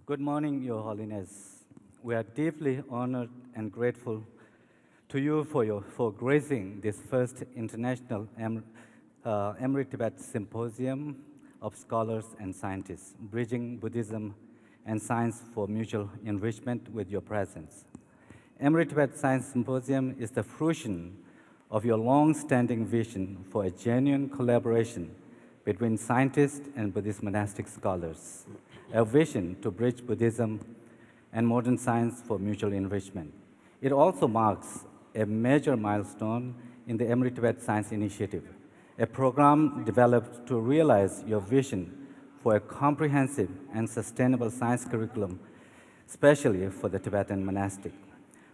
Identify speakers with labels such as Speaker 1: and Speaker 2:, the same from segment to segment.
Speaker 1: Good morning, Your Holiness. We are deeply honored and grateful to you for gracing this first international Emory-Tibet Symposium of Scholars and Scientists, bridging Buddhism and science for mutual enrichment with your presence. Emory-Tibet Science Symposium is the fruition of your long-standing vision for a genuine collaboration between scientists and Buddhist monastic scholars, a vision to bridge Buddhism and modern science for mutual enrichment. It also marks a major milestone in the Emory-Tibet Science Initiative, a program developed to realize your vision for a comprehensive and sustainable science curriculum, especially for the Tibetan monastic.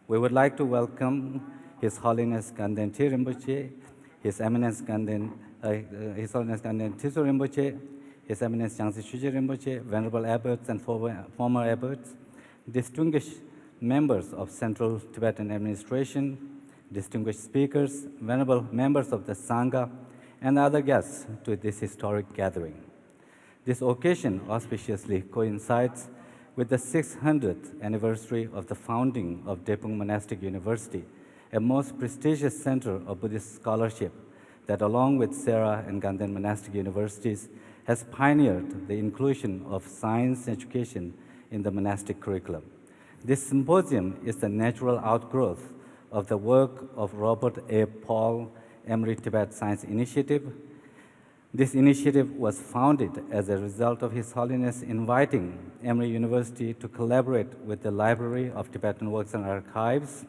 Speaker 1: We would like to welcome His Holiness Ganden Thi Rinpoche, His Eminence Ganden Tiso Rinpoche, His Eminence Jangsi Shuji Rinpoche, Venerable Abbots and former Abbots, distinguished members of Central Tibetan Administration, distinguished speakers, venerable members of the Sangha, and other guests to this historic gathering. This occasion auspiciously coincides with the 600th anniversary of the founding of Drepung Monastic University, a most prestigious center of Buddhist scholarship that, along with Sera and Ganden monastic universities, has pioneered the inclusion of science education in the monastic curriculum. This symposium is the natural outgrowth of the work of Robert A. Paul Emory-Tibet Science Initiative. This initiative was founded as a result of His Holiness inviting Emory University to collaborate with the Library of Tibetan Works and Archives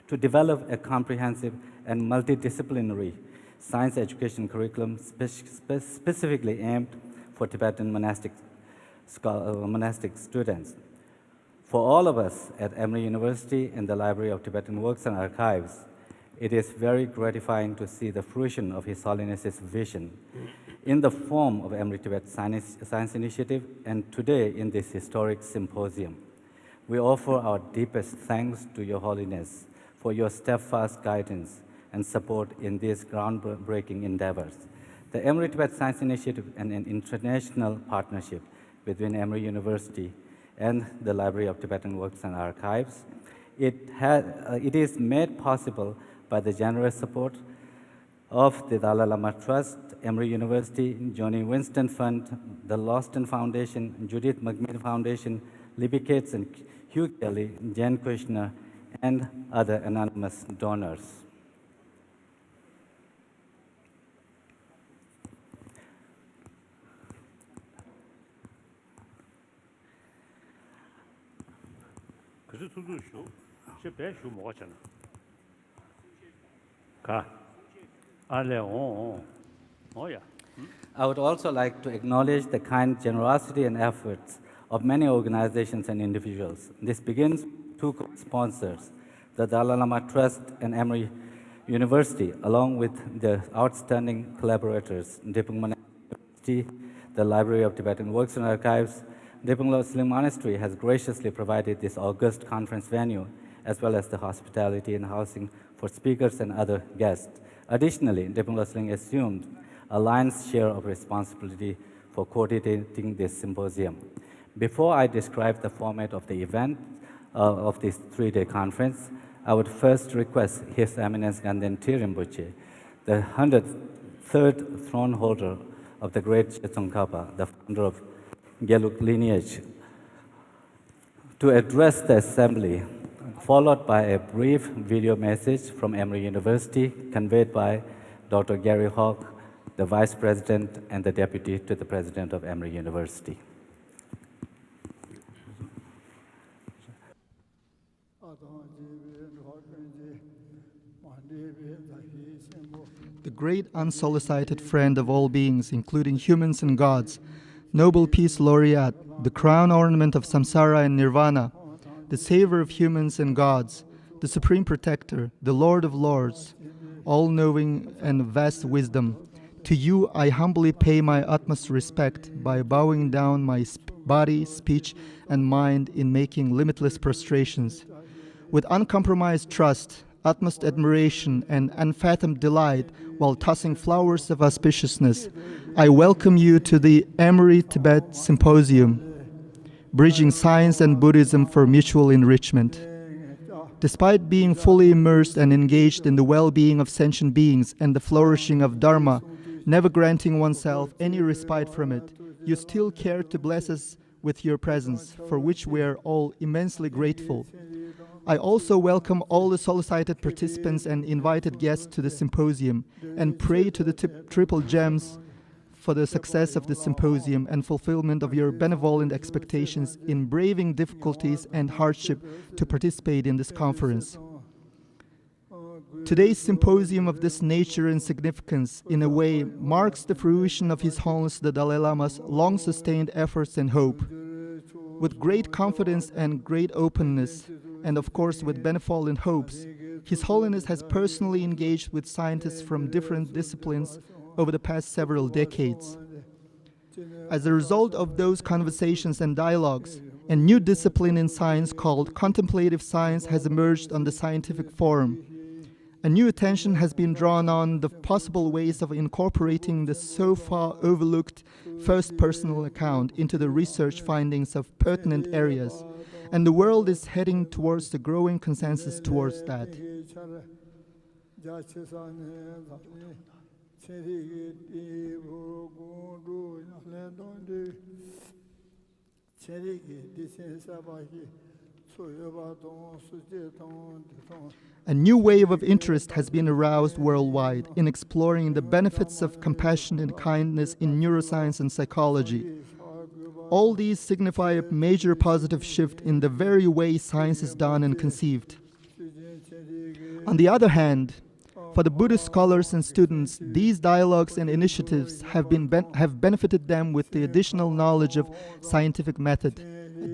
Speaker 1: to develop a comprehensive and multidisciplinary science education curriculum specifically aimed for Tibetan monastic students. For all of us at Emory University and the Library of Tibetan Works and Archives, it is very gratifying to see the fruition of His Holiness's vision in the form of Emory-Tibet Science Initiative and today in this historic symposium. We offer our deepest thanks to Your Holiness for your steadfast guidance and support in these groundbreaking endeavors. The Emory-Tibet Science Initiative and an international partnership between Emory University and the Library of Tibetan Works and Archives. It is made possible by the generous support of the Dalai Lama Trust, Emory University, Johnny Winston Fund, the Lawson Foundation, Judith McMinn Foundation, Libby Cates and Hugh Kelly, Jen Kushner, and other anonymous donors. I would also like to acknowledge the kind generosity and efforts of many organizations and individuals. This begins with two sponsors, the Dalai Lama Trust and Emory University, along with their outstanding collaborators, Drepung Monastery, the Library of Tibetan Works and Archives. Drepung Loseling Monastery has graciously provided this august conference venue, as well as the hospitality and housing for speakers and other guests. Additionally, Drepung Loseling assumed a lion's share of responsibility for coordinating this symposium. Before I describe the format of the event of this three-day conference, I would first request His Eminence Ganden Thi Rinpoche, the 103rd throne holder of the great Tsongkhapa, the founder of Gelug lineage, to address the assembly, followed by a brief video message from Emory University conveyed by Dr. Gary Hawk, the Vice President and the Deputy to the President of Emory University.
Speaker 2: The great unsolicited friend of all beings, including humans and gods, Nobel Peace Laureate, the crown ornament of samsara and nirvana, the savior of humans and gods, the supreme protector, the Lord of lords, all-knowing and vast wisdom, to you I humbly pay my utmost respect by bowing down my body, speech, and mind in making limitless prostrations. With uncompromised trust, utmost admiration, and unfathomed delight, while tossing flowers of auspiciousness, I welcome you to the Emory-Tibet Symposium. bridging science and Buddhism for mutual enrichment. Despite being fully immersed and engaged in the well-being of sentient beings and the flourishing of Dharma, never granting oneself any respite from it, you still care to bless us with your presence, for which we are all immensely grateful. I also welcome all the solicited participants and invited guests to the symposium and pray to the Triple Gems for the success of the symposium and fulfillment of your benevolent expectations in braving difficulties and hardship to participate in this conference. Today's symposium of this nature and significance, in a way, marks the fruition of His Holiness the Dalai Lama's long-sustained efforts and hope. With great confidence and great openness, and of course with benevolent hopes, His Holiness has personally engaged with scientists from different disciplines over the past several decades. As a result of those conversations and dialogues, a new discipline in science called contemplative science has emerged on the scientific forum. A new attention has been drawn on the possible ways of incorporating the so far overlooked first personal account into the research findings of pertinent areas, and the world is heading towards the growing consensus towards that. A new wave of interest has been aroused worldwide in exploring the benefits of compassion and kindness in neuroscience and psychology. All these signify a major positive shift in the very way science is done and conceived. On the other hand, for the Buddhist scholars and students, these dialogues and initiatives have benefited them with the additional knowledge of scientific method, a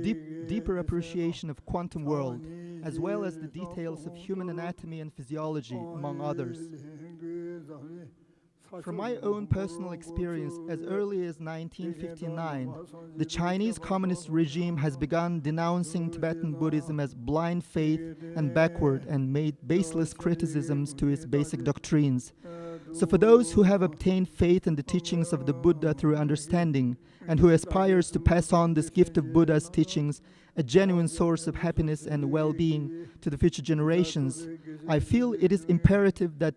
Speaker 2: deeper appreciation of quantum world, as well as the details of human anatomy and physiology, among others. From my own personal experience, as early as 1959, the Chinese Communist regime has begun denouncing Tibetan Buddhism as blind faith and backward, and made baseless criticisms to its basic doctrines. So for those who have obtained faith in the teachings of the Buddha through understanding, and who aspires to pass on this gift of Buddha's teachings, a genuine source of happiness and well-being to the future generations, I feel it is imperative that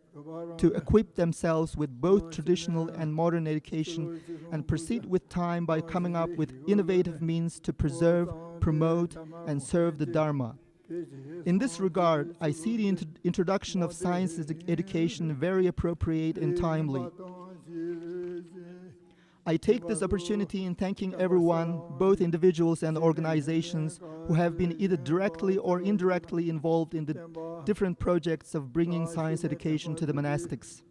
Speaker 2: to equip themselves with both traditional and modern education and proceed with time by coming up with innovative means to preserve, promote, and serve the Dharma. In this regard, I see the introduction of science education very appropriate and timely. I take this opportunity in thanking everyone, both individuals and organizations, who have been either directly or indirectly involved in the different projects of bringing science education to the monastics.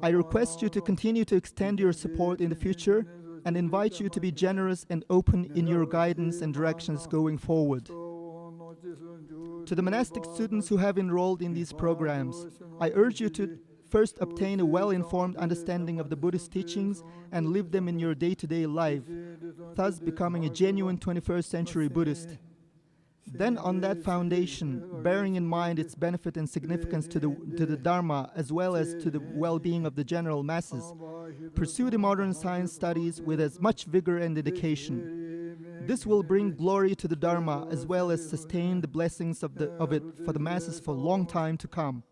Speaker 2: I request you to continue to extend your support in the future and invite you to be generous and open in your guidance and directions going forward. To the monastic students who have enrolled in these programs, I urge you to first obtain a well-informed understanding of the Buddhist teachings and live them in your day-to-day life, thus becoming a genuine 21st century Buddhist. Then on that foundation, bearing in mind its benefit and significance to the Dharma as well as to the well-being of the general masses, pursue the modern science studies with as much vigor and dedication. This will bring glory to the Dharma as well as sustain the blessings of it for the masses for a long time to come.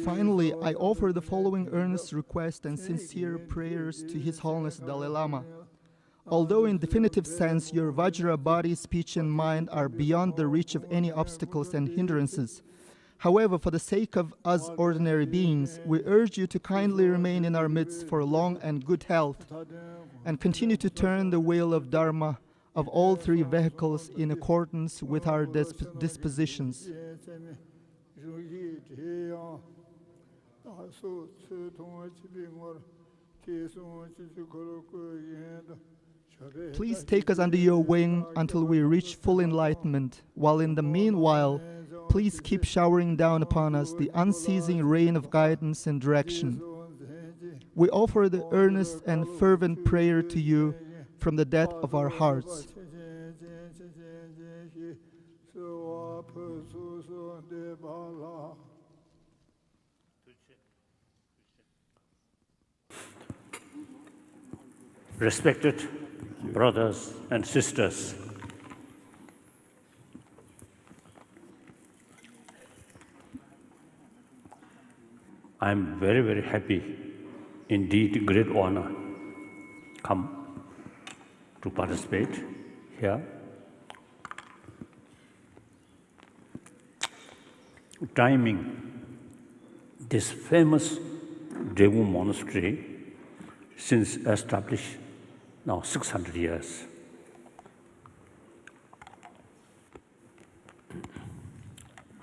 Speaker 2: Finally, I offer the following earnest request and sincere prayers to His Holiness Dalai Lama. Although in definitive sense your Vajra body, speech and mind are beyond the reach of any obstacles and hindrances, however, for the sake of us ordinary beings, we urge you to kindly remain in our midst for long and good health, and continue to turn the wheel of Dharma of all three vehicles in accordance with our dispositions. Please take us under your wing until we reach full enlightenment, while in the meanwhile, please keep showering down upon us the unceasing rain of guidance and direction. We offer the earnest and fervent prayer to you from the depth of our hearts.
Speaker 3: Respected brothers and sisters, I am very, very happy, indeed great honor, come to participate here. Timing this famous Drepung Monastery since established now 600 years.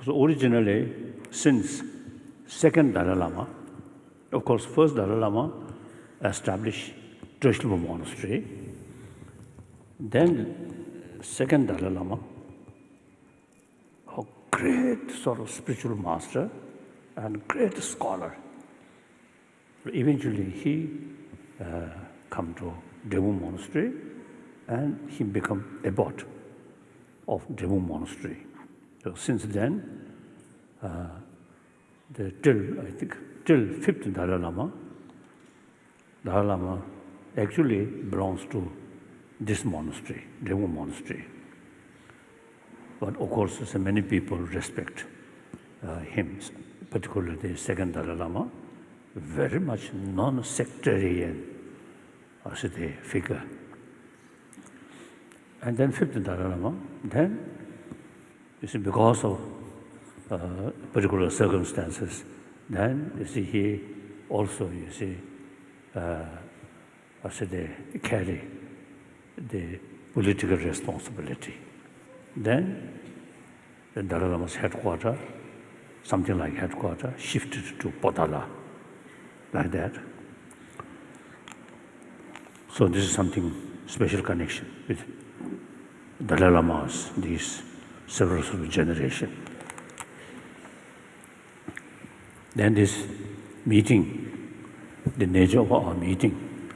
Speaker 3: So originally, since second Dalai Lama, of course, first Dalai Lama established Drepung Monastery. Then second Dalai Lama, a great sort of spiritual master and great scholar. Eventually, he come to Drepung Monastery, and he become abbot of Drepung Monastery. So since then, till fifth Dalai Lama actually belongs to this monastery, Drepung Monastery. But of course, so many people respect him, particularly the second Dalai Lama, very much non-sectarian figure. And then fifth Dalai Lama, then, you see, because of particular circumstances, then, you see, he also, you see, carry the political responsibility. Then, the Dalai Lama's headquarters, something like headquarters, shifted to Potala, like that. So this is something special connection with Dalai Lama's, these several sort of generation. Then this meeting, the nature of our meeting,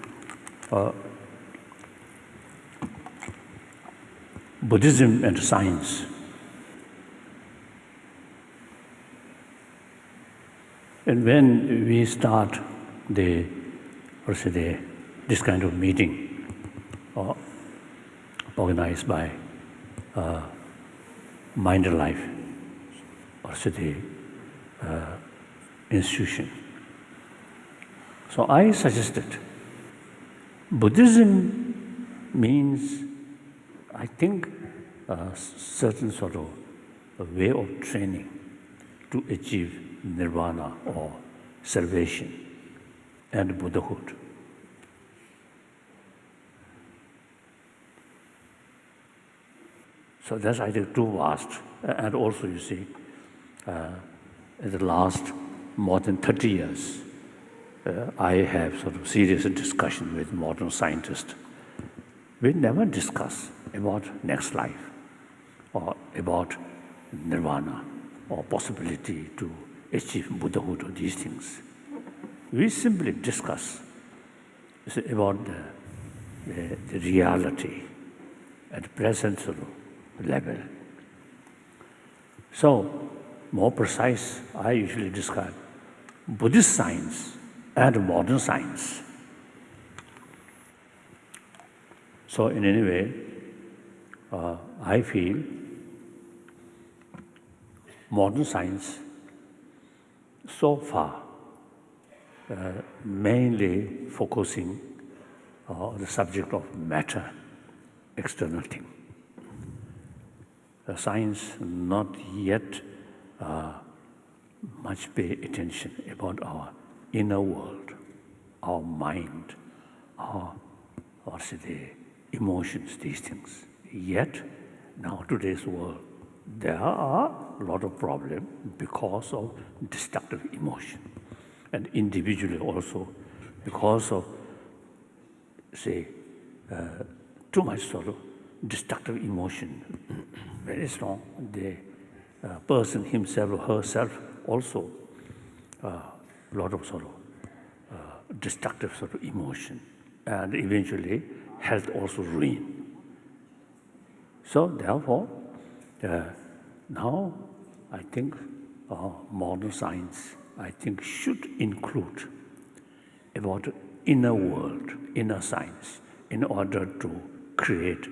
Speaker 3: Buddhism and Science. And when we start this kind of meeting organized by Mind Life or city institution. So I suggested Buddhism means, I think, a certain sort of a way of training to achieve nirvana or salvation and Buddhahood. So that's, I think, too vast. And also, you see, in the last more than 30 years, I have sort of serious discussion with modern scientists. We never discuss about next life or about nirvana or possibility to achieve Buddhahood or these things. We simply discuss about the reality at present sort of level. So, more precise, I usually describe Buddhist science and modern science. So in any way, I feel modern science so far mainly focusing on the subject of matter, external thing. The science not yet much pay attention about our inner world, our mind, our emotions, these things. Yet, now today's world, there are a lot of problems because of destructive emotion. And individually also, because of, say, too much sort of destructive emotion, very strong. The person himself or herself also a lot of sort of destructive sort of emotion, and eventually health also ruin. So therefore, now I think modern science, I think, should include about inner world, inner science, in order to create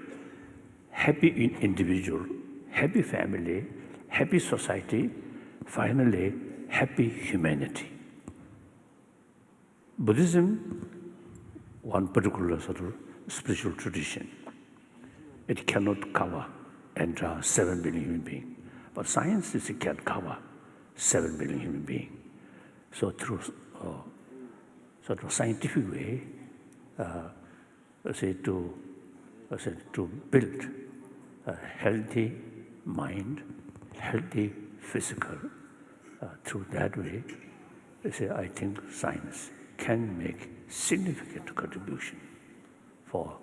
Speaker 3: happy individual, happy family, happy society, finally happy humanity. Buddhism, one particular sort of spiritual tradition, it cannot cover entire 7 billion human beings. But science it can cover 7 billion human beings. So through sort of scientific way, to build a healthy mind, healthy physical, through that way, I think science can make significant contribution for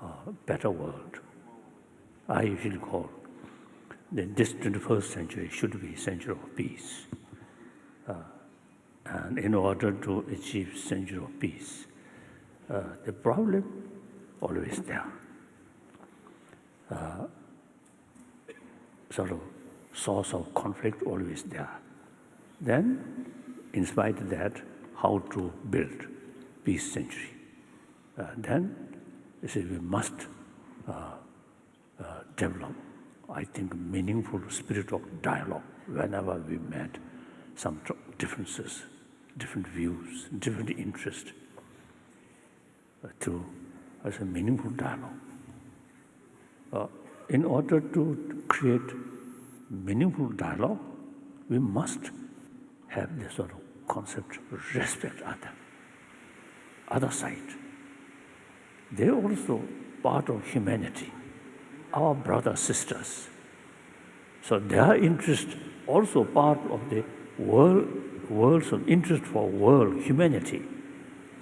Speaker 3: a better world. I usually call that this 21st century should be a century of peace. And in order to achieve century of peace, the problem always there. Sort of source of conflict always there. Then, in spite of that, how to build peace century. Then, we must develop, I think, meaningful spirit of dialogue whenever we met some differences, different views, different interests, to as a meaningful dialogue. In order to create meaningful dialogue, we must have this sort of concept of respect other side. They're also part of humanity, our brothers, sisters. So their interest also part of the world's interest for world, humanity.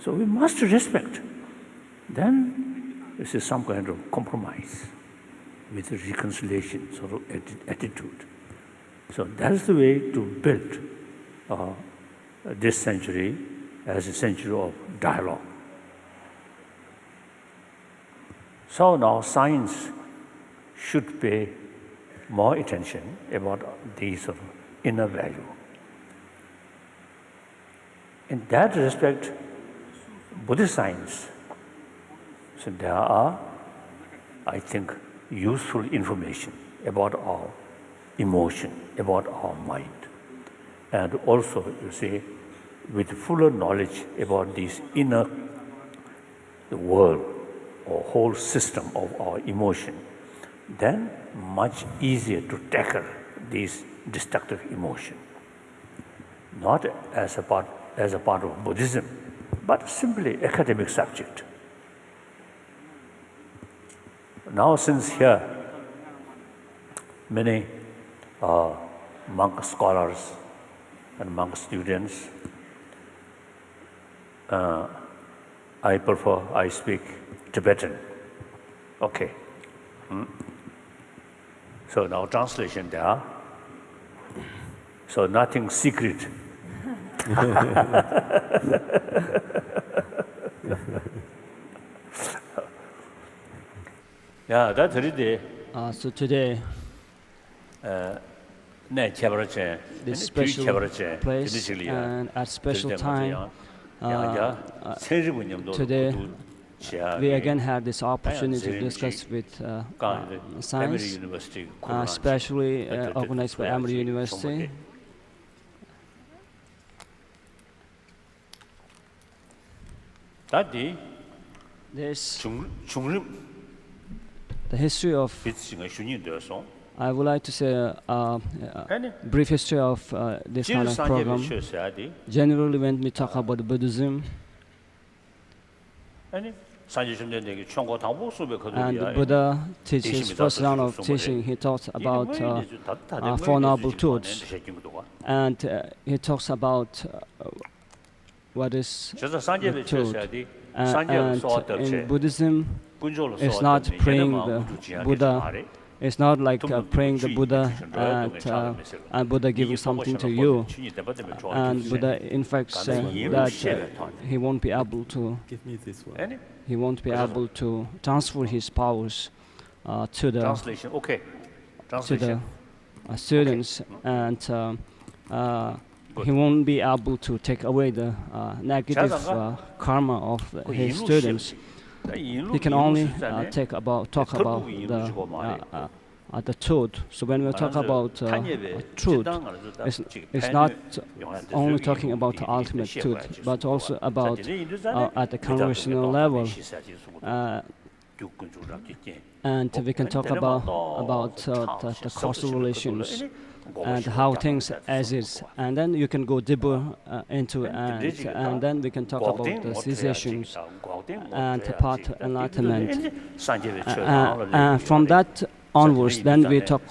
Speaker 3: So we must respect. Then this is some kind of compromise with reconciliation sort of attitude. So that's the way to build this century as a century of dialogue. So now science should pay more attention about these sort of inner value. In that respect, Buddhist science, so there are, I think, useful information about our emotion, about our mind. And also, with fuller knowledge about this inner world or whole system of our emotion, then much easier to tackle these destructive emotion. Not as a part of Buddhism, but simply academic subject. Now, since here many monk scholars and monk students, I speak Tibetan. Okay. So now translation there. So nothing secret. Yeah, that's really.
Speaker 4: So today, this special place and at special time, today we again had this opportunity to discuss with science, especially organized by Emory University. This the history of, I would like to say a brief history of this kind of program. Generally, when we talk about Buddhism, and the Buddha teaches, first round of teaching, he talks about Four Noble Truths, and he talks about what is the truth. And in Buddhism, it's not praying the Buddha. It's not like praying the Buddha and Buddha giving something to you. And Buddha, in fact, said that he won't be able to. He won't be able to transfer his powers to the students, and he won't be able to take away the negative karma of his students. He can only talk about the truth. So when we talk about truth, it's not only talking about the ultimate truth, but also about at the conversational level. And we can talk about the causal relations and how things exist, and then you can go deeper into and then we can talk about the cessations and the path enlightenment. From that onwards, then we talk.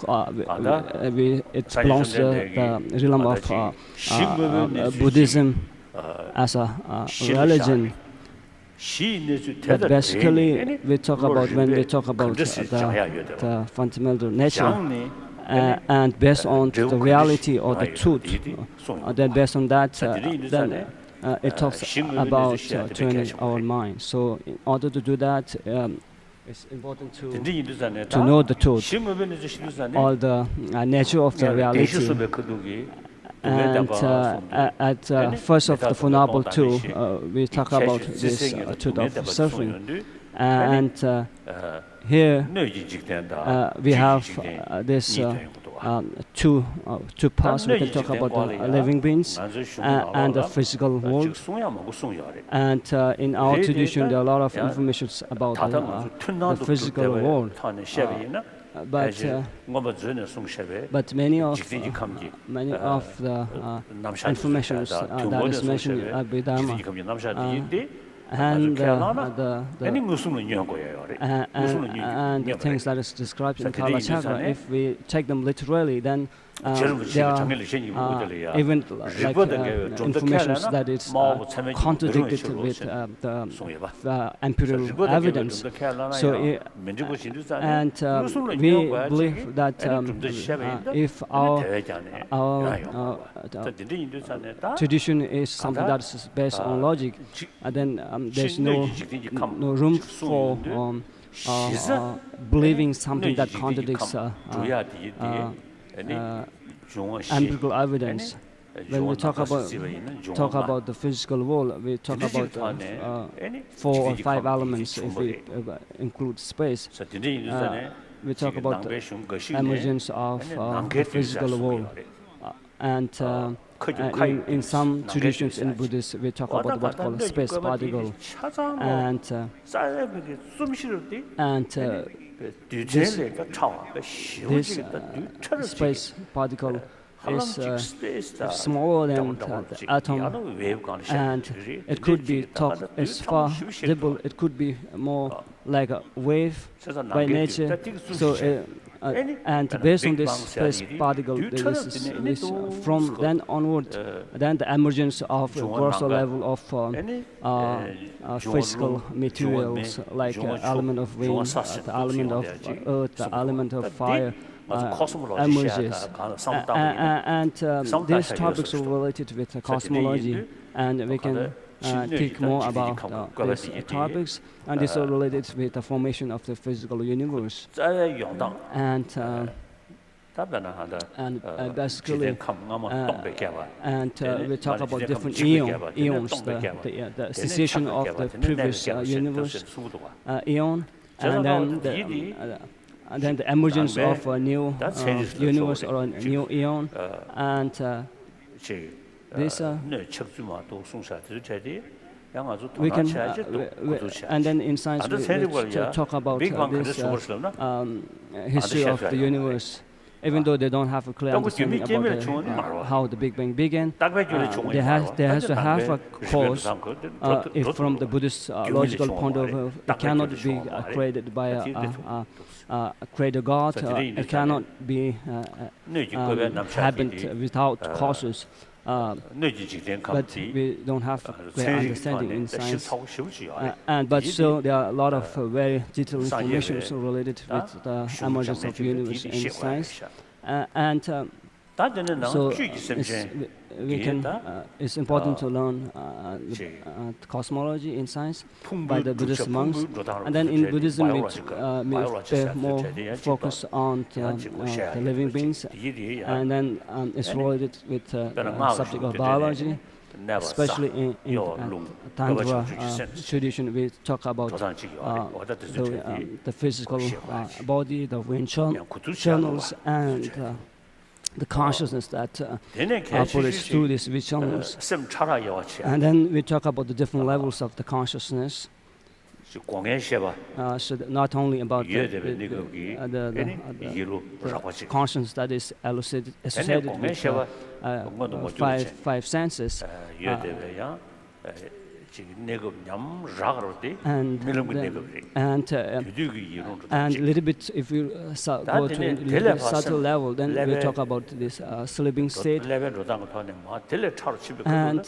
Speaker 4: It belongs to the realm of Buddhism as a religion. But basically, we talk about when we talk about the fundamental nature. And based on the reality or the truth, then based on that, then it talks about training our mind. So in order to do that, it's important to know the truth, or the nature of the reality. And at first of the Four Noble Truths, we talk about this truth of suffering. And here we have this two parts. We can talk about the living beings and the physical world. And in our tradition, there are a lot of information about the physical world. But many of the information that is mentioned in Abhidharma and the things that is described in Kalachakra, if we take them literally, then there are even like information that is contradicted with the empirical evidence. So, and we believe that if our tradition is something that is based on logic, then there's no room for believing something that contradicts empirical evidence. When we talk about the physical world, we talk about 4 or 5 elements if we include space. We talk about the emergence of the physical world. And in some traditions in Buddhism, we talk about what called space particle. And this space particle is smaller than the atom, and it could be as far visible. It could be more like a wave by nature. So. And based on this space particle, from then onward, then the emergence of a grosser level of physical materials like element of wind, the element of earth, the element of fire emerges. And these topics are related with cosmology, and we can think more about these topics, and these are related with the formation of the physical universe. And basically, we talk about different eons, the cessation of the previous universe eon, and then the emergence of a new universe or a new eon, and this we can, and then in science we talk about this history of the universe. Even though they don't have a clear understanding about how the Big Bang began, they has to have a cause. If from the Buddhist logical point of view, it cannot be created by a creator God. It cannot be happened without causes. but we don't have clear understanding in science. But still, there are a lot of very detailed information related with the emergence of universe in science. So it's important to learn cosmology in science by the Buddhist monks. And then in Buddhism, we pay more focus on the living beings. And then it's related with the subject of biology. Especially in Tantra tradition, we talk about the physical body, the wind channels, and the consciousness that operates through these wind channels. And then we talk about the different levels of the consciousness. So not only about the consciousness that is associated with five senses, and a little bit, if you go to a little bit subtle level, then we talk about this sleeping state. And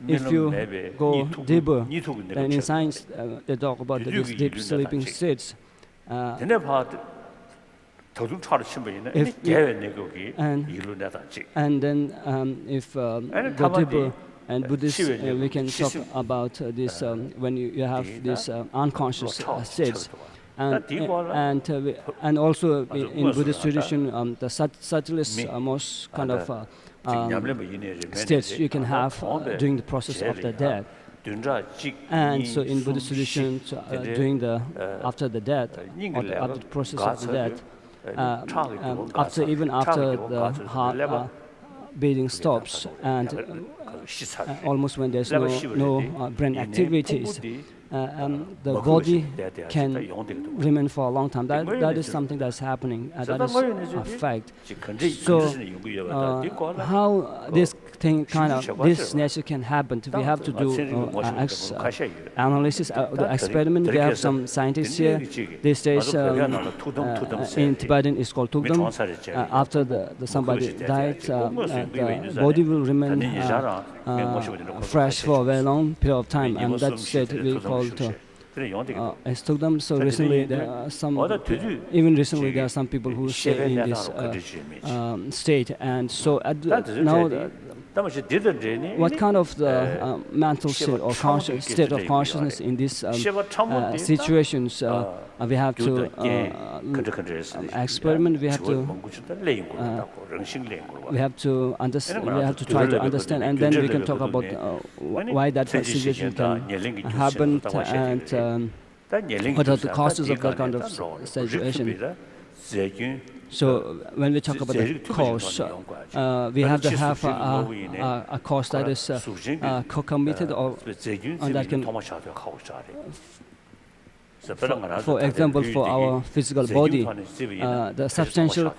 Speaker 4: if you go deeper, then in science they talk about these deep sleeping states. And then if go deeper, and Buddhists, we can talk about this when you have this unconscious states. And also in Buddhist tradition, the subtlest, most kind of states you can have during the process of the death. And so in Buddhist tradition, after the death, or after the process of the death, even after the heart beating stops, and almost when there's no brain activities, the body can remain for a long time. That is something that's happening. That is a fact. So how this thing this nature can happen? We have to do analysis, the experiment. We have some scientists here. These days in Tibetan it's called Tugdam. After somebody died, the body will remain fresh for a very long period of time, and that's it we call Tugdam. So recently there are some people who stay in this state, and so now what kind of the mental state or state of consciousness in these situations we have to experiment. We have to understand. We have to try to understand, and then we can talk about why that situation can happen, and what are the causes of that kind of situation. So when we talk about the cause, we have to have a cause that is co-committed, or that can, for example, for our physical body, the substantial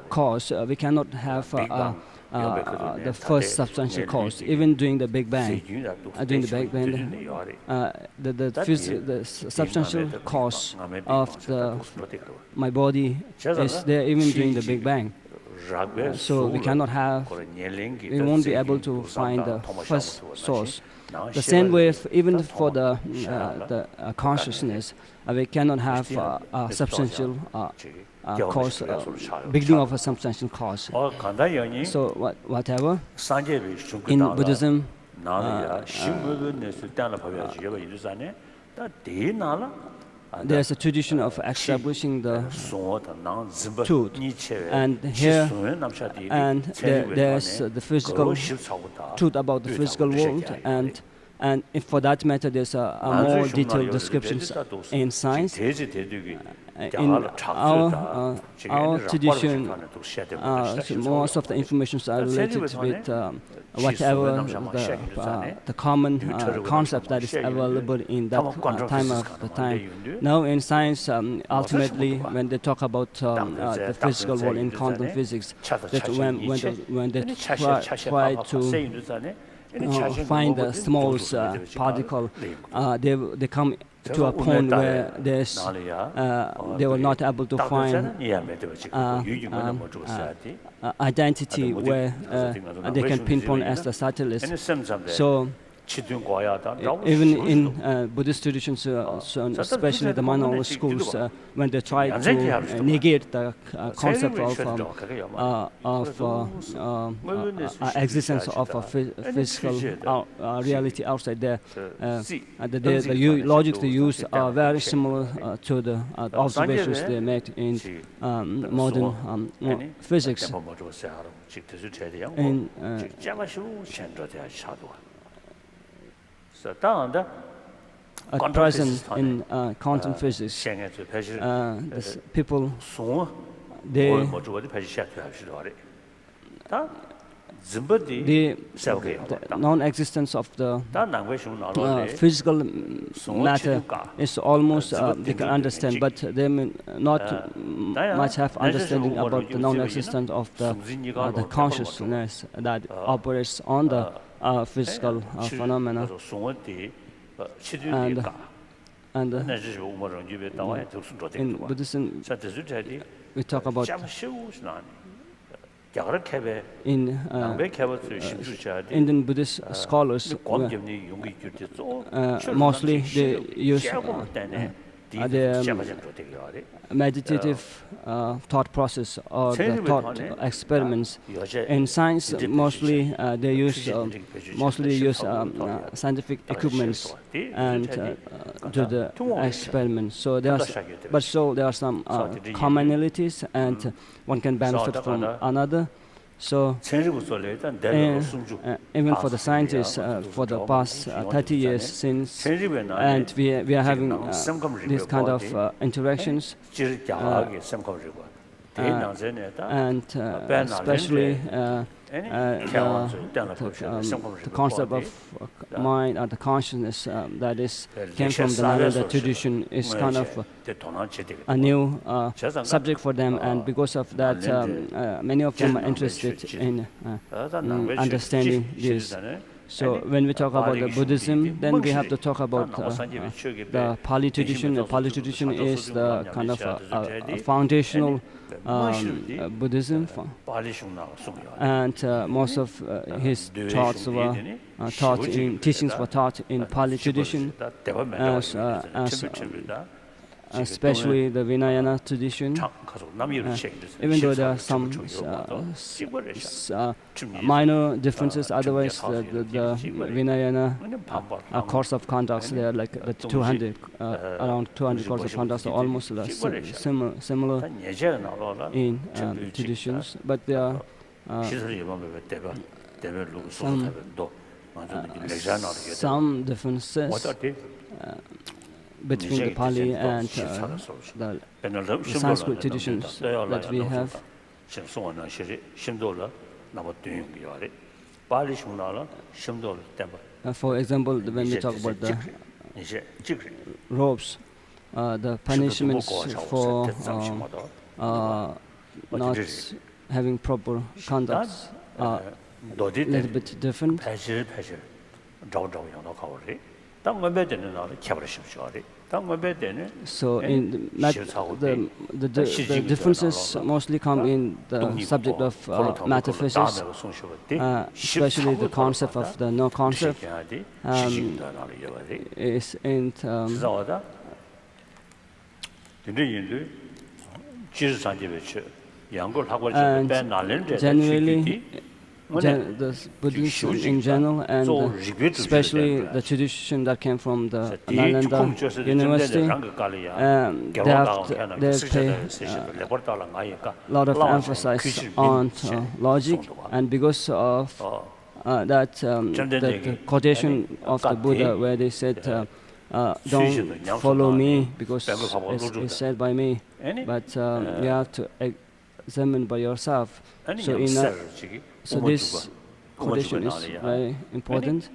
Speaker 4: cause, we cannot have the first substantial cause, even during the Big Bang. The substantial cause of my body is there even during the Big Bang. So we cannot we won't be able to find the first source. The same way, even for the consciousness, we cannot have a substantial cause, beginning of a substantial cause. So whatever in Buddhism, there's a tradition of establishing the truth, and here there's the physical truth about the physical world, and if for that matter there's a more detailed descriptions in science. In our tradition, most of the information are related with whatever the common concept that is available in that time of the time. Now in science, ultimately, when they talk about the physical world in quantum physics, that when they try to find the smallest particle, they come to a point where they were not able to find identity where they can pinpoint as the satellite. So even in Buddhist traditions, so especially the Manawala schools, when they try to negate the concept of existence of a physical reality outside there, the logics they use are very similar to the observations they made in modern physics. At present in quantum physics, people, the non-existence of the physical matter is almost they can understand, but they may not much have understanding about the non-existence of the consciousness that operates on the physical phenomena. And in Buddhism, we talk about in Indian Buddhist scholars, mostly they use the meditative thought process or the thought experiments. In science, mostly they use scientific equipments and do the experiments. So there are some commonalities, and one can benefit from another. So even for the scientists, for the past 30 years since, and we are having these kind of interactions, and especially the concept of mind or the consciousness that came from the Nalanda tradition is kind of a new subject for them, and because of that, many of them are interested in understanding this. So when we talk about the Buddhism, then we have to talk about the Pali tradition. The Pali tradition is the kind of a foundational Buddhism, and most of his thoughts were teachings were taught in Pali tradition, especially the Vinayana tradition. Even though there are some minor differences, otherwise the Vinayana course of conducts, they are like the 200, around 200 course of conducts are almost similar in traditions, but there are some differences between the Pali and the Sanskrit traditions that we have. For example, when we talk about the robes, the punishments for not having proper conduct are a little bit different. So in the differences mostly come in the subject of metaphysics, especially the concept of the no concept is in and generally the Buddhism in general, and especially the tradition that came from the Nalanda University, they pay a lot of emphasis on logic, and because of that, the quotation of the Buddha where they said, don't follow me because it's said by me, but you have to examine by yourself. So this quotation is very important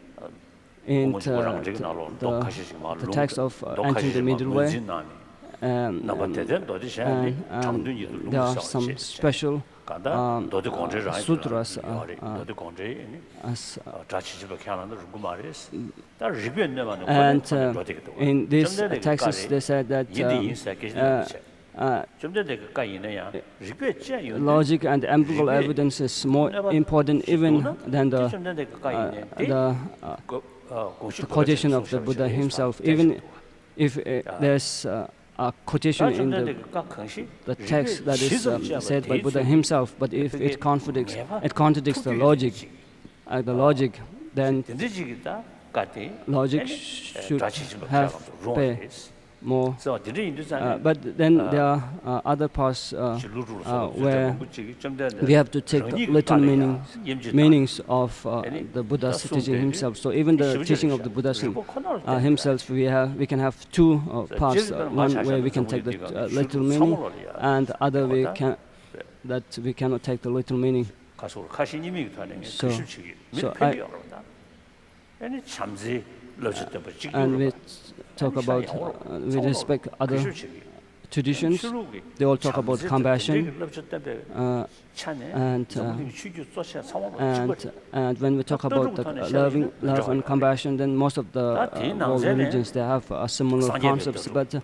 Speaker 4: in the text of entering the middle way, there are some special sutras and in these texts they said that logic and empirical evidence is more important even than the quotation of the Buddha himself. Even if there's a quotation in the text that is said by Buddha himself, but if it contradicts the logic, then logic should have pay more. But then there are other parts where we have to take the little meanings of the Buddha's teaching himself. So even the teaching of the Buddha himself, we can have two parts. One where we can take the little meaning, and other we cannot take the little meaning. And we talk about, we respect other traditions. They all talk about compassion, and when we talk about the love and compassion, then most of the world religions, they have similar concepts. But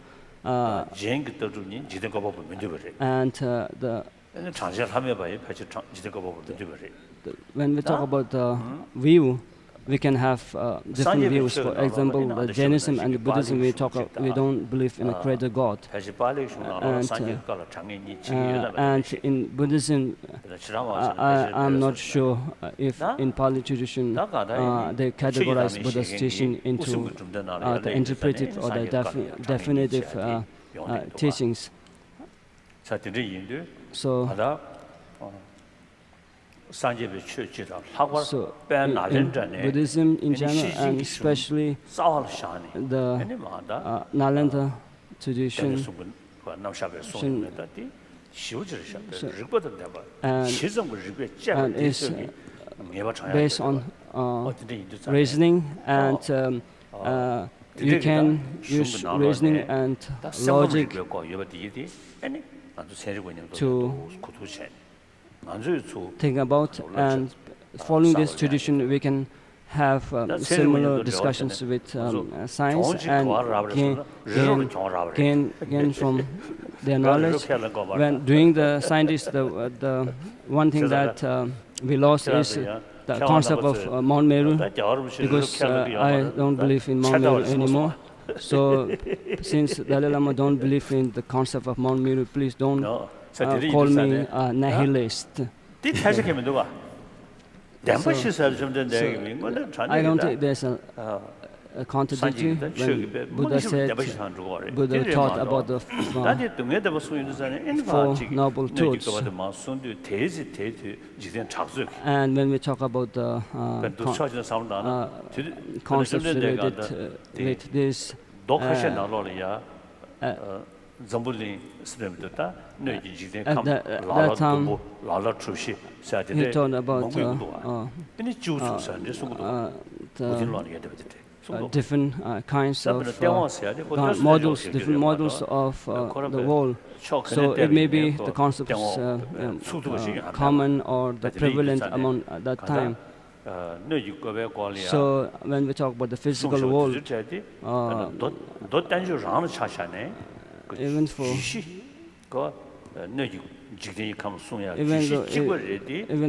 Speaker 4: when we talk about the view, we can have different views. For example, the Jainism and the Buddhism, we don't believe in a creator God. And in Buddhism, I'm not sure if in Pali tradition they categorize Buddha's teaching into the interpretive or the definitive teachings. So in Buddhism in general, and especially the Nalanda tradition, and is based on reasoning, and you can use reasoning and logic to think about, and following this tradition we can have similar discussions with science and gain from their knowledge. When doing the scientists, the one thing that we lost is the concept of Mount Meru, because I don't believe in Mount Meru anymore. So since Dalai Lama don't believe in the concept of Mount Meru, please don't call me a nihilist. I don't think there's a contradiction when Buddha taught about the Four Noble Truths. And when we talk about the concepts related with this, at that time, he taught about different kinds of models, different models of the world. So it may be the concepts common or the prevalent among at that time. So when we talk about the physical world, even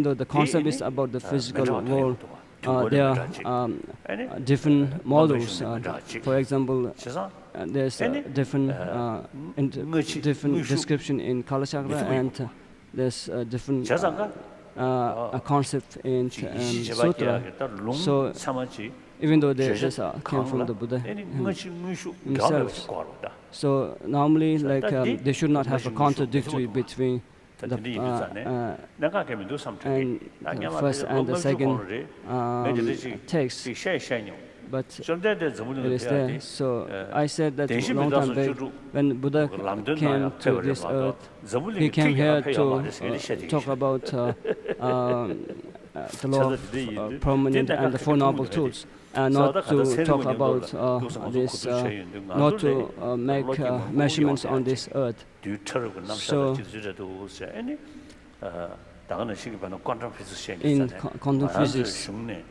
Speaker 4: though the concept is about the physical world, there are different models. For example, there's a different description in Kala Chakra, and there's a different a concept in Sutra. So even though this came from the Buddha himself, so normally, like they should not have a contradictory between the first and the second text, but it is there. So I said that a long time back, when Buddha came to this earth, he came here to talk about the law of permanent and the Four Noble Truths. not to talk about this, not to make measurements on this earth. So, in quantum physics, when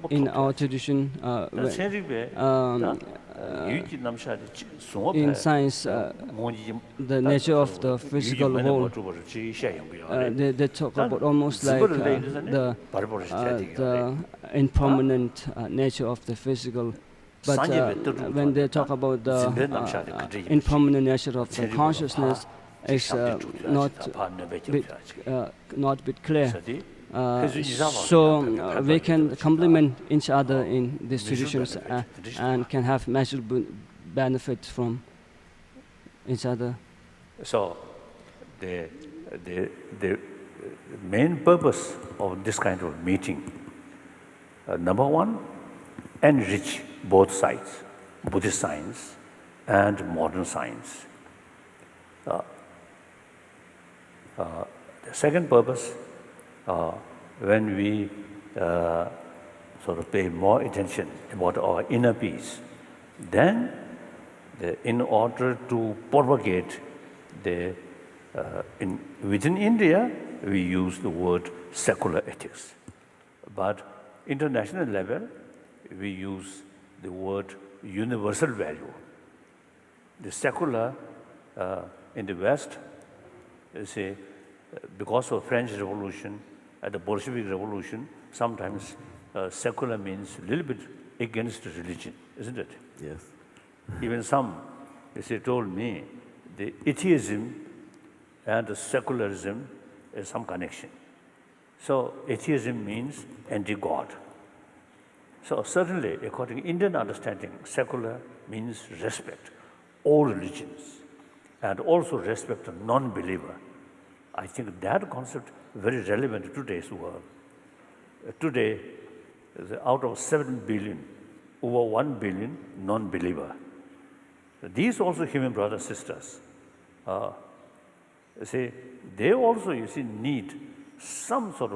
Speaker 4: in our tradition, in science, the nature of the physical whole, they talk about almost like the impermanent nature of the physical. But when they talk about the impermanent nature of the consciousness, it's not bit clear. So we can complement each other in these traditions and can have measurable benefits from each other.
Speaker 3: So the main purpose of this kind of meeting, number one, enrich both sides, Buddhist science and modern science. The second purpose, when we sort of pay more attention about our inner peace, then in order to propagate within India, we use the word secular ethics. But international level, we use the word universal value. The secular in the West, say, because of French Revolution and the Bolshevik Revolution, sometimes secular means a little bit against religion, isn't it?
Speaker 5: Yes.
Speaker 3: Even some, they told me, the atheism and the secularism is some connection. So atheism means anti-God. So certainly, according to Indian understanding, secular means respect all religions and also respect a non-believer. I think that concept is very relevant to today's world. Today, out of 7 billion, over 1 billion non-believer. These also human brothers and sisters. They also, need some sort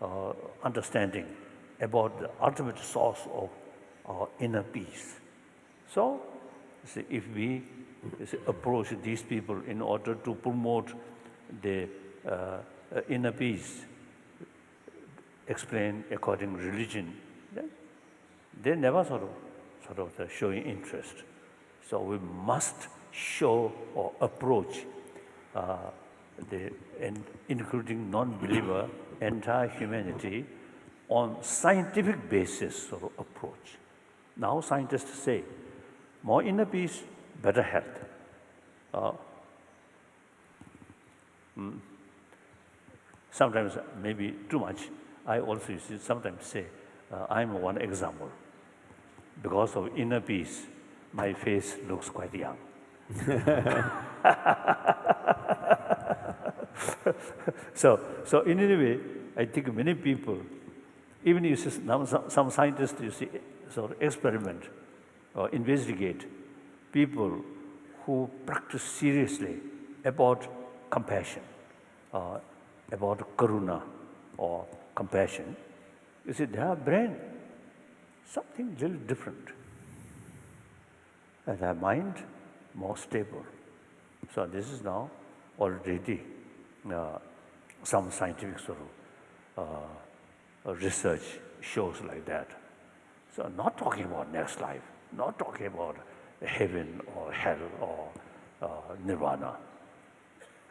Speaker 3: of understanding about the ultimate source of our inner peace. So, if we approach these people in order to promote the inner peace, explain according to religion, then they never sort of showing interest. So we must show or approach including non-believer, entire humanity on scientific basis of approach. Now scientists say, more inner peace, better health. Sometimes maybe too much. I also sometimes say, I'm one example. Because of inner peace, my face looks quite young. So in any way, I think many people, even if now some scientists sort of experiment or investigate people who practice seriously about compassion, about karuna or compassion, their brain, something little different. And their mind more stable. So this is now already some scientific sort of research shows like that. So not talking about next life, not talking about heaven or hell or nirvana.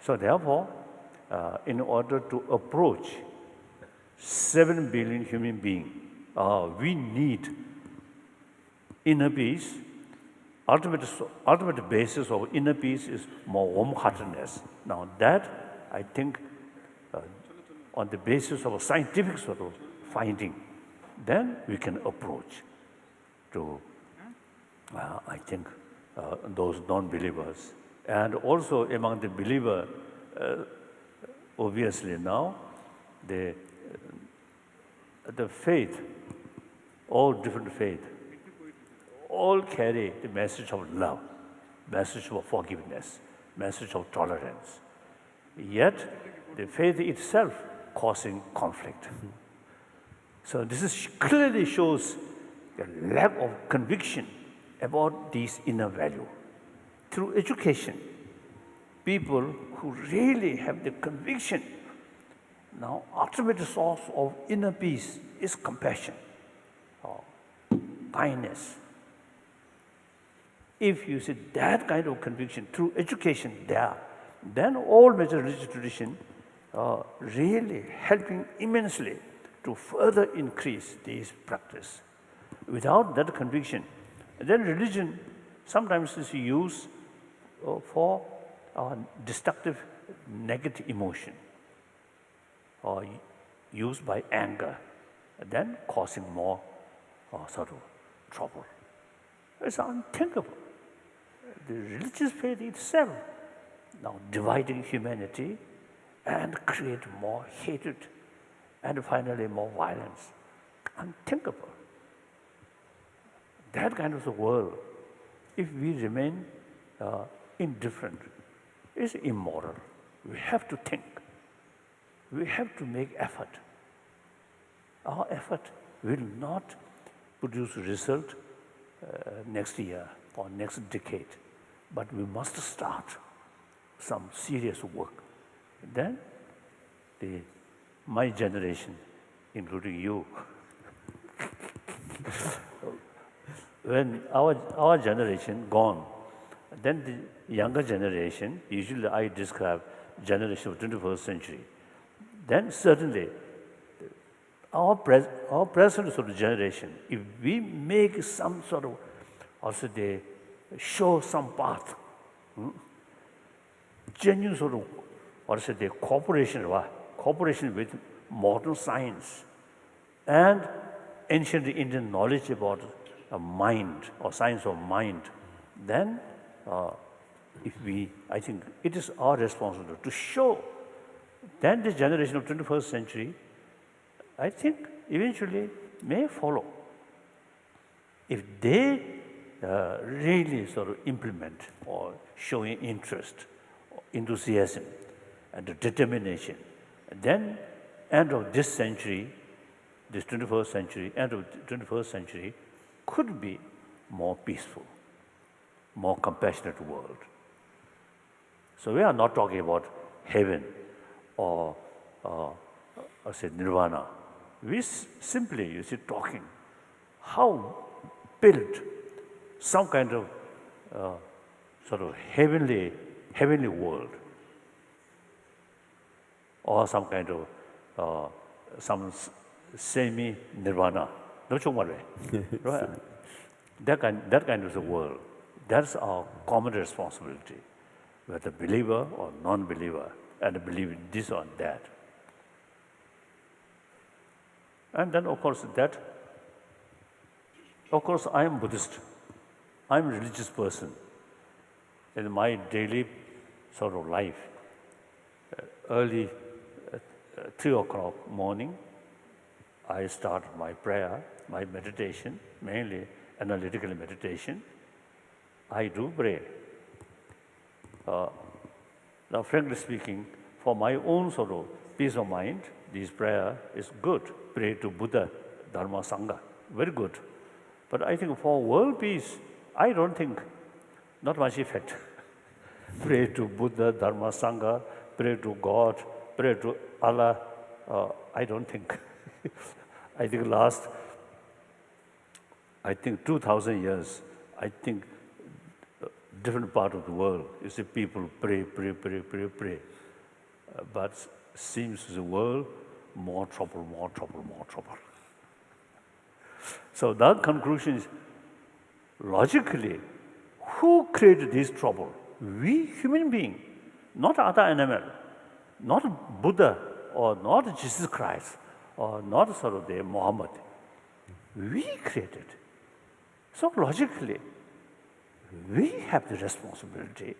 Speaker 3: So therefore, in order to approach 7 billion human beings, we need inner peace. Ultimate basis of inner peace is more warm-heartedness. Now that, I think, on the basis of a scientific sort of finding, then we can approach to, I think, those non-believers. And also among the believer, obviously now, the faith, all different faith, all carry the message of love, message of forgiveness, message of tolerance. Yet, the faith itself causing conflict. So this clearly shows the lack of conviction about these inner value. Through education, people who really have the conviction, now ultimate source of inner peace is compassion, or kindness. If you see that kind of conviction through education there, then all major religious traditions are really helping immensely to further increase this practice. Without that conviction, then religion sometimes is used for destructive negative emotion, or used by anger, then causing more sort of trouble. It's unthinkable. The religious faith itself now dividing humanity and create more hatred and finally more violence. Unthinkable. That kind of a world, if we remain indifferent, is immoral. We have to think. We have to make effort. Our effort will not produce result next year or next decade, but we must start some serious work. Then my generation, including you, when our generation gone, then the younger generation, usually I describe generation of 21st century, then certainly our present sort of generation, if we make some sort of, also they show some path, genuine sort of, also the cooperation with modern science and ancient Indian knowledge about mind or science of mind, then I think it is our responsibility to show. Then this generation of 21st century, I think eventually may follow. If they really sort of implement or showing interest, enthusiasm, and determination, then end of this century, this 21st century, end of 21st century could be more peaceful, more compassionate world. So we are not talking about heaven or say nirvana. We simply, you see, talking how build some kind of sort of heavenly world, or some kind of some semi-nirvana. Right? That kind of a world. That's our common responsibility, whether believer or non-believer, and believe in this or that. And then, of course, I am Buddhist. I am a religious person. In my daily sort of life, early 3 o'clock morning, I start my prayer, my meditation, mainly analytical meditation. I do pray. Now, frankly speaking, for my own sort of peace of mind, this prayer is good. Pray to Buddha, Dharma, Sangha, very good. But I think for world peace, I don't think, not much effect. Pray to Buddha, Dharma, Sangha, pray to God, pray to Allah, I don't think. I think last, 2,000 years, I think different part of the world, you see people pray. But seems the world, more trouble. So that conclusion is, logically, who created this trouble? We human beings, not other animal, not Buddha, or not Jesus Christ, or not sort of the Muhammad. We created. So logically, we have the responsibility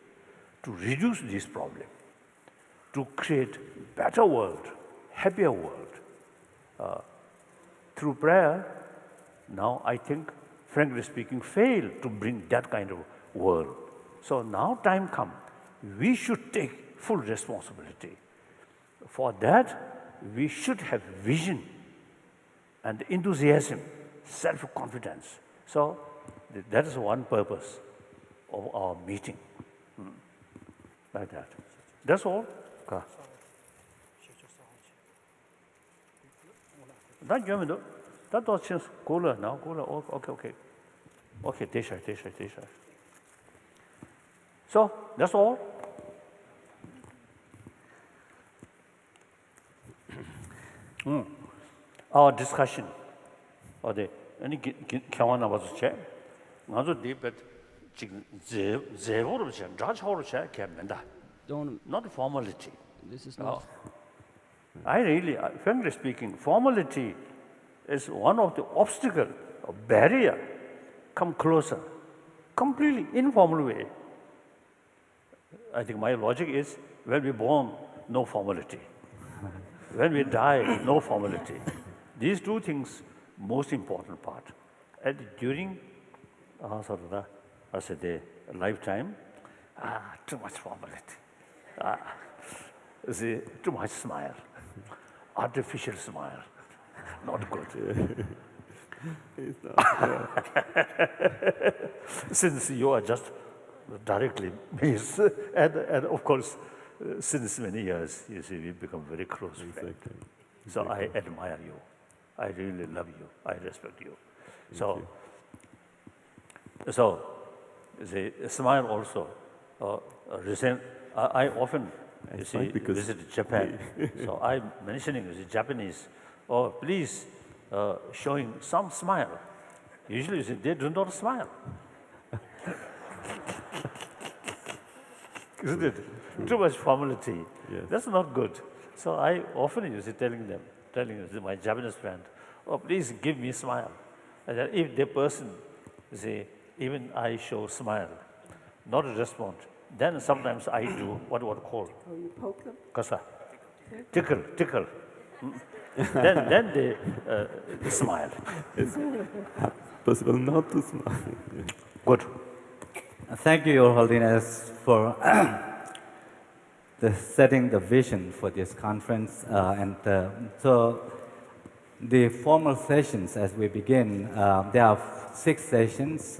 Speaker 3: to reduce this problem, to create better world, happier world. Through prayer, now I think, frankly speaking, fail to bring that kind of world. So now time comes, we should take full responsibility. For that, we should have vision and enthusiasm, self-confidence. So that is one purpose of our meeting. Like that. That's all. That was just cooler now. Cooler. Okay. Okay, Desha. So that's all. Our discussion. Or the any Kawan was a chair. Another debate. Not formality.
Speaker 4: This is not.
Speaker 3: I really, frankly speaking, formality is one of the obstacles, a barrier. Come closer, completely informal way. I think my logic is when we're born, no formality. When we die, no formality. These two things, most important part. And during the lifetime, too much formality. Too much smile, artificial smile, not good. Since you are just directly miss, and of course, since many years, you see, we become very close friends. So I admire you. I really love you. I respect you. So the smile also. I often visit Japan. So I'm mentioning the Japanese. Oh, please showing some smile. Usually they do not smile. Isn't it? Too much formality. Yes. That's not good. So I often use it telling my Japanese friend, oh, please give me a smile. And then if the person, even I show smile, not a response, then sometimes I do what call.
Speaker 5: Oh, you poke them?
Speaker 3: Kasa. Tickle. then they smile.
Speaker 6: It's possible not to smile.
Speaker 3: Good.
Speaker 1: Thank you, Your Holiness, for setting the vision for this conference. So the formal sessions, as we begin, there are 6 sessions.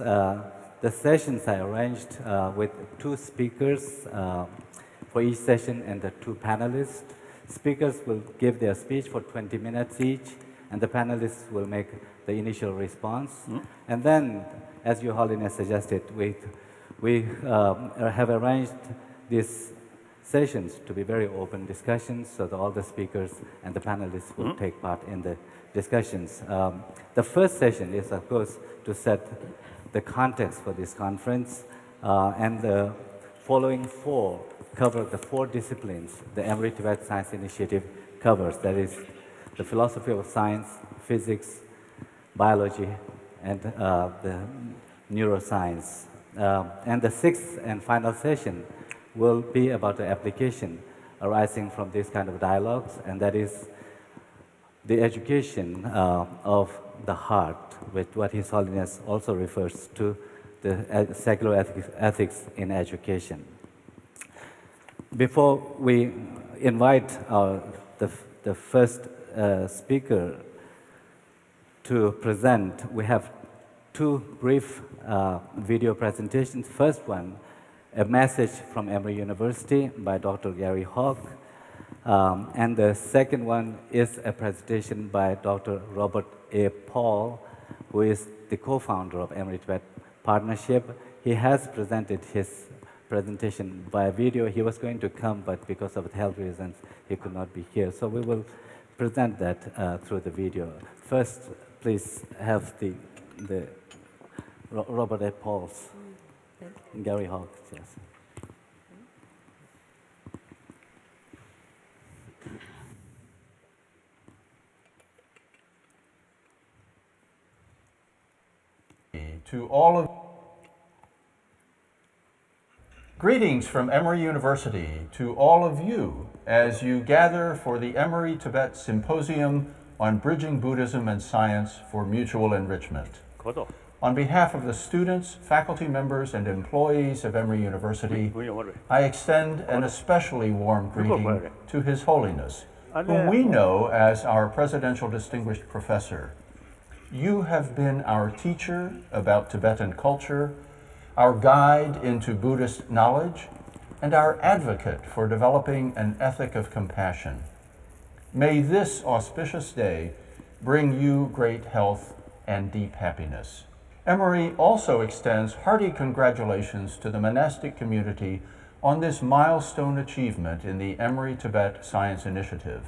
Speaker 1: The sessions are arranged with 2 speakers for each session and the 2 panelists. Speakers will give their speech for 20 minutes each, and the panelists will make the initial response. And then, as Your Holiness suggested, we have arranged these sessions to be very open discussions, so that all the speakers and the panelists will take part in the discussions. The first session is, of course, to set the context for this conference, and the following 4 cover the 4 disciplines the Emory-Tibet Science Initiative covers. That is the philosophy of science, physics, biology, and the neuroscience. And the 6th and final session will be about the application arising from this kind of dialogues, and that is the education of the heart, with what His Holiness also refers to the secular ethics in education. Before we invite the first speaker to present, we have 2 brief video presentations. First one, a message from Emory University by Dr. Gary Hawk. And the second one is a presentation by Dr. Robert A. Paul, who is the co-founder of Emory-Tibet Partnership. He has presented his presentation by video. He was going to come, but because of health reasons, he could not be here. So we will present that through the video. First, please have the Robert A. Paul's, Gary Hawk, yes.
Speaker 7: To all of greetings from Emory University to all of you as you gather for the Emory-Tibet Symposium on Bridging Buddhism and Science for Mutual Enrichment. On behalf of the students, faculty members, and employees of Emory University, I extend an especially warm greeting to His Holiness, whom we know as our Presidential Distinguished Professor. You have been our teacher about Tibetan culture, our guide into Buddhist knowledge, and our advocate for developing an ethic of compassion. May this auspicious day bring you great health and deep happiness. Emory also extends hearty congratulations to the monastic community on this milestone achievement in the Emory-Tibet Science Initiative.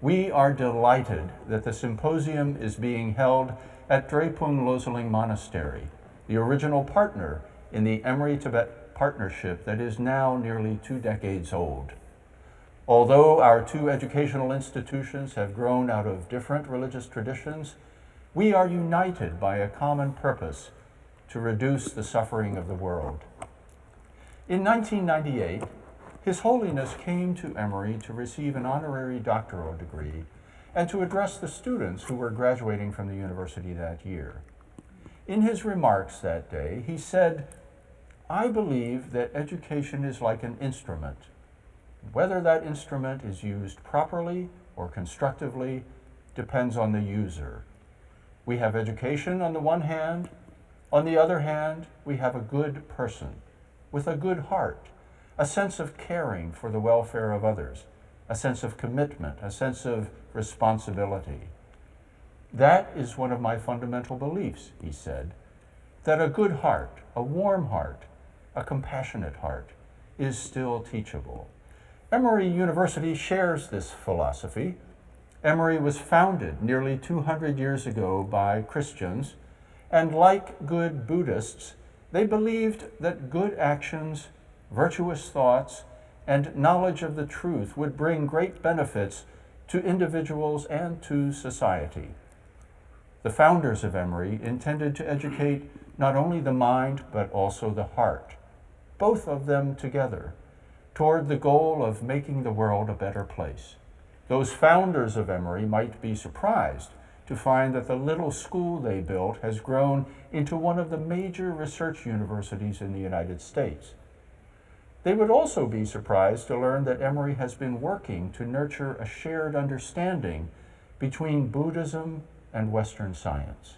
Speaker 7: We are delighted that the symposium is being held at Drepung Loseling Monastery, the original partner in the Emory-Tibet partnership that is now nearly 2 decades old. Although our 2 educational institutions have grown out of different religious traditions, we are united by a common purpose to reduce the suffering of the world. In 1998, His Holiness came to Emory to receive an honorary doctoral degree and to address the students who were graduating from the university that year. In his remarks that day, he said, "I believe that education is like an instrument. Whether that instrument is used properly or constructively depends on the user. We have education on the one hand. On the other hand, we have a good person with a good heart, a sense of caring for the welfare of others, a sense of commitment, a sense of responsibility. That is one of my fundamental beliefs," he said, "that a good heart, a warm heart, a compassionate heart is still teachable." Emory University shares this philosophy. Emory was founded nearly 200 years ago by Christians, and like good Buddhists, they believed that good actions, virtuous thoughts, and knowledge of the truth would bring great benefits to individuals and to society. The founders of Emory intended to educate not only the mind, but also the heart, both of them together, toward the goal of making the world a better place. Those founders of Emory might be surprised to find that the little school they built has grown into one of the major research universities in the United States. They would also be surprised to learn that Emory has been working to nurture a shared understanding between Buddhism and Western science.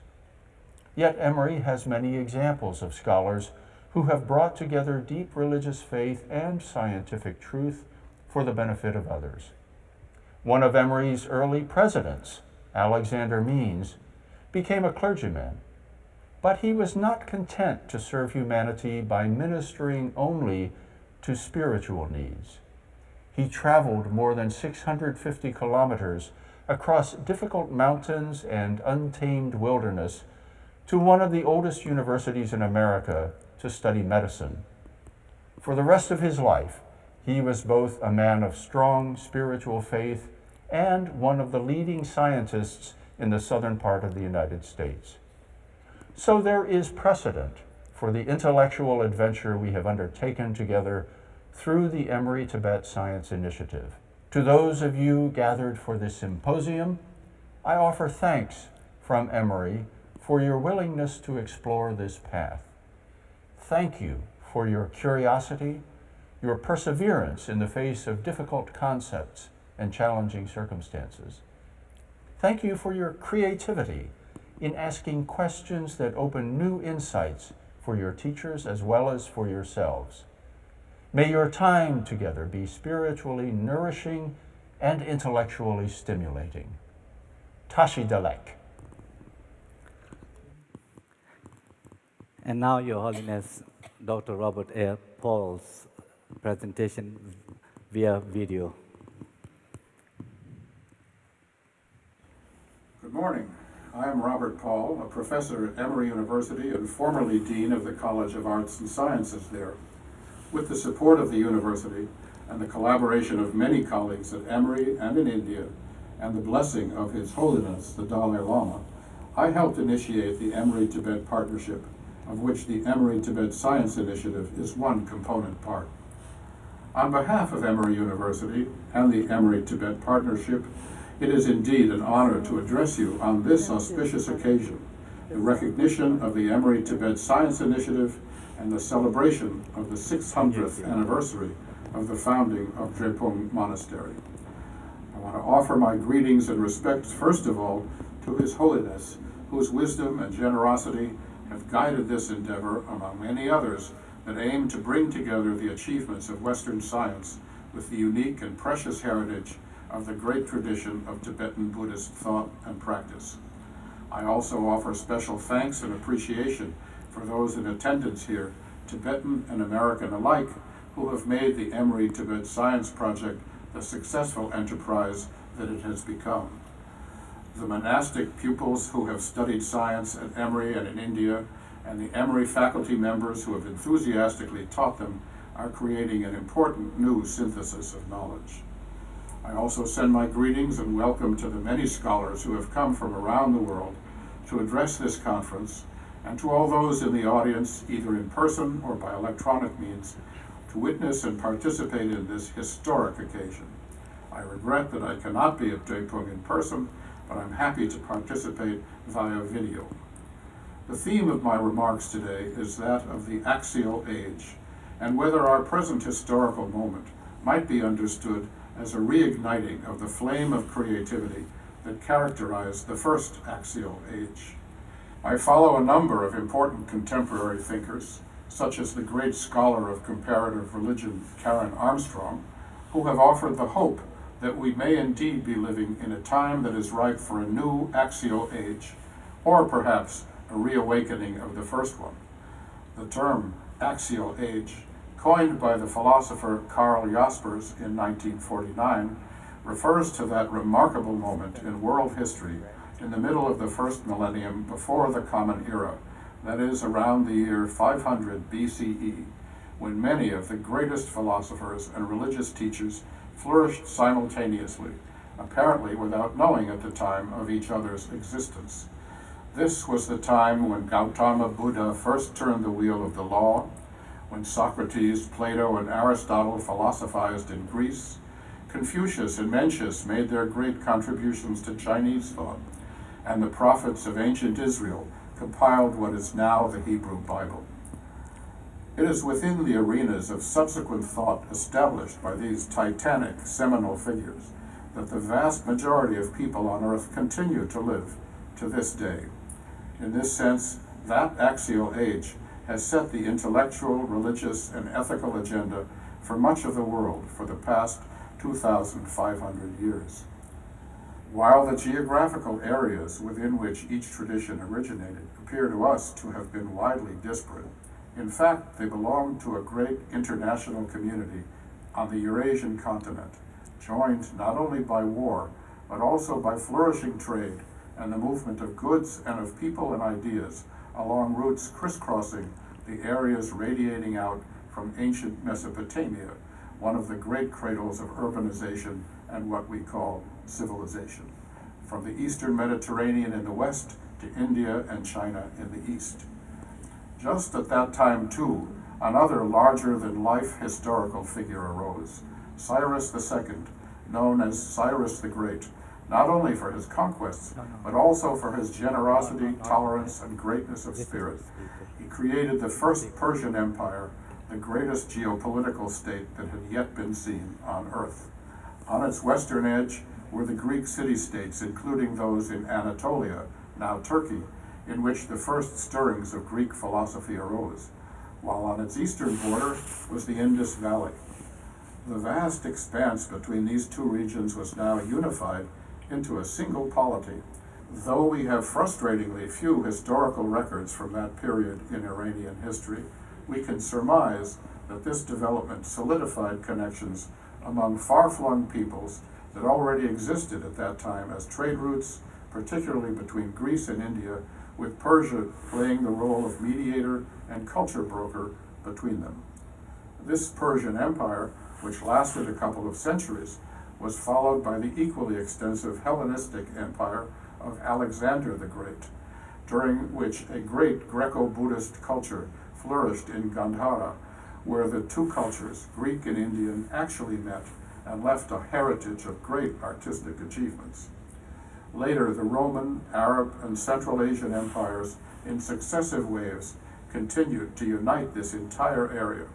Speaker 7: Yet Emory has many examples of scholars who have brought together deep religious faith and scientific truth for the benefit of others. One of Emory's early presidents, Alexander Means, became a clergyman, but he was not content to serve humanity by ministering only to spiritual needs. He traveled more than 650 kilometers across difficult mountains and untamed wilderness to one of the oldest universities in America to study medicine. For the rest of his life, he was both a man of strong spiritual faith and one of the leading scientists in the southern part of the United States. So there is precedent for the intellectual adventure we have undertaken together through the Emory-Tibet Science Initiative. To those of you gathered for this symposium, I offer thanks from Emory for your willingness to explore this path. Thank you for your curiosity, your perseverance in the face of difficult concepts and challenging circumstances. Thank you for your creativity in asking questions that open new insights for your teachers as well as for yourselves. May your time together be spiritually nourishing and intellectually stimulating. Tashi Dalek.
Speaker 1: And now, Your Holiness, Dr. Robert A. Paul's presentation via video.
Speaker 5: Good morning. I am Robert Paul, a professor at Emory University and formerly Dean of the College of Arts and Sciences there. With the support of the university and the collaboration of many colleagues at Emory and in India, and the blessing of His Holiness the Dalai Lama, I helped initiate the Emory-Tibet Partnership, of which the Emory-Tibet Science Initiative is one component part. On behalf of Emory University and the Emory-Tibet Partnership, it is indeed an honor to address you on this auspicious occasion, in recognition of the Emory-Tibet Science Initiative and the celebration of the 600th anniversary of the founding of Drepung Monastery. I want to offer my greetings and respects, first of all, to His Holiness, whose wisdom and generosity have guided this endeavor, among many others, that aim to bring together the achievements of Western science with the unique and precious heritage of the great tradition of Tibetan Buddhist thought and practice. I also offer special thanks and appreciation for those in attendance here, Tibetan and American alike, who have made the Emory-Tibet Science Project the successful enterprise that it has become. The monastic pupils who have studied science at Emory and in India, and the Emory faculty members who have enthusiastically taught them, are creating an important new synthesis of knowledge. I also send my greetings and welcome to the many scholars who have come from around the world to address this conference, and to all those in the audience, either in person or by electronic means, to witness and participate in this historic occasion. I regret that I cannot be at Drepung in person, but I'm happy to participate via video. The theme of my remarks today is that of the axial age, and whether our present historical moment might be understood as a reigniting of the flame of creativity that characterized the first axial age. I follow a number of important contemporary thinkers, such as the great scholar of comparative religion, Karen Armstrong, who have offered the hope that we may indeed be living in a time that is ripe for a new axial age, or perhaps a reawakening of the first one. The term axial age, coined by the philosopher Karl Jaspers in 1949, refers to that remarkable moment in world history in the middle of the first millennium before the Common Era, that is, around the year 500 BCE, when many of the greatest philosophers and religious teachers flourished simultaneously, apparently without knowing at the time of each other's existence. This was the time when Gautama Buddha first turned the wheel of the law, when Socrates, Plato, and Aristotle philosophized in Greece, Confucius and Mencius made their great contributions to Chinese thought, and the prophets of ancient Israel compiled what is now the Hebrew Bible. It is within the arenas of subsequent thought established by these titanic seminal figures that the vast majority of people on earth continue to live to this day. In this sense, that axial age has set the intellectual, religious, and ethical agenda for much of the world for the past 2,500 years. While the geographical areas within which each tradition originated appear to us to have been widely disparate, in fact, they belong to a great international community on the Eurasian continent, joined not only by war, but also by flourishing trade and the movement of goods and of people and ideas along routes crisscrossing the areas radiating out from ancient Mesopotamia, one of the great cradles of urbanization and what we call civilization, from the Eastern Mediterranean in the west to India and China in the east. Just at that time, too, another larger-than-life historical figure arose, Cyrus II, known as Cyrus the Great, not only for his conquests, but also for his generosity, tolerance, and greatness of spirit. He created the first Persian Empire, the greatest geopolitical state that had yet been seen on earth. On its western edge were the Greek city-states, including those in Anatolia, now Turkey, in which the first stirrings of Greek philosophy arose, while on its eastern border was the Indus Valley. The vast expanse between these two regions was now unified into a single polity. Though we have frustratingly few historical records from that period in Iranian history, we can surmise that this development solidified connections among far-flung peoples that already existed at that time as trade routes, particularly between Greece and India, with Persia playing the role of mediator and culture broker between them. This Persian Empire, which lasted a couple of centuries, was followed by the equally extensive Hellenistic Empire of Alexander the Great, during which a great Greco-Buddhist culture flourished in Gandhara, where the two cultures, Greek and Indian, actually met and left a heritage of great artistic achievements. Later, the Roman, Arab, and Central Asian empires, in successive waves, continued to unite this entire area.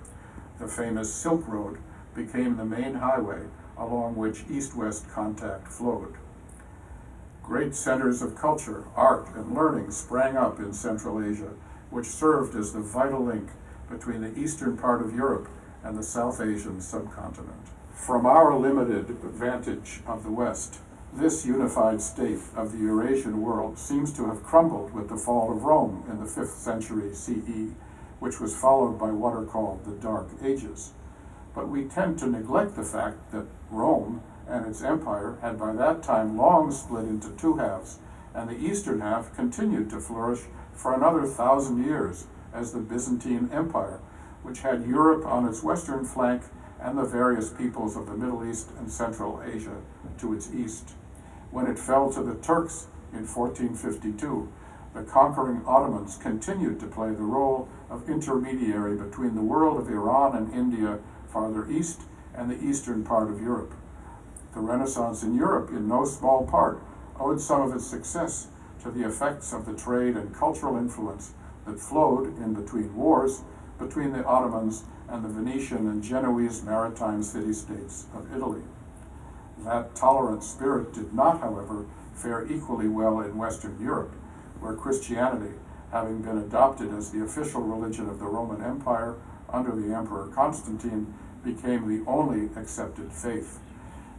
Speaker 5: The famous Silk Road became the main highway along which east-west contact flowed. Great centers of culture, art, and learning sprang up in Central Asia, which served as the vital link between the eastern part of Europe and the South Asian subcontinent. From our limited vantage of the West, this unified state of the Eurasian world seems to have crumbled with the fall of Rome in the 5th century CE, which was followed by what are called the Dark Ages. But we tend to neglect the fact that Rome and its empire had by that time long split into two halves, and the eastern half continued to flourish for another 1,000 years as the Byzantine Empire, which had Europe on its western flank and the various peoples of the Middle East and Central Asia to its east. When it fell to the Turks in 1452, the conquering Ottomans continued to play the role of intermediary between the world of Iran and India farther east and the eastern part of Europe. The Renaissance in Europe, in no small part, owed some of its success to the effects of the trade and cultural influence that flowed in between wars between the Ottomans and the Venetian and Genoese maritime city-states of Italy. That tolerant spirit did not, however, fare equally well in Western Europe, where Christianity, having been adopted as the official religion of the Roman Empire under the Emperor Constantine, became the only accepted faith.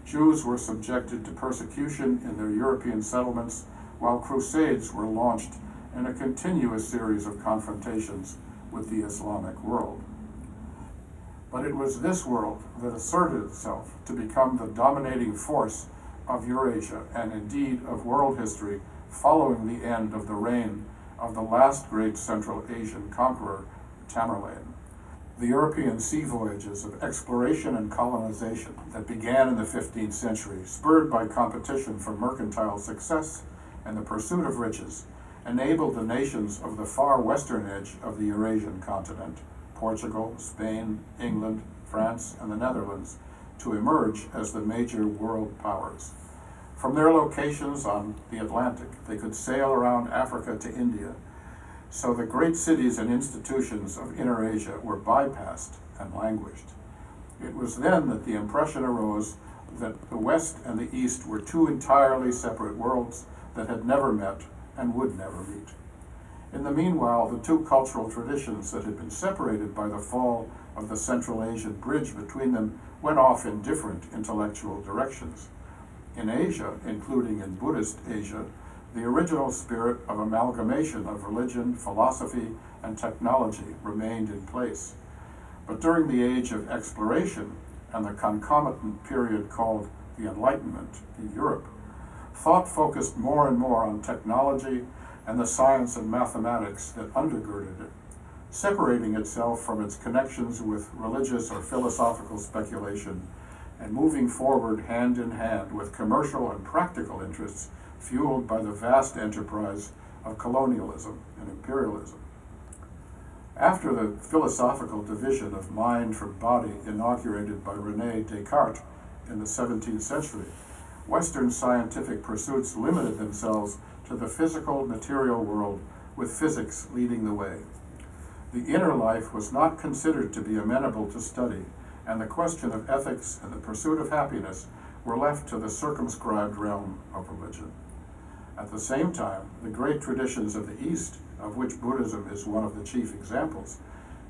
Speaker 5: Jews were subjected to persecution in their European settlements, while crusades were launched in a continuous series of confrontations with the Islamic world. But it was this world that asserted itself to become the dominating force of Eurasia and indeed of world history following the end of the reign of the last great Central Asian conqueror, Tamerlane. The European sea voyages of exploration and colonization that began in the 15th century, spurred by competition for mercantile success and the pursuit of riches, enabled the nations of the far western edge of the Eurasian continent, Portugal, Spain, England, France, and the Netherlands, to emerge as the major world powers. From their locations on the Atlantic, they could sail around Africa to India. So the great cities and institutions of Inner Asia were bypassed and languished. It was then that the impression arose that the West and the East were two entirely separate worlds that had never met and would never meet. In the meanwhile, the two cultural traditions that had been separated by the fall of the Central Asian bridge between them went off in different intellectual directions. In Asia, including in Buddhist Asia, the original spirit of amalgamation of religion, philosophy, and technology remained in place. But during the age of exploration and the concomitant period called the Enlightenment in Europe, thought focused more and more on technology and the science and mathematics that undergirded it, separating itself from its connections with religious or philosophical speculation and moving forward hand in hand with commercial and practical interests fueled by the vast enterprise of colonialism and imperialism. After the philosophical division of mind from body inaugurated by René Descartes in the 17th century, Western scientific pursuits limited themselves to the physical material world, with physics leading the way. The inner life was not considered to be amenable to study, and the question of ethics and the pursuit of happiness were left to the circumscribed realm of religion. At the same time, the great traditions of the East, of which Buddhism is one of the chief examples,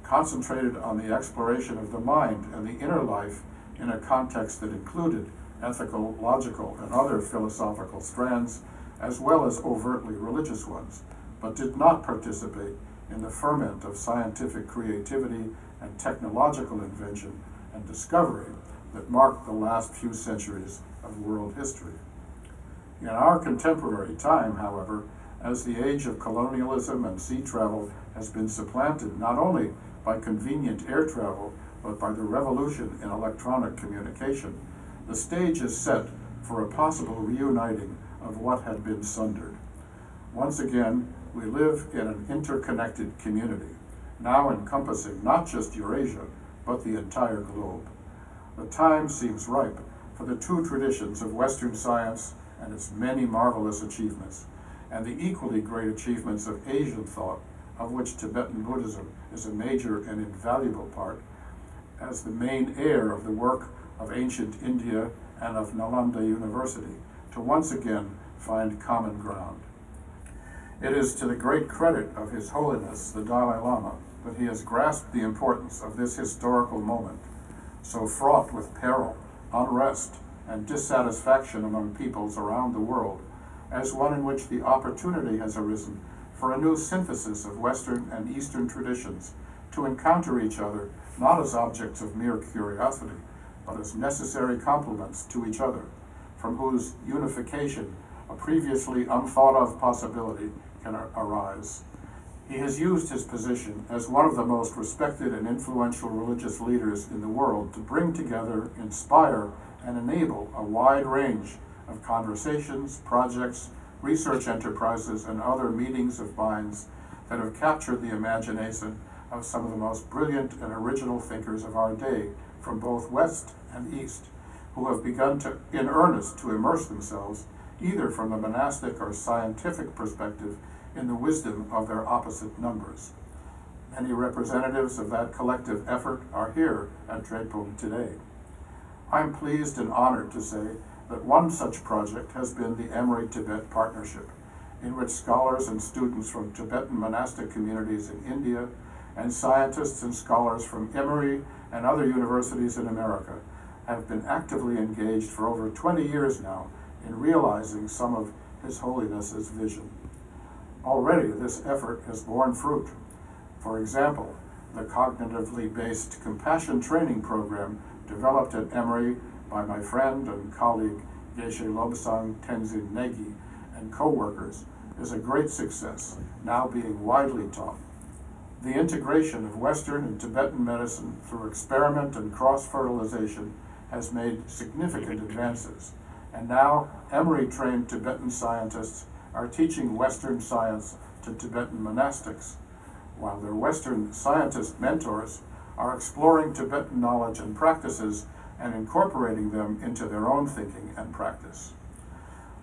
Speaker 5: concentrated on the exploration of the mind and the inner life in a context that included ethical, logical, and other philosophical strands, as well as overtly religious ones, but did not participate in the ferment of scientific creativity and technological invention and discovery that marked the last few centuries of world history. In our contemporary time, however, as the age of colonialism and sea travel has been supplanted not only by convenient air travel, but by the revolution in electronic communication, the stage is set for a possible reuniting of what had been sundered. Once again, we live in an interconnected community, now encompassing not just Eurasia, but the entire globe. The time seems ripe for the two traditions of Western science and its many marvelous achievements, and the equally great achievements of Asian thought, of which Tibetan Buddhism is a major and invaluable part, as the main heir of the work of ancient India and of Nalanda University to once again find common ground. It is to the great credit of His Holiness the Dalai Lama that he has grasped the importance of this historical moment, so fraught with peril, unrest, and dissatisfaction among peoples around the world, as one in which the opportunity has arisen for a new synthesis of Western and Eastern traditions to encounter each other not as objects of mere curiosity, but as necessary complements to each other, from whose unification a previously unthought of possibility can arise. He has used his position as one of the most respected and influential religious leaders in the world to bring together, inspire, and enable a wide range of conversations, projects, research enterprises, and other meetings of minds that have captured the imagination of some of the most brilliant and original thinkers of our day from both West and East, who have begun to, in earnest, to immerse themselves, either from the monastic or scientific perspective, in the wisdom of their opposite numbers. Many representatives of that collective effort are here at Drepung today. I'm pleased and honored to say that one such project has been the Emory-Tibet Partnership, in which scholars and students from Tibetan monastic communities in India and scientists and scholars from Emory and other universities in America have been actively engaged for over 20 years now in realizing some of His Holiness's vision. Already this effort has borne fruit. For example, the cognitively based compassion training program developed at Emory by my friend and colleague Geshe Lobsang Tenzin Negi and co-workers is a great success, now being widely taught. The integration of Western and Tibetan medicine through experiment and cross-fertilization has made significant advances, and now Emory-trained Tibetan scientists are teaching Western science to Tibetan monastics, while their Western scientist mentors are exploring Tibetan knowledge and practices and incorporating them into their own thinking and practice.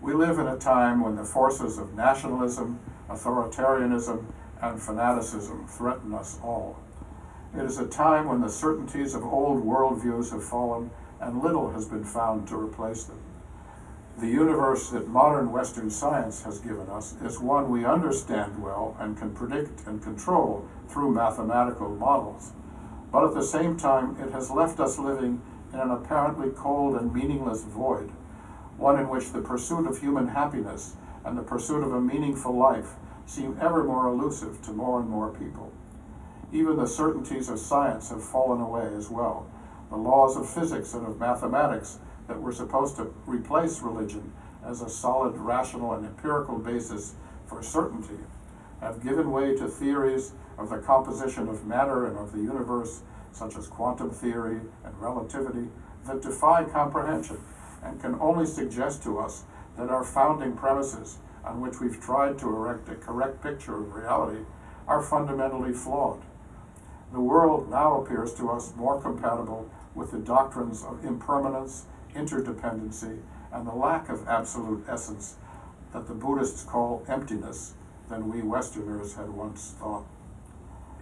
Speaker 5: We live in a time when the forces of nationalism, authoritarianism, and fanaticism threaten us all. It is a time when the certainties of old worldviews have fallen and little has been found to replace them. The universe that modern Western science has given us is one we understand well and can predict and control through mathematical models. But at the same time, it has left us living in an apparently cold and meaningless void, one in which the pursuit of human happiness and the pursuit of a meaningful life seem ever more elusive to more and more people. Even the certainties of science have fallen away as well. The laws of physics and of mathematics that were supposed to replace religion as a solid, rational, and empirical basis for certainty have given way to theories of the composition of matter and of the universe, such as quantum theory and relativity, that defy comprehension and can only suggest to us that our founding premises, on which we've tried to erect a correct picture of reality, are fundamentally flawed. The world now appears to us more compatible with the doctrines of impermanence, interdependency, and the lack of absolute essence that the Buddhists call emptiness than we Westerners had once thought.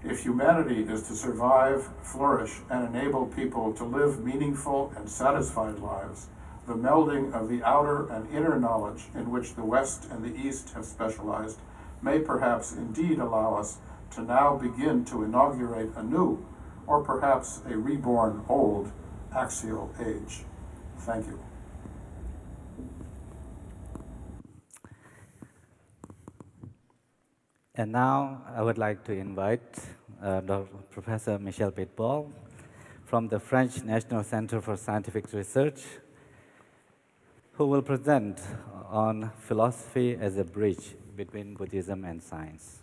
Speaker 5: If humanity is to survive, flourish, and enable people to live meaningful and satisfied lives, the melding of the outer and inner knowledge in which the West and the East have specialized may perhaps indeed allow us to now begin to inaugurate a new, or perhaps a reborn old, axial age. Thank you.
Speaker 1: And now I would like to invite Professor Michel Pitbull from the French National Center for Scientific Research, who will present on philosophy as a bridge between Buddhism and science.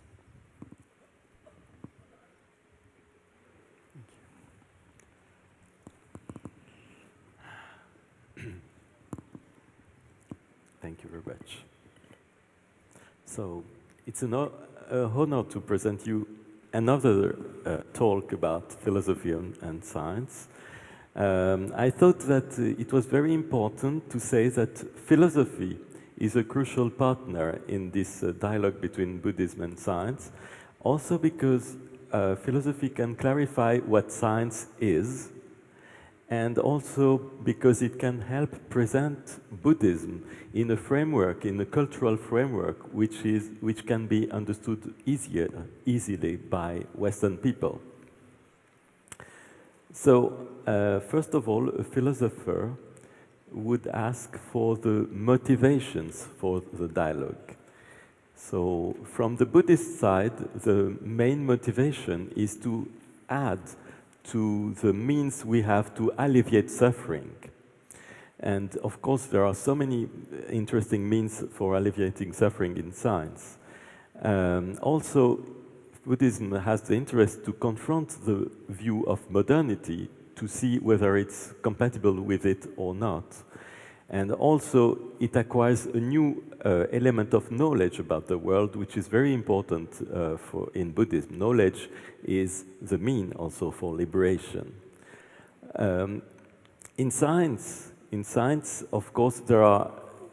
Speaker 6: Thank you very much. So it's an honor to present you another talk about philosophy and science. I thought that it was very important to say that philosophy is a crucial partner in this dialogue between Buddhism and science, also because philosophy can clarify what science is and also because it can help present Buddhism in a framework, in a cultural framework, which can be understood easily by Western people. So, first of all, a philosopher would ask for the motivations for the dialogue. So, from the Buddhist side, the main motivation is to add to the means we have to alleviate suffering. And of course, there are so many interesting means for alleviating suffering in science. Also, Buddhism has the interest to confront the view of modernity to see whether it's compatible with it or not. And also, it acquires a new element of knowledge about the world, which is very important in Buddhism. Knowledge is the mean also for liberation. In science, of course, there are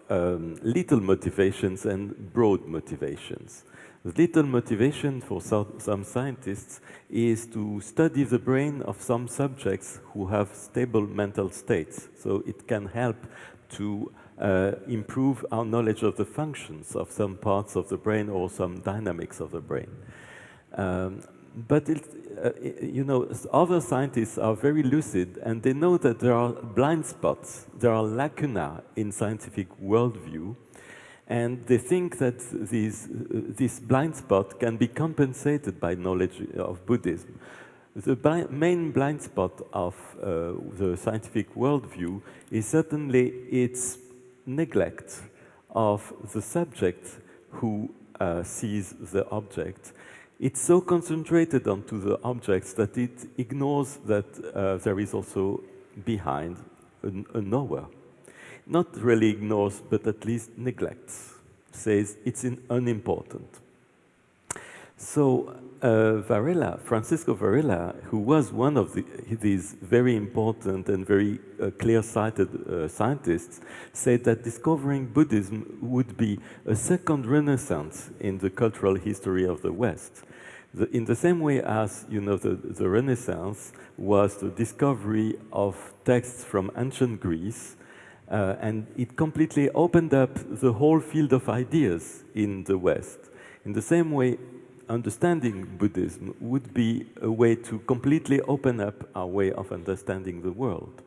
Speaker 6: little motivations and broad motivations. The little motivation for some scientists is to study the brain of some subjects who have stable mental states. So it can help to improve our knowledge of the functions of some parts of the brain or some dynamics of the brain. But you know, other scientists are very lucid, and they know that there are blind spots, there are lacunae in scientific worldview, and they think that this blind spot can be compensated by knowledge of Buddhism. The main blind spot of the scientific worldview is certainly its neglect of the subject who sees the object. It's so concentrated onto the objects that it ignores that there is also behind a knower. Not really ignores, but at least neglects, says it's unimportant. So Francisco Varela, who was one of these very important and very clear-sighted scientists, said that discovering Buddhism would be a second renaissance in the cultural history of the West. In the same way as, you know, the Renaissance was the discovery of texts from ancient Greece, and it completely opened up the whole field of ideas in the West. In the same way, understanding Buddhism would be a way to completely open up our way of understanding the world.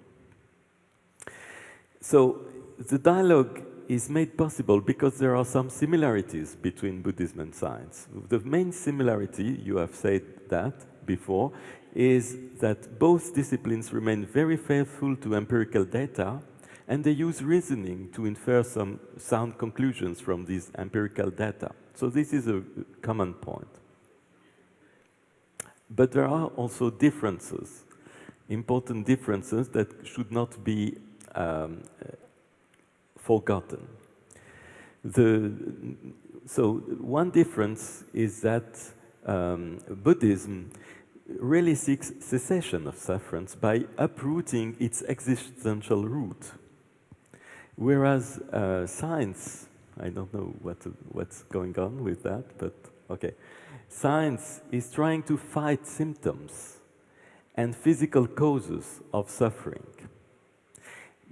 Speaker 6: So the dialogue is made possible because there are some similarities between Buddhism and science. The main similarity, you have said that before, is that both disciplines remain very faithful to empirical data, and they use reasoning to infer some sound conclusions from these empirical data. So this is a common point. But there are also differences, important differences that should not be forgotten. So one difference is that Buddhism really seeks cessation of suffering by uprooting its existential root. Whereas science, I don't know what's going on with that, but okay. Science is trying to fight symptoms and physical causes of suffering.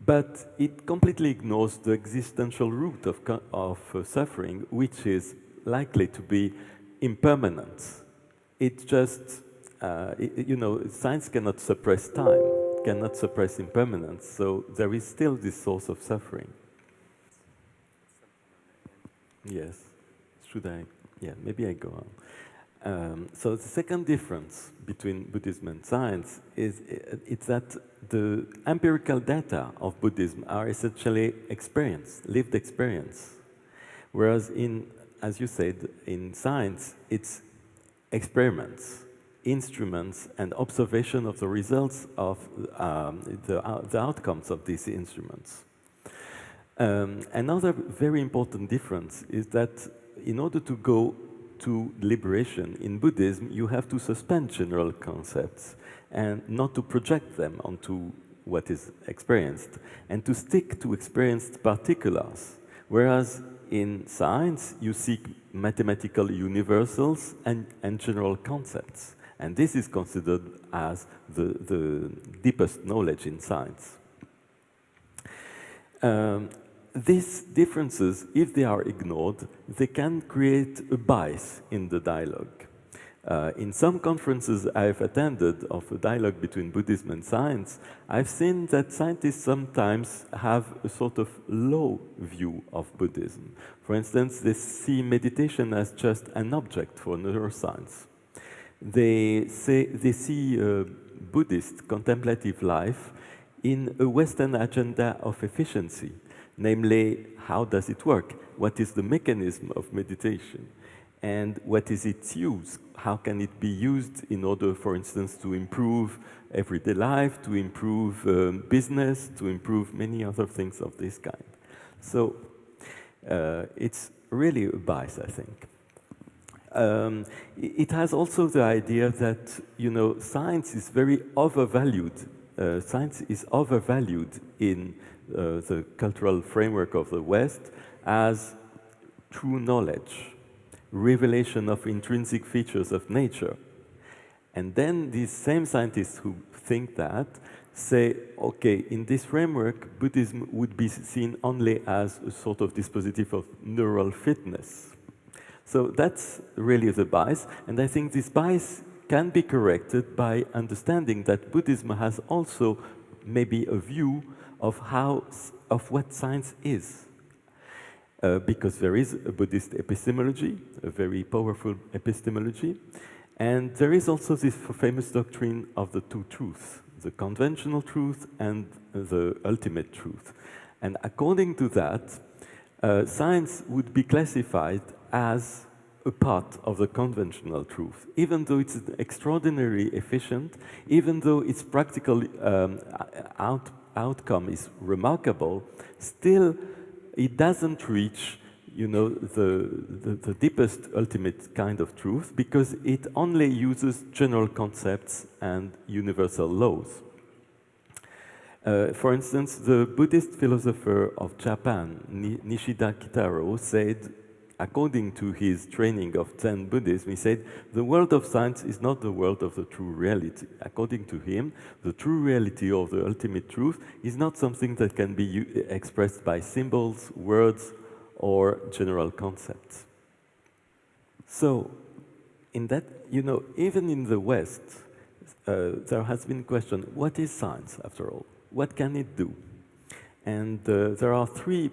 Speaker 6: But it completely ignores the existential root of suffering, which is likely to be impermanence. It just, you know, science cannot suppress time, cannot suppress impermanence, so there is still this source of suffering. Yes, should I? Yeah, maybe I go on. So the second difference between Buddhism and science is it's that the empirical data of Buddhism are essentially experience, lived experience. Whereas as you said, in science, it's experiments, instruments, and observation of the results of the outcomes of these instruments. Another very important difference is that in order to go to liberation in Buddhism, you have to suspend general concepts and not to project them onto what is experienced, and to stick to experienced particulars. Whereas in science, you seek mathematical universals and general concepts. And this is considered as the deepest knowledge in science. These differences, if they are ignored, they can create a bias in the dialogue. In some conferences I've attended of a dialogue between Buddhism and science, I've seen that scientists sometimes have a sort of low view of Buddhism. For instance, they see meditation as just an object for neuroscience. They see Buddhist contemplative life in a Western agenda of efficiency, namely, how does it work? What is the mechanism of meditation? And what is its use? How can it be used in order, for instance, to improve everyday life, to improve business, to improve many other things of this kind? So it's really a bias, I think. It has also the idea that, you know, science is very overvalued. Science is overvalued in the cultural framework of the West as true knowledge, revelation of intrinsic features of nature. And then these same scientists who think that say, okay, in this framework, Buddhism would be seen only as a sort of dispositive of neural fitness. So that's really the bias, and I think this bias can be corrected by understanding that Buddhism has also maybe a view of what science is. Because there is a Buddhist epistemology, a very powerful epistemology, and there is also this famous doctrine of the two truths, the conventional truth and the ultimate truth. And according to that, science would be classified as a part of the conventional truth, even though it's extraordinarily efficient, even though its practical outcome is remarkable, still it doesn't reach, you know, the deepest ultimate kind of truth, because it only uses general concepts and universal laws. For instance, the Buddhist philosopher of Japan, Nishida Kitaro, said, according to his training of Zen Buddhism, he said, the world of science is not the world of the true reality. According to him, the true reality or the ultimate truth is not something that can be expressed by symbols, words, or general concepts. So, in that, you know, even in the West, there has been a question, what is science, after all? What can it do? And there are three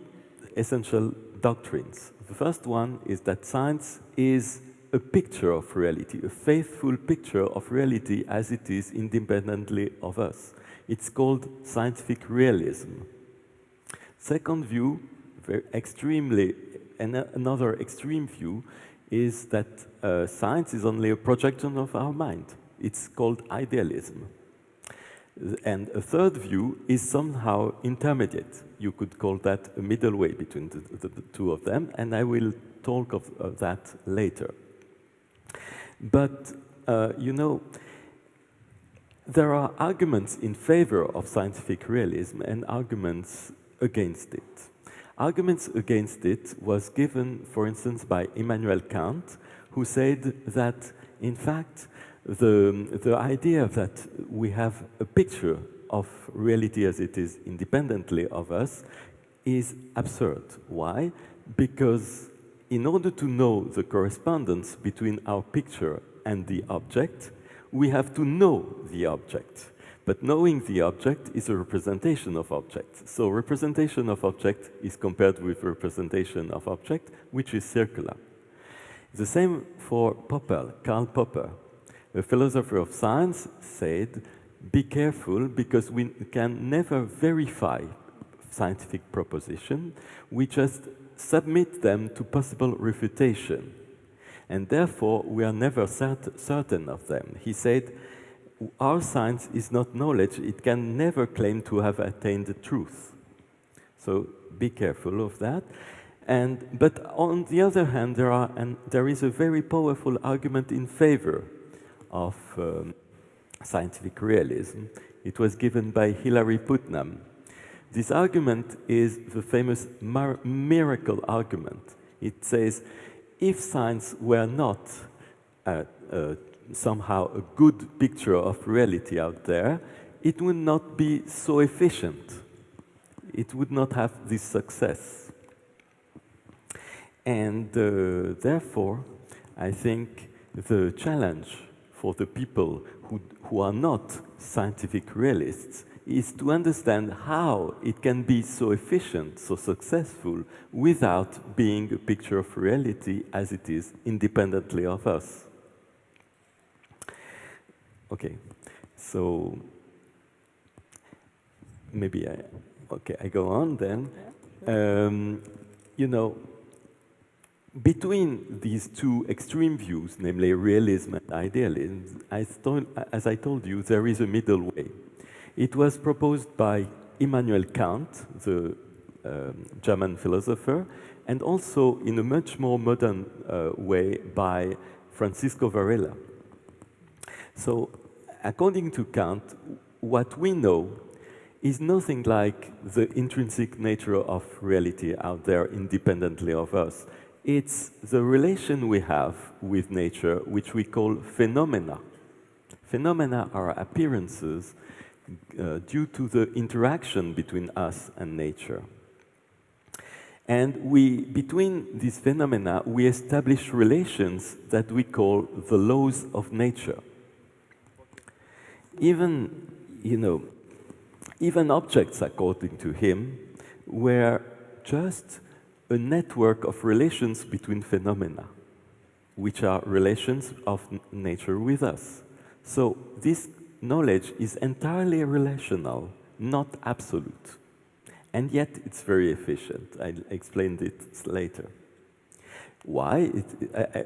Speaker 6: essential doctrines. The first one is that science is a picture of reality, a faithful picture of reality as it is independently of us. It's called scientific realism. Second view, another extreme view, is that science is only a projection of our mind. It's called idealism. And a third view is somehow intermediate. You could call that a middle way between the two of them, and I will talk of that later. But, you know, there are arguments in favor of scientific realism and arguments against it. Arguments against it was given, for instance, by Immanuel Kant, who said that, in fact, the idea that we have a picture of reality as it is independently of us is absurd. Why? Because in order to know the correspondence between our picture and the object, we have to know the object. But knowing the object is a representation of object. So representation of object is compared with representation of object, which is circular. The same for Popper, Karl Popper. A philosopher of science said, be careful because we can never verify scientific propositions. We just submit them to possible refutation. And therefore, we are never certain of them. He said, our science is not knowledge. It can never claim to have attained the truth. So be careful of that. But on the other hand, there is a very powerful argument in favor of scientific realism. It was given by Hilary Putnam. This argument is the famous miracle argument. It says, if science were not somehow a good picture of reality out there, it would not be so efficient. It would not have this success. And therefore, I think the challenge for the people who are not scientific realists is to understand how it can be so efficient, so successful, without being a picture of reality as it is independently of us. Okay, so maybe I go on then. You know, between these two extreme views, namely realism and idealism, as I told you, there is a middle way. It was proposed by Immanuel Kant, the German philosopher, and also in a much more modern way by Francisco Varela. So, according to Kant, what we know is nothing like the intrinsic nature of reality out there independently of us. It's the relation we have with nature, which we call phenomena. Phenomena are appearances due to the interaction between us and nature. And between these phenomena, we establish relations that we call the laws of nature. Even objects, according to him, were just a network of relations between phenomena, which are relations of nature with us. So this knowledge is entirely relational, not absolute. And yet it's very efficient. I'll explain it later. Why?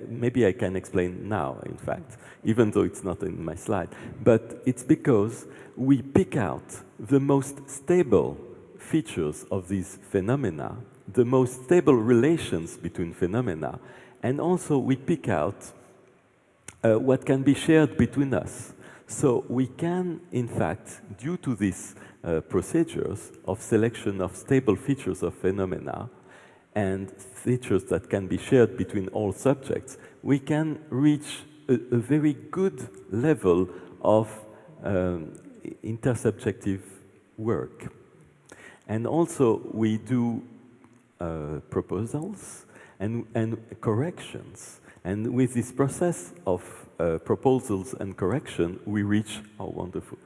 Speaker 6: Maybe I can explain now, in fact, even though it's not in my slide. But it's because we pick out the most stable features of these phenomena, the most stable relations between phenomena, and also we pick out what can be shared between us. So we can, in fact, due to these procedures of selection of stable features of phenomena and features that can be shared between all subjects, we can reach a very good level of intersubjective work. And also we do proposals and corrections. And with this process of proposals and correction, we reach, oh, wonderful.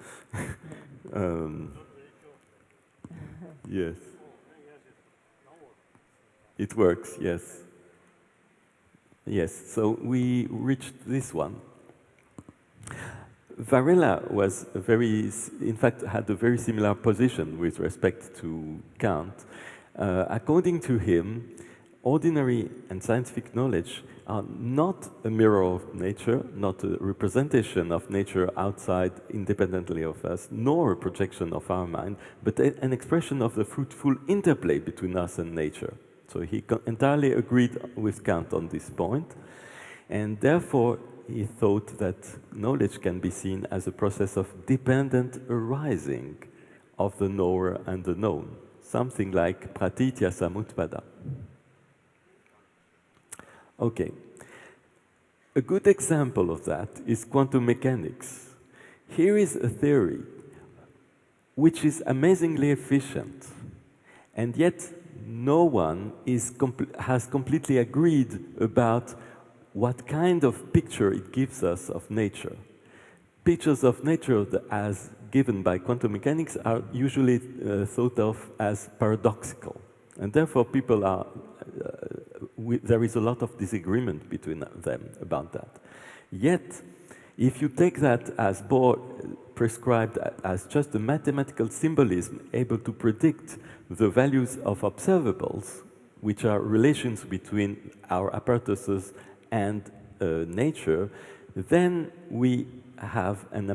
Speaker 6: Yes. It works, yes. Yes, so we reached this one. Varela was in fact, had a very similar position with respect to Kant. According to him, ordinary and scientific knowledge are not a mirror of nature, not a representation of nature outside independently of us, nor a projection of our mind, but an expression of the fruitful interplay between us and nature. So he entirely agreed with Kant on this point, and therefore he thought that knowledge can be seen as a process of dependent arising of the knower and the known, something like pratitya samutpada. Okay, a good example of that is quantum mechanics. Here is a theory which is amazingly efficient, and yet no one has completely agreed about what kind of picture it gives us of nature. Pictures of nature as given by quantum mechanics are usually thought of as paradoxical, and therefore people are there is a lot of disagreement between them about that. Yet, if you take that as Bohr prescribed as just a mathematical symbolism able to predict the values of observables, which are relations between our apparatuses and nature, then we have an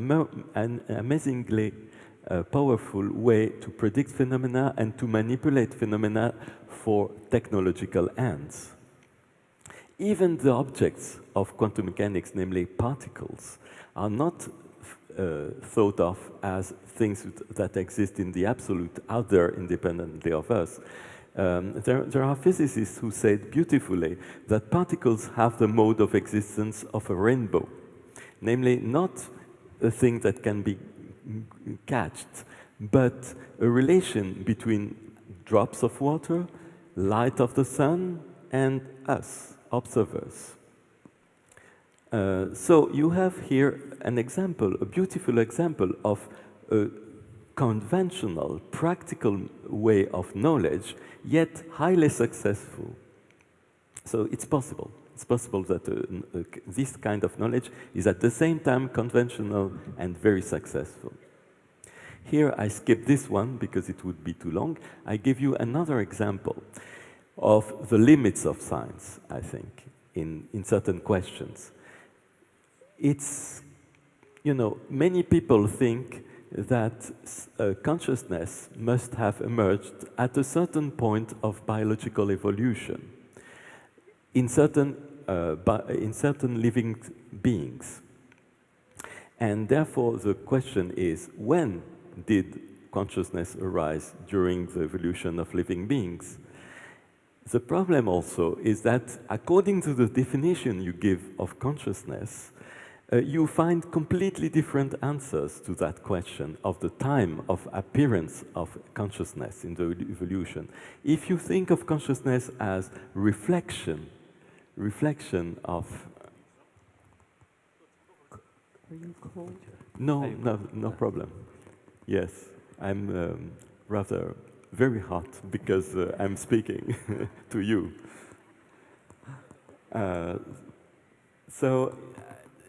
Speaker 6: amazingly powerful way to predict phenomena and to manipulate phenomena for technological ends. Even the objects of quantum mechanics, namely particles, are not thought of as things that exist in the absolute out there independently of us. There are physicists who said beautifully that particles have the mode of existence of a rainbow. namely not a thing that can be catched, but a relation between drops of water, light of the sun, and us, observers. So you have here an example, a beautiful example of a conventional, practical way of knowledge, yet highly successful. So it's possible. It's possible that this kind of knowledge is at the same time conventional and very successful. Here I skip this one because it would be too long. I give you another example of the limits of science, I think, in certain questions. It's, you know, many people think that consciousness must have emerged at a certain point of biological evolution in certain living beings. And therefore the question is, when did consciousness arise during the evolution of living beings? The problem also is that according to the definition you give of consciousness, you find completely different answers to that question of the time of appearance of consciousness in the evolution. If you think of consciousness as reflection of...
Speaker 8: Are you cold?
Speaker 6: No problem. Yes, I'm rather very hot because I'm speaking to you. So,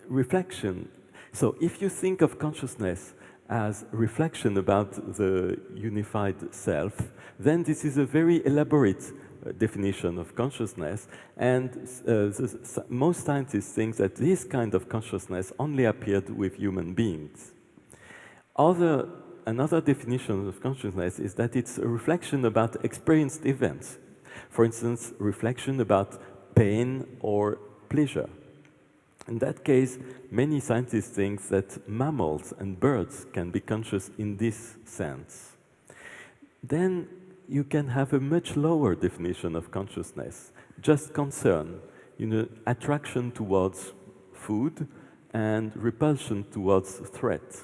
Speaker 6: reflection. So if you think of consciousness as reflection about the unified self, then this is a very elaborate definition of consciousness, and most scientists think that this kind of consciousness only appeared with human beings. Another definition of consciousness is that it's a reflection about experienced events. For instance, reflection about pain or pleasure. In that case, many scientists think that mammals and birds can be conscious in this sense. Then you can have a much lower definition of consciousness, just concern, attraction towards food and repulsion towards threat.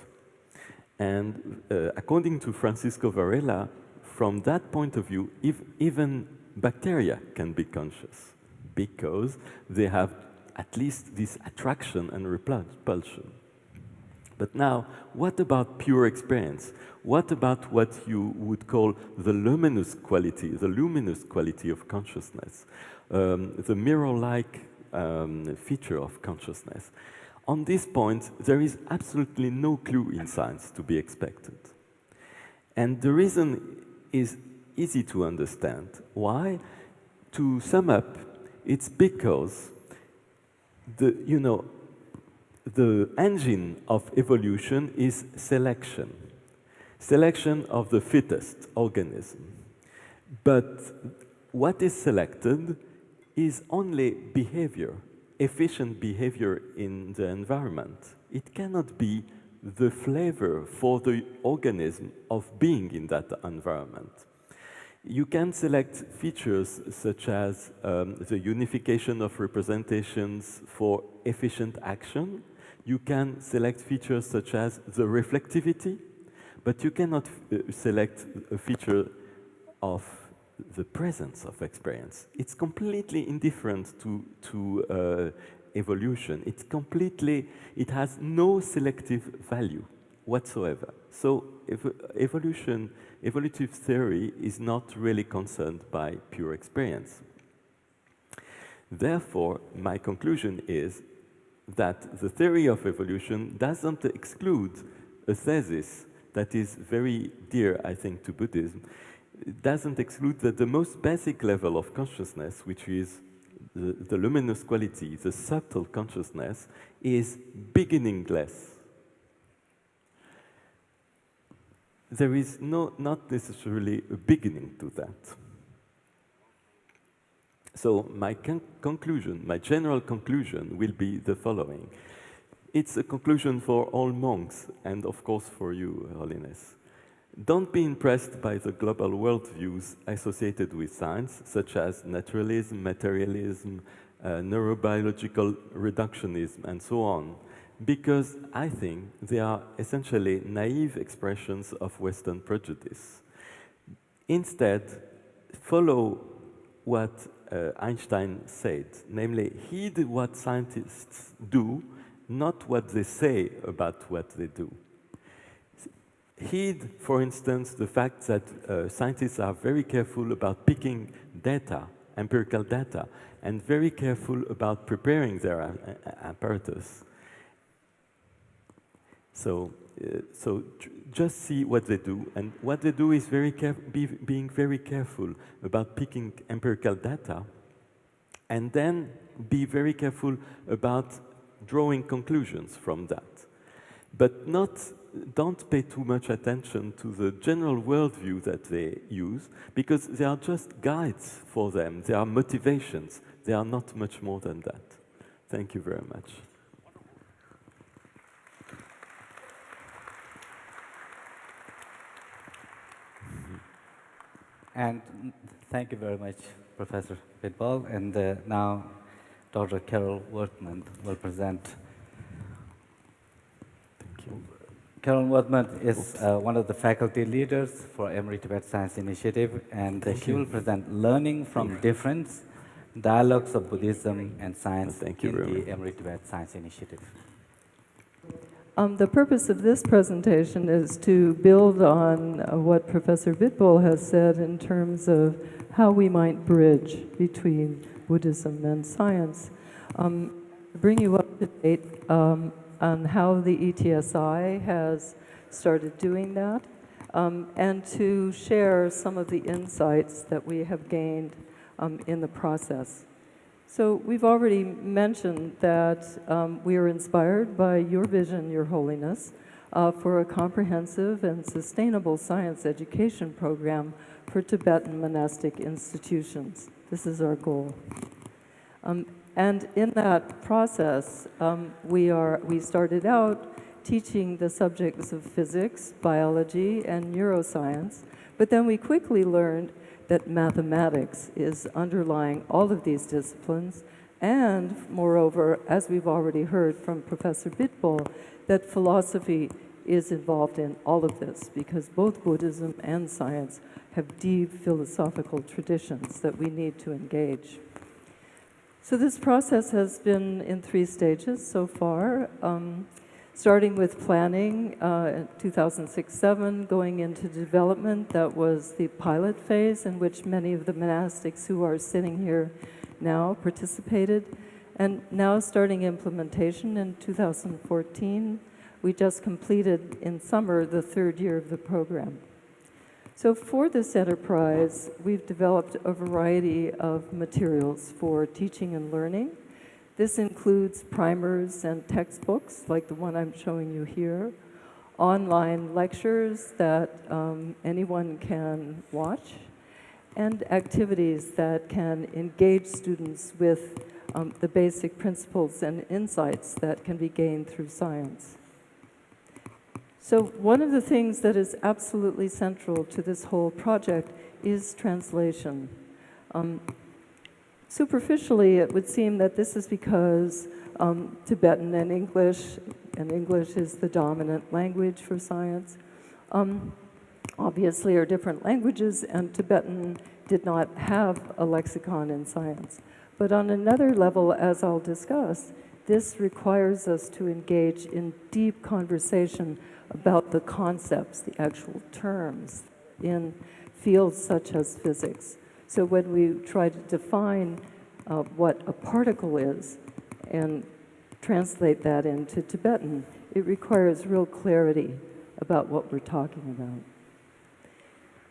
Speaker 6: And according to Francisco Varela, from that point of view, even bacteria can be conscious because they have at least this attraction and repulsion. But now, what about pure experience? What about what you would call the luminous quality of consciousness, the mirror-like feature of consciousness? On this point, there is absolutely no clue in science to be expected. And the reason is easy to understand. Why? To sum up, it's because the engine of evolution is selection. Selection of the fittest organism. But what is selected is only behavior, efficient behavior in the environment. It cannot be the flavor for the organism of being in that environment. You can select features such as the unification of representations for efficient action. You can select features such as the reflectivity, but you cannot select a feature of the presence of experience. It's completely indifferent to evolution. It has no selective value whatsoever. So evolutive theory is not really concerned by pure experience. Therefore, my conclusion is that the theory of evolution doesn't exclude a thesis that is very dear, I think, to Buddhism. It doesn't exclude that the most basic level of consciousness, which is the luminous quality, the subtle consciousness, is beginningless. There is not necessarily a beginning to that. So my conclusion, my general conclusion will be the following. It's a conclusion for all monks and of course for you, Holiness. Don't be impressed by the global worldviews associated with science, such as naturalism, materialism, neurobiological reductionism, and so on. because I think they are essentially naive expressions of Western prejudice. Instead, follow what Einstein said, namely, heed what scientists do, not what they say about what they do. Heed, for instance, the fact that scientists are very careful about picking data, empirical data, and very careful about preparing their apparatus. So just see what they do, and what they do is being very careful about picking empirical data, and then be very careful about drawing conclusions from that. But don't pay too much attention to the general worldview that they use, because they are just guides for them. They are motivations. They are not much more than that. Thank you very much.
Speaker 1: And thank you very much, Professor Pitbull. And now Dr. Carol Wortman will present.
Speaker 6: Thank you.
Speaker 1: Carol Wortman is one of the faculty leaders for Emory-Tibet Science Initiative, and she will present Learning from Difference, Dialogues of Buddhism and Science in the Emory-Tibet Science Initiative.
Speaker 8: The purpose of this presentation is to build on what Professor Pitbull has said in terms of how we might bridge between Buddhism and science. Bring you up to date on how the ETSI has started doing that, and to share some of the insights that we have gained in the process. So we've already mentioned that we are inspired by your vision, Your Holiness, for a comprehensive and sustainable science education program for Tibetan monastic institutions. This is our goal. And in that process, we started out teaching the subjects of physics, biology, and neuroscience, but then we quickly learned that mathematics is underlying all of these disciplines, and moreover, as we've already heard from Professor Pitbull, that philosophy is involved in all of this, because both Buddhism and science have deep philosophical traditions that we need to engage. So this process has been in 3 stages so far, starting with planning in 2006-07, going into development. That was the pilot phase in which many of the monastics who are sitting here now participated. And now starting implementation in 2014. We just completed in summer the 3rd year of the program. So for this enterprise, we've developed a variety of materials for teaching and learning. This includes primers and textbooks, like the one I'm showing you here, online lectures that anyone can watch, and activities that can engage students with the basic principles and insights that can be gained through science. So one of the things that is absolutely central to this whole project is translation. Superficially, it would seem that this is because Tibetan and English is the dominant language for science, obviously are different languages, and Tibetan did not have a lexicon in science. But on another level, as I'll discuss, this requires us to engage in deep conversation about the concepts, the actual terms in fields such as physics. So when we try to define what a particle is and translate that into Tibetan, it requires real clarity about what we're talking about.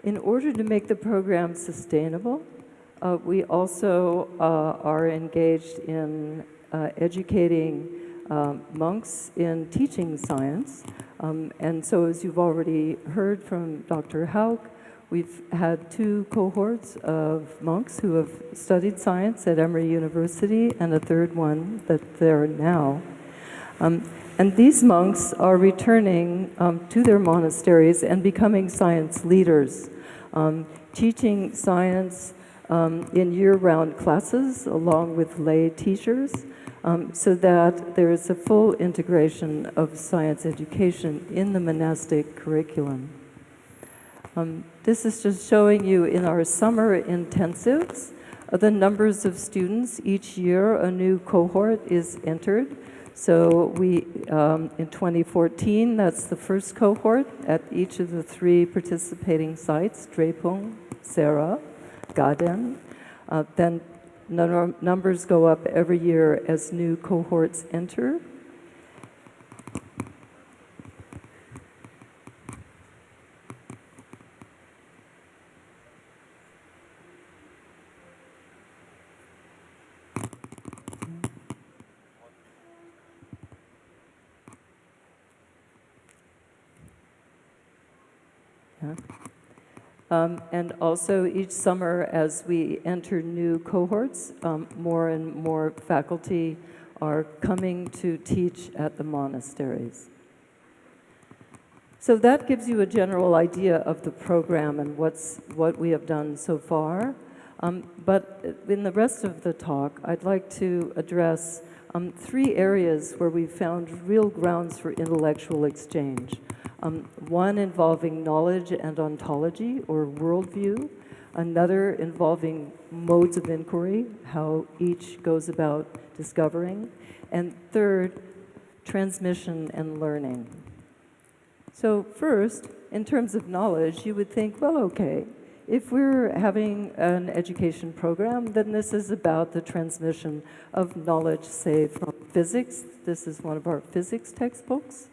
Speaker 8: In order to make the program sustainable, we also are engaged in educating monks in teaching science. And so as you've already heard from Dr. Hauk, we've had 2 cohorts of monks who have studied science at Emory University, and a 3rd one that they're now. And these monks are returning to their monasteries and becoming science leaders, teaching science in year-round classes along with lay teachers, so that there is a full integration of science education in the monastic curriculum. This is just showing you in our summer intensives the numbers of students. Each year a new cohort is entered. So we, in 2014, that's the first cohort at each of the 3 participating sites, Drepung, Sera, Gaden. Then numbers go up every year as new cohorts enter. And also each summer as we enter new cohorts, more and more faculty are coming to teach at the monasteries. So that gives you a general idea of the program and what we have done so far. But in the rest of the talk, I'd like to address 3 areas where we found real grounds for intellectual exchange. One involving knowledge and ontology, or worldview. Another involving modes of inquiry, how each goes about discovering. And third, transmission and learning. So first, in terms of knowledge, you would think, well, okay, if we're having an education program, then this is about the transmission of knowledge, say, from physics. This is one of our physics textbooks.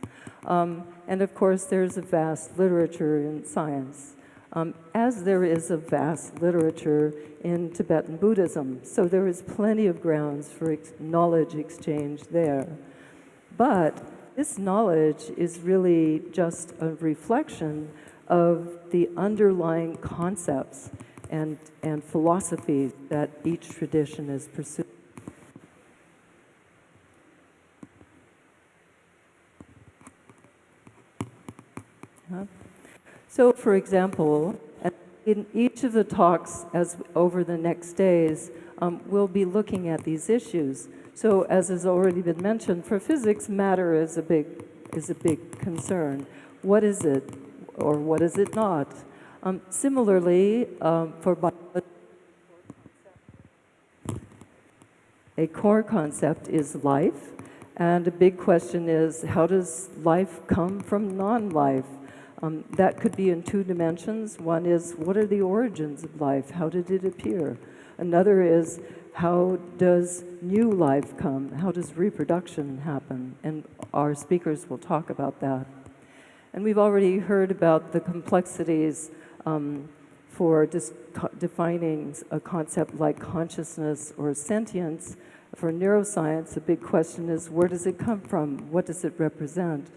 Speaker 8: And of course, there's a vast literature in science, as there is a vast literature in Tibetan Buddhism. So there is plenty of grounds for knowledge exchange there. But this knowledge is really just a reflection of the underlying concepts and philosophies that each tradition is pursuing. So, for example, in each of the talks over the next days, we'll be looking at these issues. So, as has already been mentioned, for physics, matter is a big concern. What is it, or what is it not? Similarly, for biology, a core concept is life, and a big question is, how does life come from non-life? That could be in 2 dimensions. One is, what are the origins of life? How did it appear? Another is, how does new life come? How does reproduction happen? And our speakers will talk about that. And we've already heard about the complexities for defining a concept like consciousness or sentience. For neuroscience, a big question is, where does it come from? What does it represent?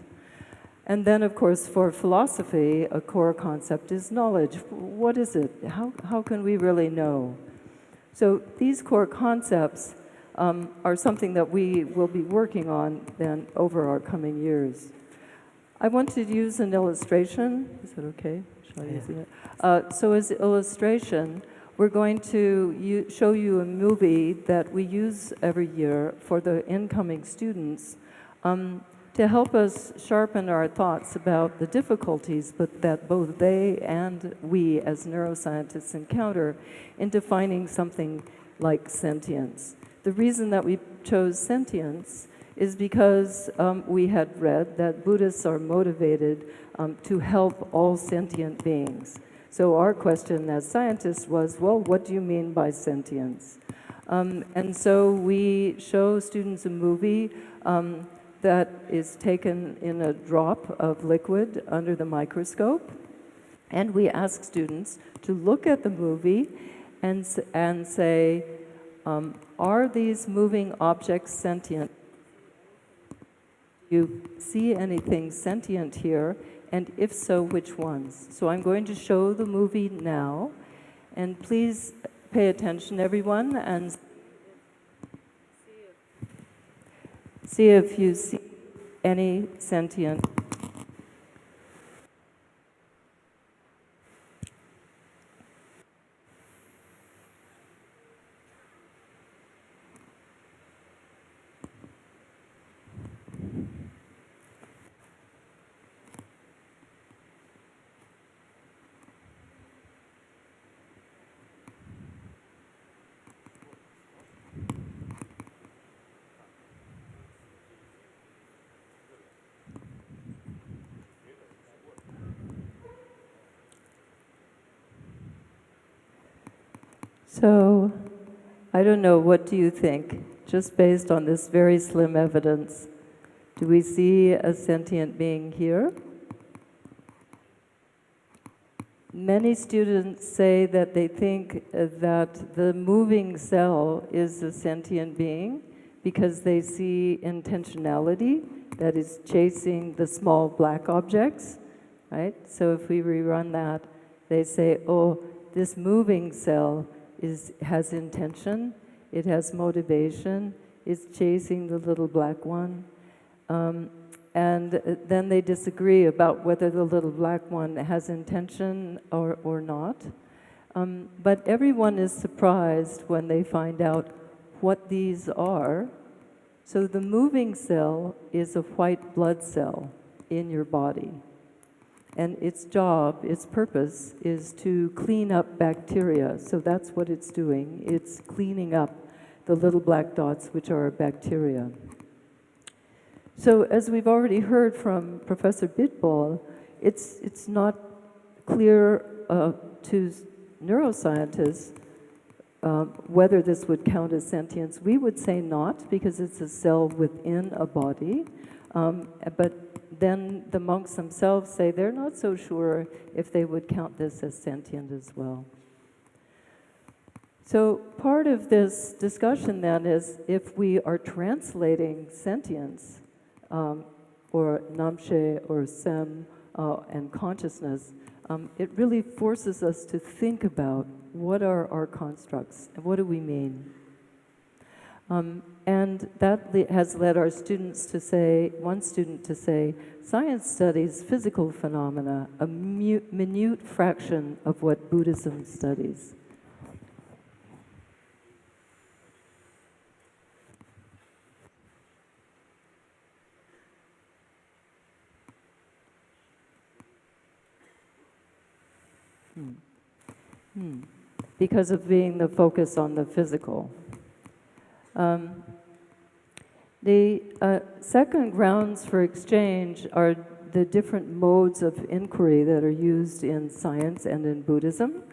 Speaker 8: And then, of course, for philosophy, a core concept is knowledge. What is it? How can we really know? So these core concepts are something that we will be working on then over our coming years. I want to use an illustration. Is that okay? Shall I use it? So as illustration, we're going to show you a movie that we use every year for the incoming students to help us sharpen our thoughts about the difficulties that both they and we as neuroscientists encounter in defining something like sentience. The reason that we chose sentience is because we had read that Buddhists are motivated to help all sentient beings. So our question as scientists was, well, what do you mean by sentience? And so we show students a movie that is taken in a drop of liquid under the microscope. And we ask students to look at the movie and say, are these moving objects sentient? Do you see anything sentient here? And if so, which ones? So I'm going to show the movie now. And please pay attention, everyone, and see if you see any sentient. So, I don't know, what do you think? Just based on this very slim evidence, do we see a sentient being here? Many students say that they think that the moving cell is a sentient being because they see intentionality, that is chasing the small black objects, right? So if we rerun that, they say, oh, this moving cell has intention, it has motivation, it's chasing the little black one. And then they disagree about whether the little black one has intention or not. But everyone is surprised when they find out what these are. So the moving cell is a white blood cell in your body. And its job, its purpose, is to clean up bacteria. So that's what it's doing. It's cleaning up the little black dots, which are bacteria. So as we've already heard from Professor Bitbol, it's not clear to neuroscientists whether this would count as sentience. We would say not, because it's a cell within a body. But then the monks themselves say they're not so sure if they would count this as sentient as well. So part of this discussion then is if we are translating sentience, or namshe, or sem, and consciousness, it really forces us to think about what are our constructs and what do we mean. And that has led our students to say, one student to say, science studies physical phenomena, a minute fraction of what Buddhism studies. Because of being the focus on the physical. The second grounds for exchange are the different modes of inquiry that are used in science and in Buddhism.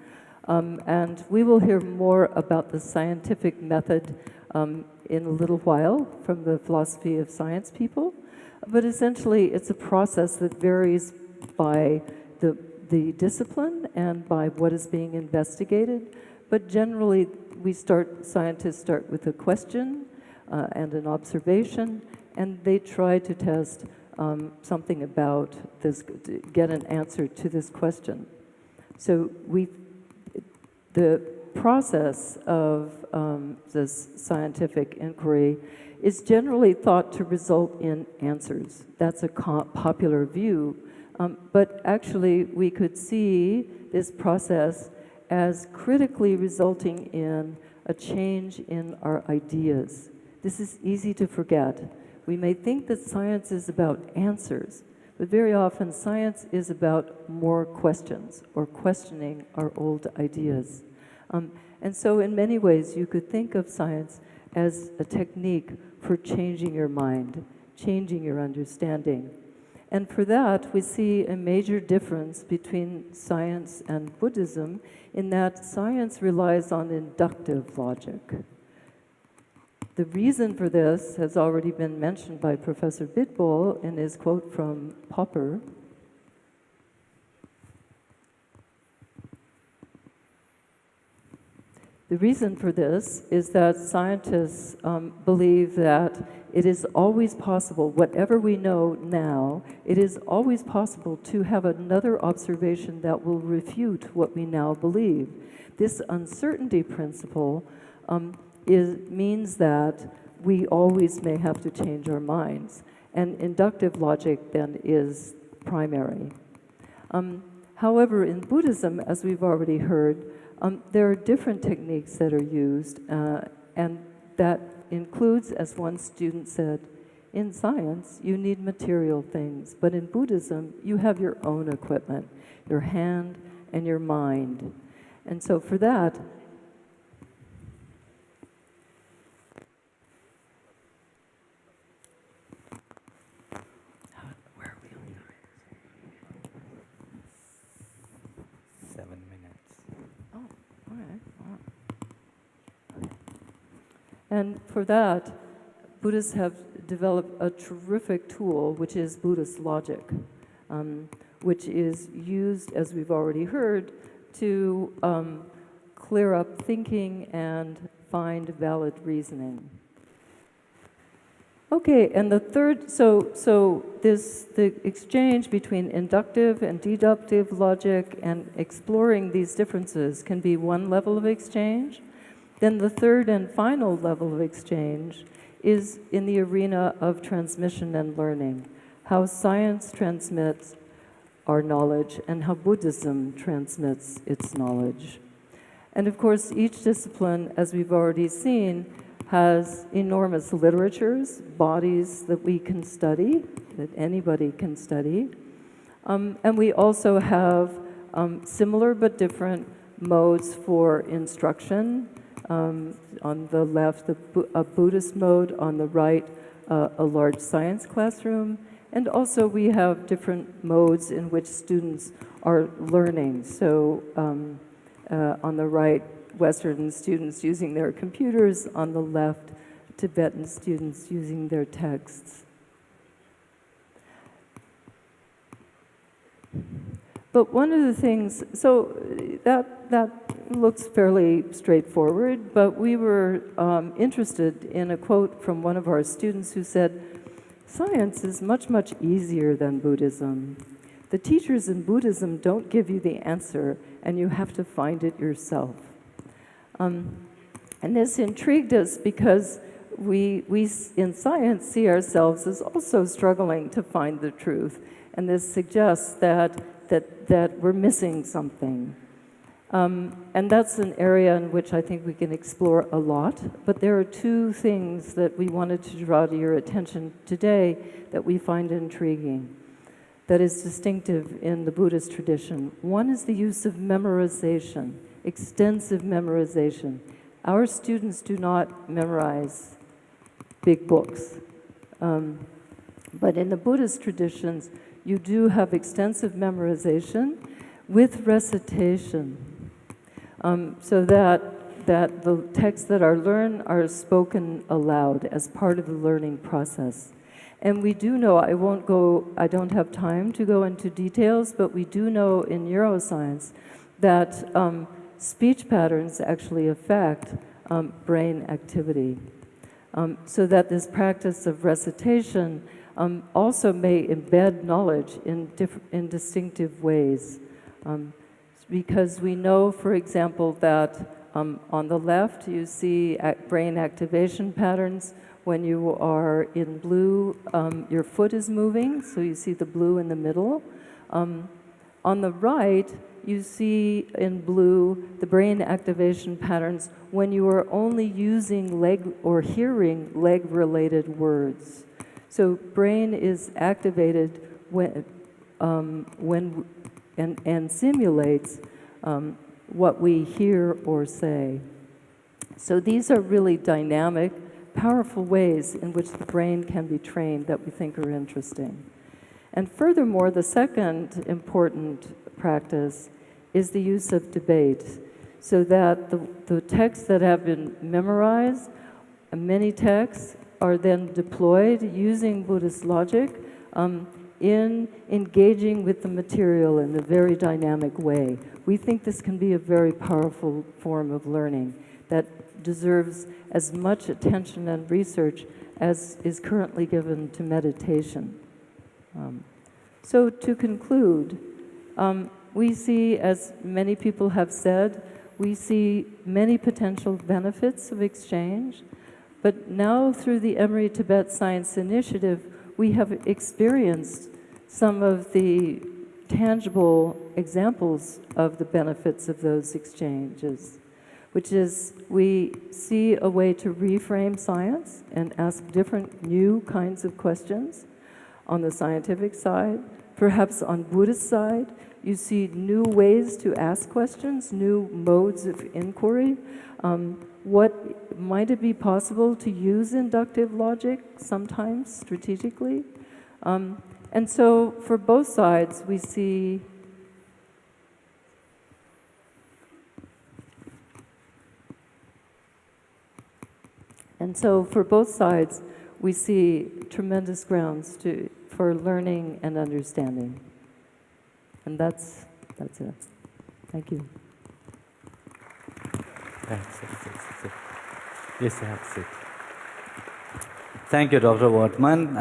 Speaker 8: And we will hear more about the scientific method in a little while from the philosophy of science people. But essentially, it's a process that varies by the discipline and by what is being investigated. But generally, scientists start with a question and an observation, and they try to test something about this, to get an answer to this question. So the process of this scientific inquiry is generally thought to result in answers. That's a popular view. But actually, we could see this process as critically resulting in a change in our ideas. This is easy to forget. We may think that science is about answers, but very often science is about more questions or questioning our old ideas. And so in many ways, you could think of science as a technique for changing your mind, changing your understanding. And for that, we see a major difference between science and Buddhism in that science relies on inductive logic. The reason for this has already been mentioned by Professor Bitbol in his quote from Popper. The reason for this is that scientists believe that it is always possible, whatever we know now, it is always possible to have another observation that will refute what we now believe. This uncertainty principle means that we always may have to change our minds. And inductive logic then is primary. However, in Buddhism, as we've already heard, there are different techniques that are used, and that includes, as one student said, in science, you need material things, but in Buddhism, you have your own equipment, your hand and your mind. And so for that,
Speaker 1: Where are we on? 7 minutes.
Speaker 8: oh, all right. Wow. And for that, Buddhists have developed a terrific tool, which is Buddhist logic, which is used, as we've already heard, to clear up thinking and find valid reasoning. Okay, and the third, the exchange between inductive and deductive logic and exploring these differences can be one level of exchange. Then the third and final level of exchange is in the arena of transmission and learning, how science transmits our knowledge and how Buddhism transmits its knowledge. And of course, each discipline, as we've already seen, has enormous literatures, bodies that we can study, that anybody can study. And we also have similar but different modes for instruction. On the left, a Buddhist mode, on the right, a large science classroom. And also we have different modes in which students are learning. So on the right, Western students using their computers, on the left, Tibetan students using their texts. But one of the things, so that looks fairly straightforward, but we were interested in a quote from one of our students who said, "Science is much, much easier than Buddhism. The teachers in Buddhism don't give you the answer, and you have to find it yourself." And this intrigued us because we in science see ourselves as also struggling to find the truth, and this suggests that we're missing something. And that's an area in which I think we can explore a lot, but there are two things that we wanted to draw to your attention today that we find intriguing, that is distinctive in the Buddhist tradition. One is the use of memorization, extensive memorization. Our students do not memorize big books, but in the Buddhist traditions, you do have extensive memorization with recitation, so that the texts that are learned are spoken aloud as part of the learning process. And we do know, I don't have time to go into details, but we do know in neuroscience that speech patterns actually affect brain activity. So that this practice of recitation also may embed knowledge in distinctive ways. Because we know, for example, that on the left you see brain activation patterns. When you are in blue, your foot is moving, so you see the blue in the middle. On the right, you see in blue the brain activation patterns when you are only using leg or hearing leg-related words. So brain is activated when and simulates what we hear or say. So these are really dynamic, powerful ways in which the brain can be trained that we think are interesting. And furthermore, the second important practice is the use of debate, so that the texts that have been memorized, many texts, are then deployed using Buddhist logic in engaging with the material in a very dynamic way. We think this can be a very powerful form of learning that deserves as much attention and research as is currently given to meditation. So to conclude, we see, as many people have said, we see many potential benefits of exchange, but now through the Emory-Tibet Science Initiative, we have experienced some of the tangible examples of the benefits of those exchanges, which is we see a way to reframe science and ask different new kinds of questions on the scientific side. Perhaps on Buddhist side, you see new ways to ask questions, new modes of inquiry. What might it be possible to use inductive logic sometimes strategically? And so for both sides, we see And so for both sides, we see tremendous grounds for learning and understanding. And that's it. Thank you.
Speaker 1: Yes, that's it. Thank you, Dr. Wortman.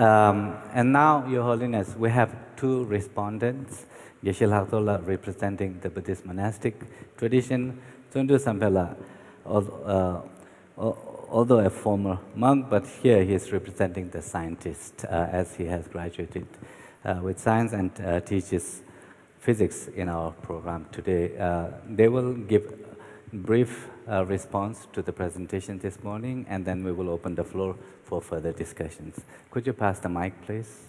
Speaker 1: And now, Your Holiness, we have two respondents. Geshe Laktola representing the Buddhist monastic tradition, Tundu Sampela, although a former monk, but here he is representing the scientist as he has graduated with science and teaches physics in our program today. They will give brief response to the presentation this morning, and then we will open the floor for further discussions. Could you pass the mic, please?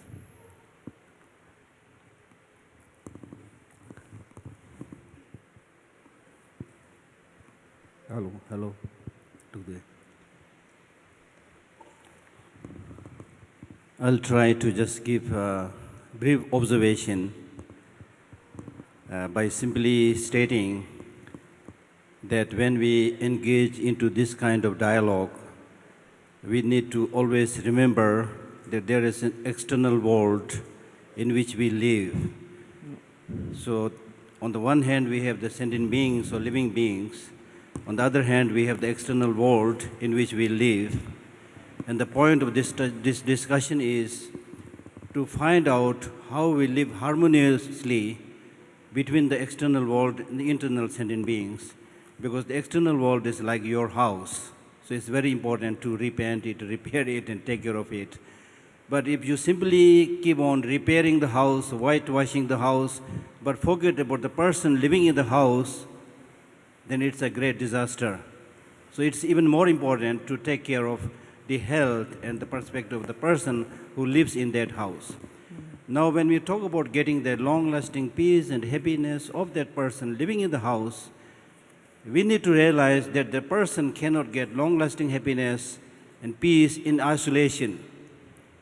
Speaker 9: Hello. Today. I'll try to just give a brief observation by simply stating that when we engage into this kind of dialogue, we need to always remember that there is an external world in which we live. So on the one hand, we have the sentient beings or living beings. On the other hand, we have the external world in which we live. And the point of this discussion is to find out how we live harmoniously between the external world and the internal sentient beings. Because the external world is like your house. So it's very important to repaint it, repair it, and take care of it. But if you simply keep on repairing the house, whitewashing the house, but forget about the person living in the house, then it's a great disaster. So it's even more important to take care of the health and the perspective of the person who lives in that house. Now, when we talk about getting the long-lasting peace and happiness of that person living in the house, we need to realize that the person cannot get long-lasting happiness and peace in isolation.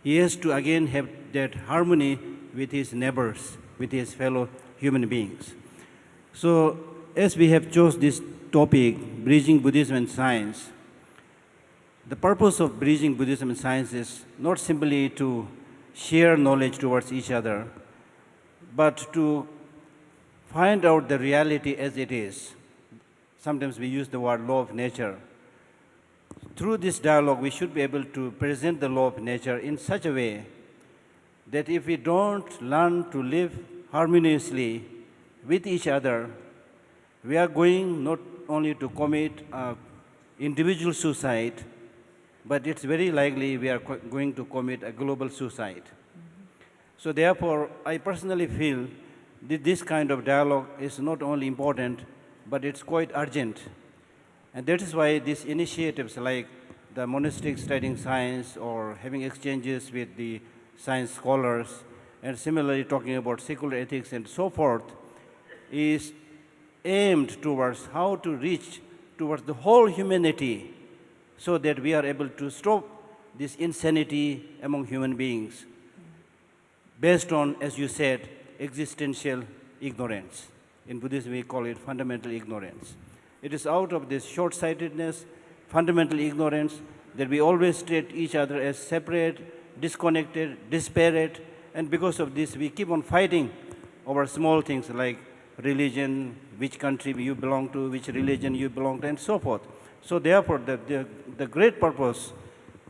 Speaker 9: He has to again have that harmony with his neighbors, with his fellow human beings. So, as we have chose this topic, Bridging Buddhism and Science, the purpose of Bridging Buddhism and Science is not simply to share knowledge towards each other, but to find out the reality as it is. Sometimes we use the word law of nature. Through this dialogue, we should be able to present the law of nature in such a way that if we don't learn to live harmoniously with each other, we are going not only to commit individual suicide, but it's very likely we are going to commit a global suicide. So therefore, I personally feel that this kind of dialogue is not only important, but it's quite urgent. And that is why these initiatives like the monastic studying science or having exchanges with the science scholars, and similarly talking about secular ethics and so forth, is aimed towards how to reach towards the whole humanity so that we are able to stop this insanity among human beings based on, as you said, existential ignorance. In Buddhism, we call it fundamental ignorance. It is out of this short-sightedness, fundamental ignorance, that we always treat each other as separate, disconnected, disparate, and because of this, we keep on fighting over small things like religion, which country you belong to, which religion you belong to, and so forth. So therefore, the great purpose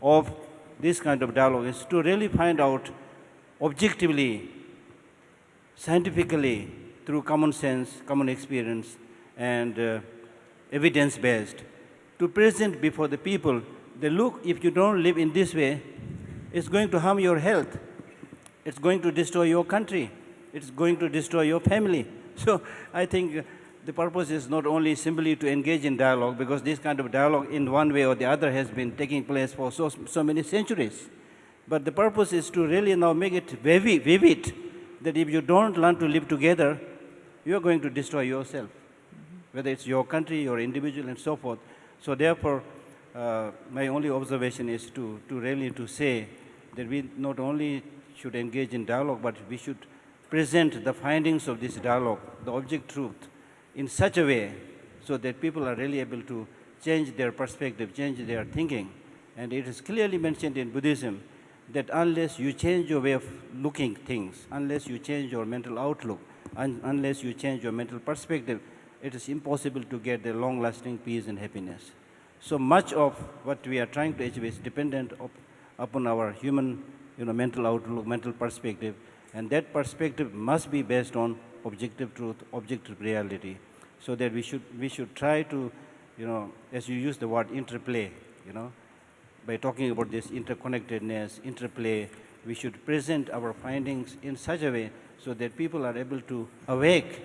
Speaker 9: of this kind of dialogue is to really find out objectively, scientifically, through common sense, common experience, and evidence-based, to present before the people that, look, if you don't live in this way, it's going to harm your health. It's going to destroy your country. It's going to destroy your family. So I think the purpose is not only simply to engage in dialogue, because this kind of dialogue in one way or the other has been taking place for so many centuries. But the purpose is to really now make it vivid, that if you don't learn to live together, you are going to destroy yourself, whether it's your country, your individual, and so forth. So therefore, my only observation is to really to say that we not only should engage in dialogue, but we should present the findings of this dialogue, the object truth, in such a way so that people are really able to change their perspective, change their thinking, And it is clearly mentioned in Buddhism that unless you change your way of looking things, unless you change your mental outlook, unless you change your mental perspective, it is impossible to get the long-lasting peace and happiness. So much of what we are trying to achieve is dependent upon our human mental outlook, mental perspective, and that perspective must be based on objective truth, objective reality, so that we should try to, as you use the word interplay, by talking about this interconnectedness, interplay, we should present our findings in such a way so that people are able to awake.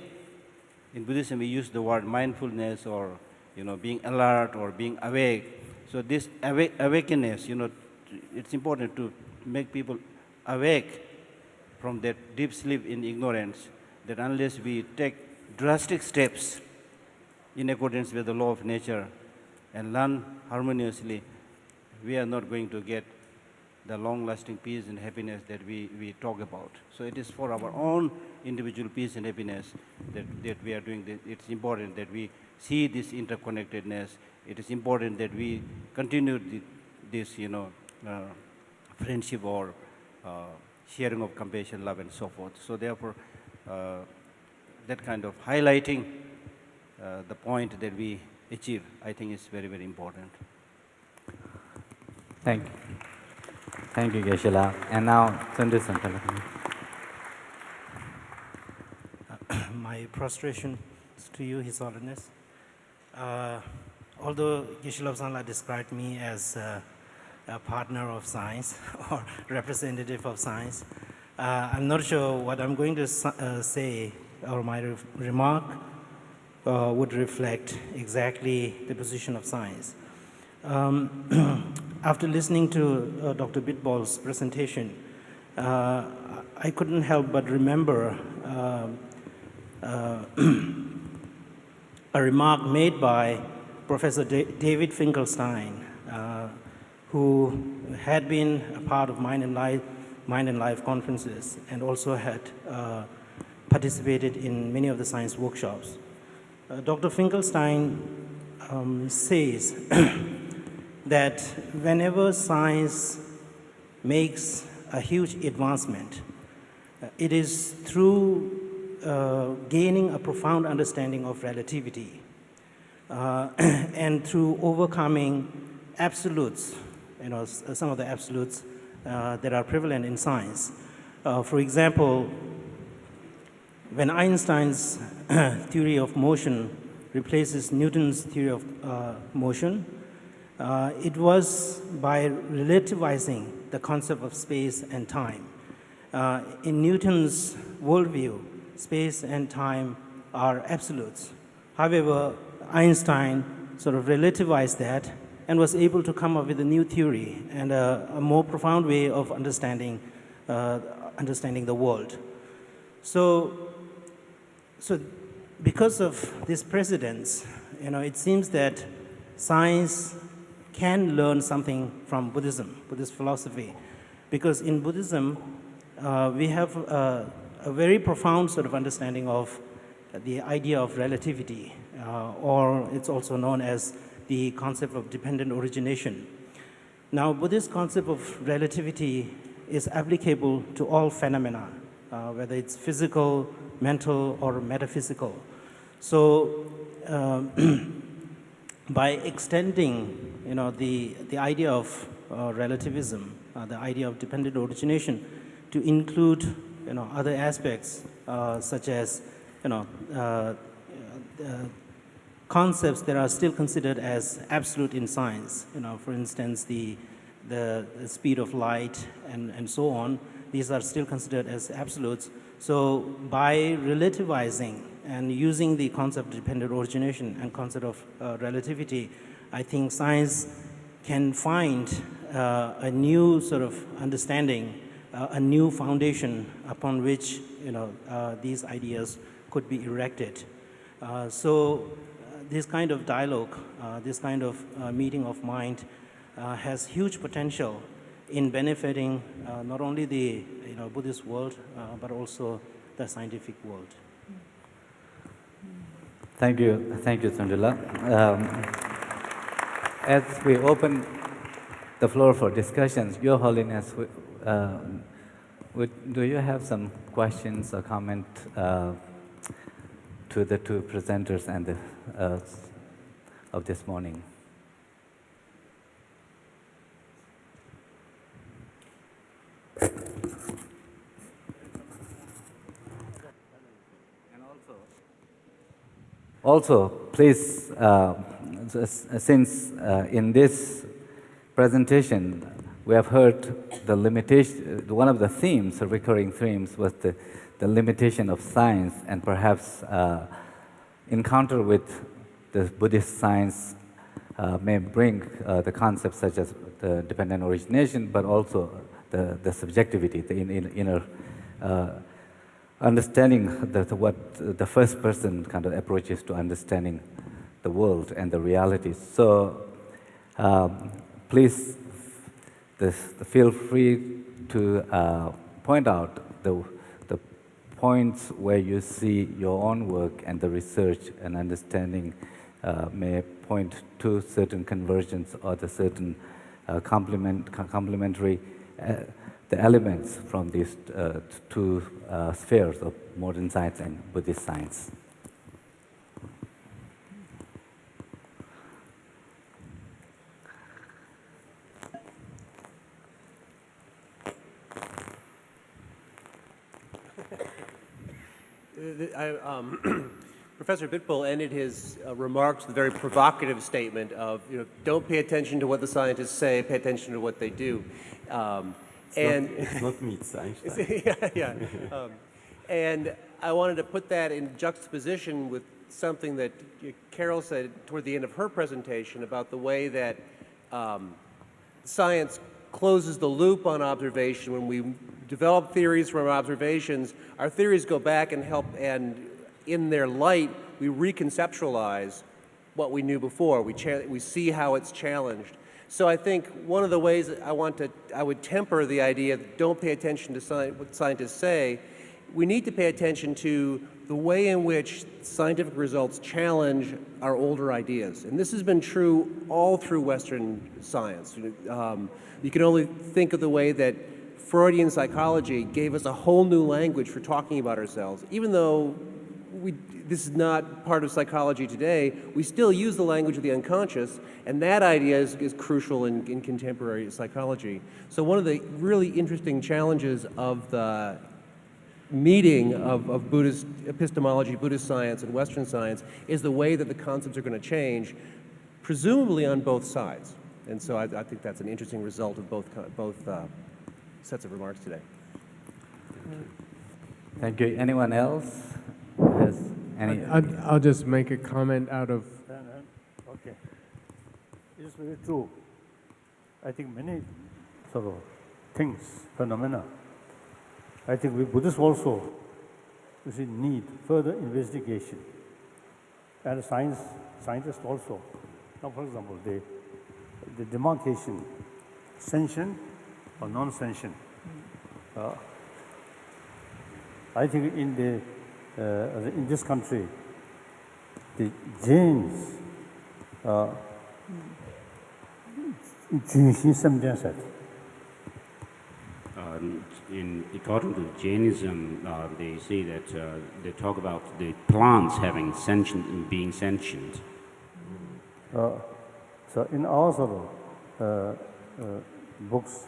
Speaker 9: In Buddhism, we use the word mindfulness, or being alert or being awake. So this awakeness, it's important to make people awake from that deep sleep in ignorance, that unless we take drastic steps in accordance with the law of nature and learn harmoniously, we are not going to get the long-lasting peace and happiness that we talk about. So it is for our own individual peace and happiness that we are doing this. It's important that we see this interconnectedness. It is important that we continue this, friendship or sharing of compassion, love, and so forth. So therefore, that kind of highlighting the point that we achieve, I think is very, very important.
Speaker 1: Thank you. Thank you, Geshe-la. And now, Sunday Santala.
Speaker 10: My prostration to you, His Holiness. Although Geshe-la Sangla described me as a partner of science or representative of science, I'm not sure what I'm going to say, or my remark would reflect exactly the position of science. After listening to Dr. Bitball's presentation, I couldn't help but remember a remark made by Professor David Finkelstein, who had been a part of Mind and Life conferences and also had participated in many of the science workshops. Dr. Finkelstein says that whenever science makes a huge advancement, it is through gaining a profound understanding of relativity and through overcoming absolutes, some of the absolutes that are prevalent in science. For example, when Einstein's theory of motion replaces Newton's theory of motion, it was by relativizing the concept of space and time. In Newton's worldview, space and time are absolutes. However, Einstein sort of relativized that and was able to come up with a new theory and a more profound way of understanding the world. So because of this precedence, it seems that science can learn something from Buddhism, Buddhist philosophy, because in Buddhism, we have a very profound sort of understanding of the idea of relativity, or it's also known as the concept of dependent origination. Now, Buddhist concept of relativity is applicable to all phenomena, whether it's physical, mental, or metaphysical. So, by extending, the idea of relativism, the idea of dependent origination, to include, other aspects such as, concepts that are still considered as absolute in science. For instance, the speed of light and so on. These are still considered as absolutes. So by relativizing and using the concept of dependent origination and concept of relativity, I think science can find a new sort of understanding, a new foundation upon which these ideas could be erected. So this kind of dialogue, this kind of meeting of mind has huge potential in benefiting not only the Buddhist world, but also the scientific world.
Speaker 1: Thank you, Sundala. As we open the floor for discussions. Your Holiness, do you have some questions or comment to the two presenters and the, of this morning? Also, please, since in this presentation we have heard the limitation, one of the themes, the recurring themes, was the limitation of science, and perhaps encounter with the Buddhist science may bring the concepts such as the dependent origination, but also the subjectivity, the inner understanding what the first person kind of approaches to understanding the world and the realities. So please feel free to point out the points where you see your own work and the research and understanding may point to certain convergence or the certain complementary the elements from these two spheres of modern science and Buddhist science.
Speaker 11: Professor Bitbull ended his remarks with a very provocative statement of, don't pay attention to what the scientists say, pay attention to what they do.
Speaker 6: It's not me, it's Einstein.
Speaker 11: Yeah. And I wanted to put that in juxtaposition with something that Carol said toward the end of her presentation about the way that science closes the loop on observation. When we develop theories from observations, our theories go back and help, and in their light, we reconceptualize what we knew before. We see how it's challenged. So I think one of the ways that I would temper the idea that don't pay attention to what scientists say, we need to pay attention to the way in which scientific results challenge our older ideas. And this has been true all through Western science. You can only think of the way that Freudian psychology gave us a whole new language for talking about ourselves. Even though this is not part of psychology today, we still use the language of the unconscious, and that idea is crucial in contemporary psychology. So one of the really interesting challenges of the meeting of Buddhist epistemology, Buddhist science, and Western science is the way that the concepts are going to change, presumably on both sides. And so I think that's an interesting result of both sets of remarks today.
Speaker 1: Thank you. Anyone else has any?
Speaker 12: I'll just make a comment out of.
Speaker 3: Okay, it's very true. I think many sort of things, phenomena. I think we Buddhists also need further investigation, and scientists also. Now, for example, the demarcation, sentient or non-sentient. I think in this country, the Jains,
Speaker 13: according to Jainism, they say that they talk about the plants having sentient, being sentient.
Speaker 3: So in our sort of books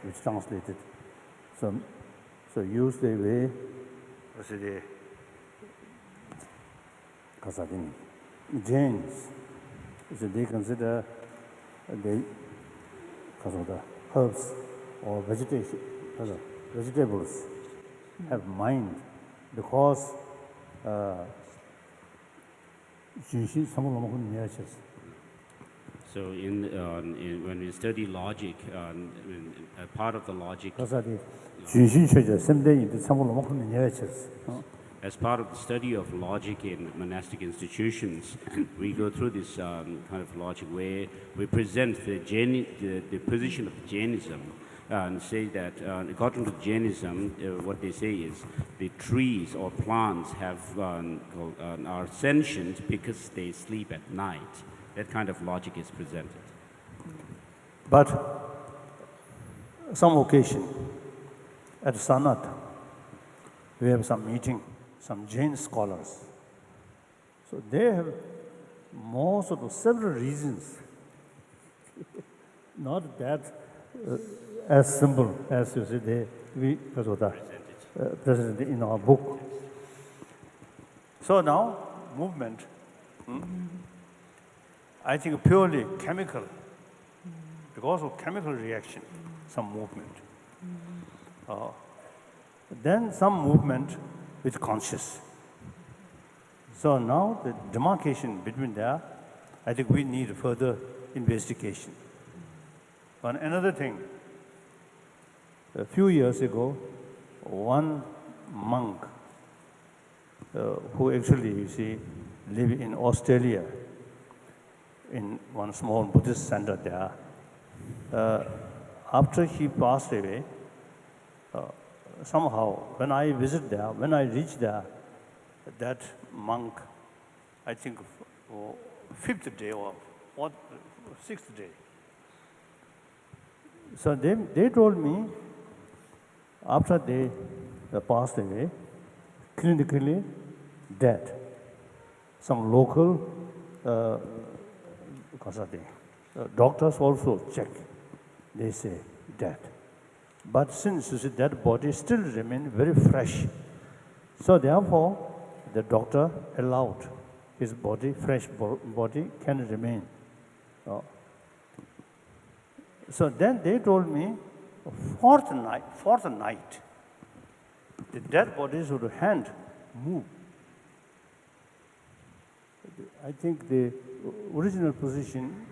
Speaker 3: which translated, so use the way, Jains, so they consider the herbs or vegetables have mind because
Speaker 13: So when we study logic, a part of the logic, as part of the study of logic in monastic institutions, we go through this kind of logic where we present the position of Jainism and say that according to Jainism, what they say is the trees or plants are sentient because they sleep at night. That kind of logic is presented.
Speaker 3: But some occasion at Sanat, we have some meeting, some Jain scholars. So they have more sort of several reasons, not that as simple as you see we presented in our book. So now movement, I think purely chemical, because of chemical reaction, some movement. Then some movement with conscious. So now the demarcation between there, I think we need further investigation. But another thing, a few years ago, one monk who actually, you see, live in Australia, in one small Buddhist center there, after he passed away, somehow, when I visit there, when I reach there, that monk, I think, fifth day or sixth day. So they told me, after they passed away, clinically dead. Some local doctors also check. They say dead. But since you see that body still remains very fresh, so therefore the doctor allowed his body, fresh body can remain. So then they told me, fourth night, the dead body's hand move. I think the original position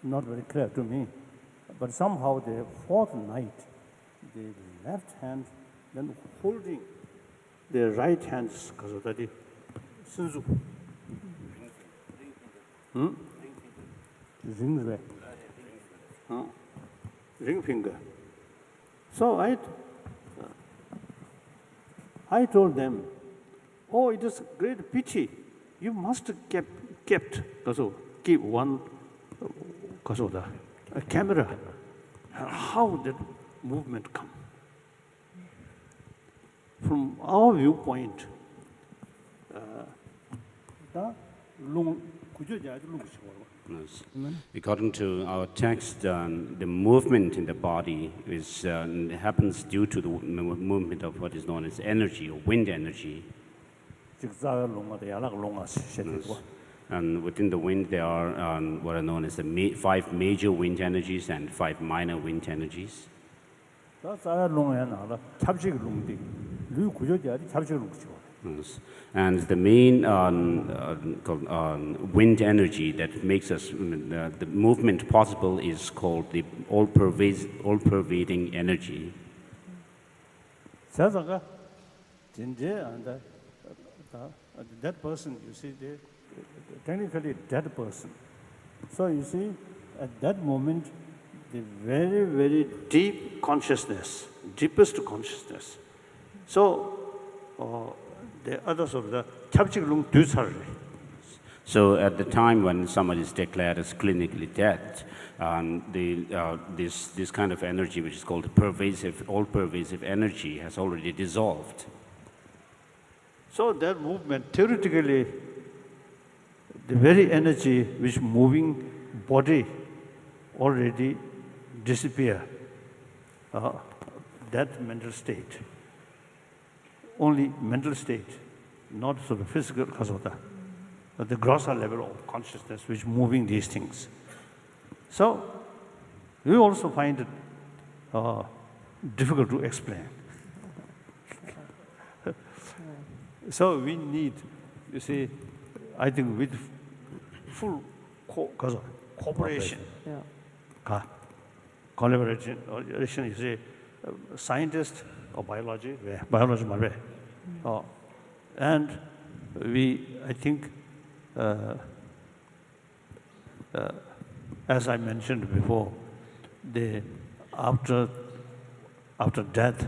Speaker 3: not very clear to me, but somehow the fourth night, the left hand then holding the right hand, ring finger. So I told them, oh, it is great pity. You must kept keep one a camera. How did movement come? From our viewpoint,
Speaker 13: according to our text, the movement in the body happens due to the movement of what is known as energy or wind energy. And within the wind, there are what are known as the 5 major wind energies and 5 minor wind energies. Yes. And the main wind energy that makes us the movement possible is called the all-pervading energy.
Speaker 3: That person, you see, technically dead person. So you see, at that moment, the very, very deep consciousness, deepest consciousness. So the others of the tabchik dusar.
Speaker 13: So at the time when somebody is declared as clinically dead, this kind of energy, which is called all-pervasive energy, has already dissolved.
Speaker 3: So that movement, theoretically, the very energy which moving body already disappear. That mental state, only mental state, not sort of physical kasota, but the grosser level of consciousness which moving these things. So we also find it difficult to explain. So we need, you see, I think with full cooperation, collaboration, you see, scientists or biology, and we, I think, as I mentioned before, after death,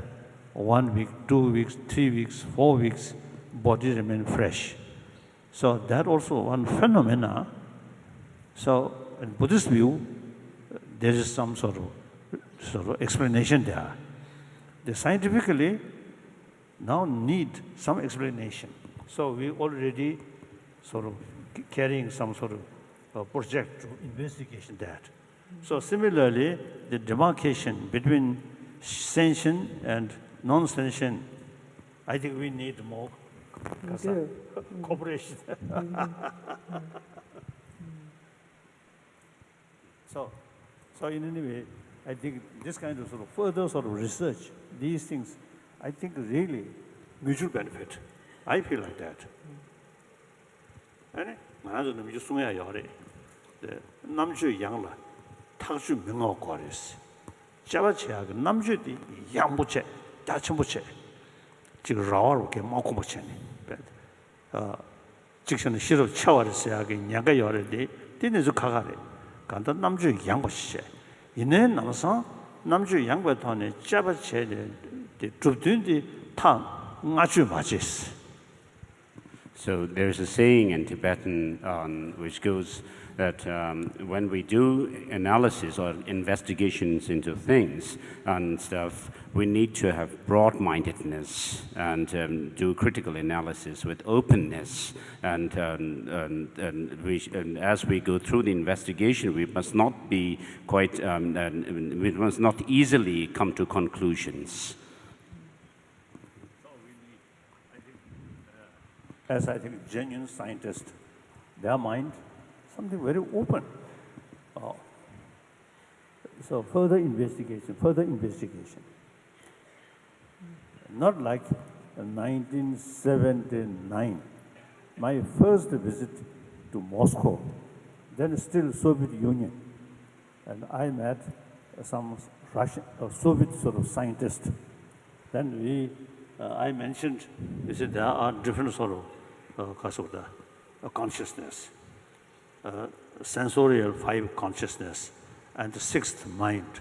Speaker 3: 1 week, 2 weeks, 3 weeks, 4 weeks, body remain fresh. So that also one phenomena. So in Buddhist view, there is some sort of sort of explanation there. The scientifically now need some explanation. So we already sort of carrying some sort of project to investigation that. So similarly, the demarcation between sentient and non-sentient, I think we need more cooperation. So in any way, I think this kind of sort of further sort of research, these things, I think really mutual benefit. I feel like that. And 나도 너무 중요해야 돼. 남주 양라 탁주 명하고 거리스. 잡아채야 그 남주디 양부채 다침부채 지금 라와로 게 많고 못채니. 직선은 시로 차와르스야 그 양가 열어디 뒤에서 가가래. 간다 남주 양부채. 이내 남서 남주 양부터네 잡아채데 좁든디 타 아주 맞았어.
Speaker 13: So there's a saying in Tibetan which goes that when we do analysis or investigations into things and stuff, we need to have broad-mindedness and do critical analysis with openness. And as we go through the investigation, we must not be quite, we must not easily come to conclusions.
Speaker 3: As I think genuine scientists, their mind, something very open. So further investigation. Not like 1979, my first visit to Moscow, then still Soviet Union. And I met some Russian, Soviet sort of scientists. Then I mentioned, he said there are different sort of consciousness, sensorial 5 consciousness, and the 6th mind.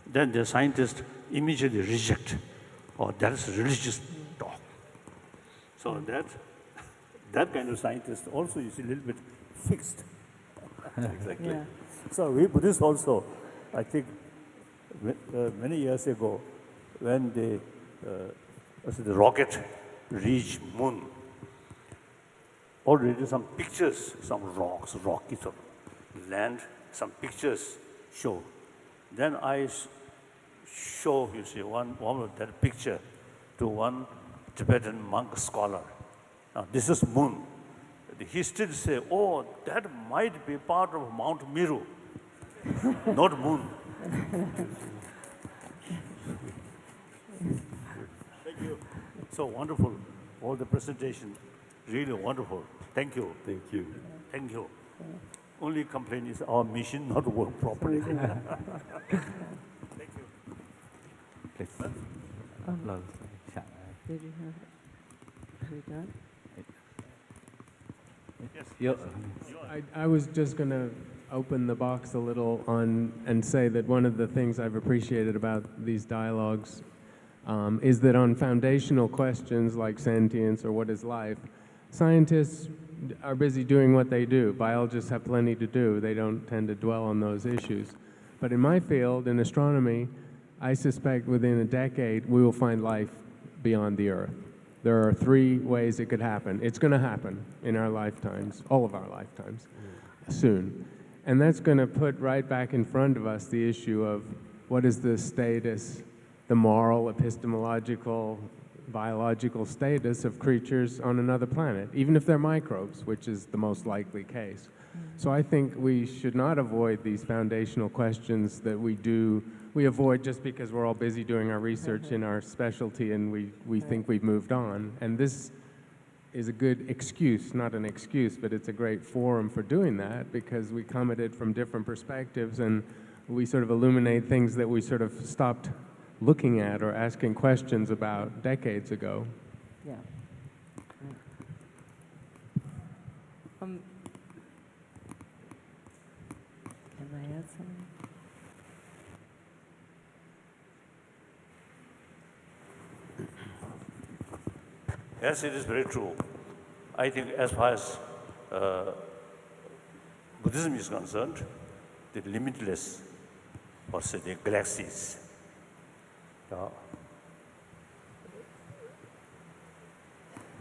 Speaker 3: Then the scientists immediately reject, that is religious talk. So that kind of scientist also is a little bit fixed. Exactly. Yeah. So we Buddhists also, I think, many years ago, when the rocket reached moon, already some pictures, some rocks, rocky sort of land, some pictures show. Then I show, you see, one of that picture to one Tibetan monk scholar. Now this is moon. He still say, oh, that might be part of Mount Meru, not moon. Thank you. So wonderful, all the presentation. Really wonderful. Thank you.
Speaker 6: Thank you.
Speaker 3: Thank you. Only complaint is our machine not work properly. Thank you.
Speaker 1: Please.
Speaker 8: Did you have are we done?
Speaker 3: Yes.
Speaker 12: I was just going to open the box a little and say that one of the things I've appreciated about these dialogues is that on foundational questions like sentience or what is life, scientists are busy doing what they do. Biologists have plenty to do. They don't tend to dwell on those issues. But in my field, in astronomy, I suspect within a decade we will find life beyond the Earth. There are 3 ways it could happen. It's going to happen in our lifetimes, all of our lifetimes, soon. And that's going to put right back in front of us the issue of what is the status, the moral, epistemological, biological status of creatures on another planet, even if they're microbes, which is the most likely case. So I think we should not avoid these foundational questions that we avoid just because we're all busy doing our research in our specialty and we think we've moved on. And this is a good excuse, not an excuse, but it's a great forum for doing that because we come at it from different perspectives and we sort of illuminate things that we sort of stopped looking at or asking questions about decades ago.
Speaker 8: Yeah. Can I add something?
Speaker 3: Yes, it is very true. I think as far as Buddhism is concerned, the limitless, or say the galaxies,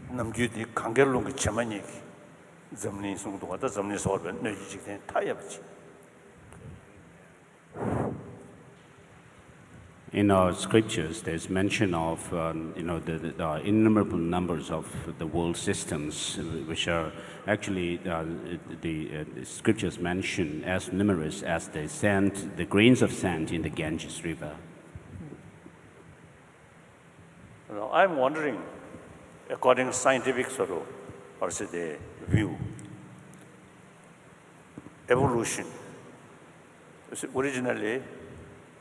Speaker 3: 남규디 관계를 그 제만이 점리 송도가 점리 서울은 내지직된 타야지.
Speaker 13: In our scriptures, there's mention of the innumerable numbers of the world systems, which are actually the scriptures mention as numerous as the sand, the grains of sand in the Ganges River.
Speaker 3: I'm wondering, according to scientific sort of, or say the view, evolution is originally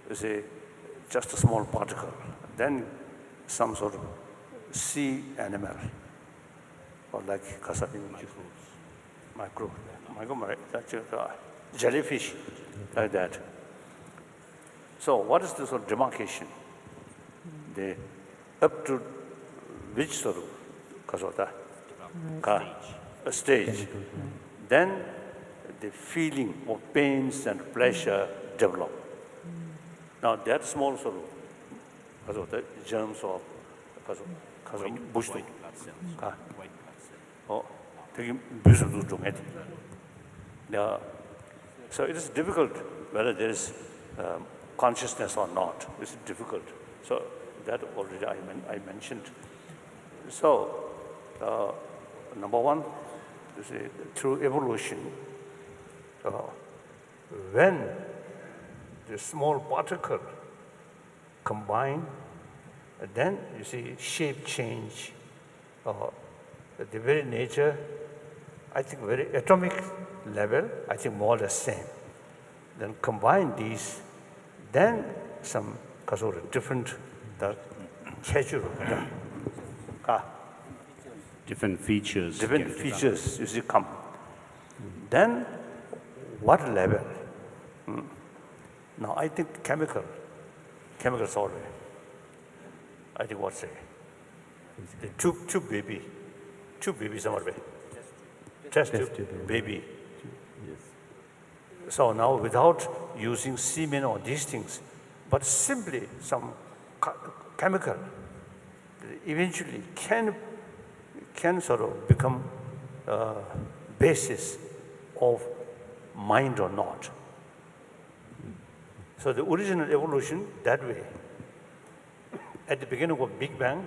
Speaker 3: just a small particle, then some sort of sea animal, or like micro, jellyfish, like that. So what is the sort of demarcation? The up to which sort of a stage, then the feeling of pains and pleasure develop. Now that small sort of the germs of bush so it is difficult whether there is consciousness or not. It's difficult. So that already I mentioned. So number one, through evolution, when the small particle combine, then you see shape change, the very nature, I think very atomic level, I think more or less same. Then combine these, then some different
Speaker 13: different features.
Speaker 3: Different features you see come. Then what level? Now I think chemical solvent. I think what say? The two babies somewhere. Test tube baby.
Speaker 6: Yes.
Speaker 3: So now without using semen or these things, but simply some chemical, eventually can sort of become basis of mind or not. So the original evolution that way. At the beginning of Big Bang,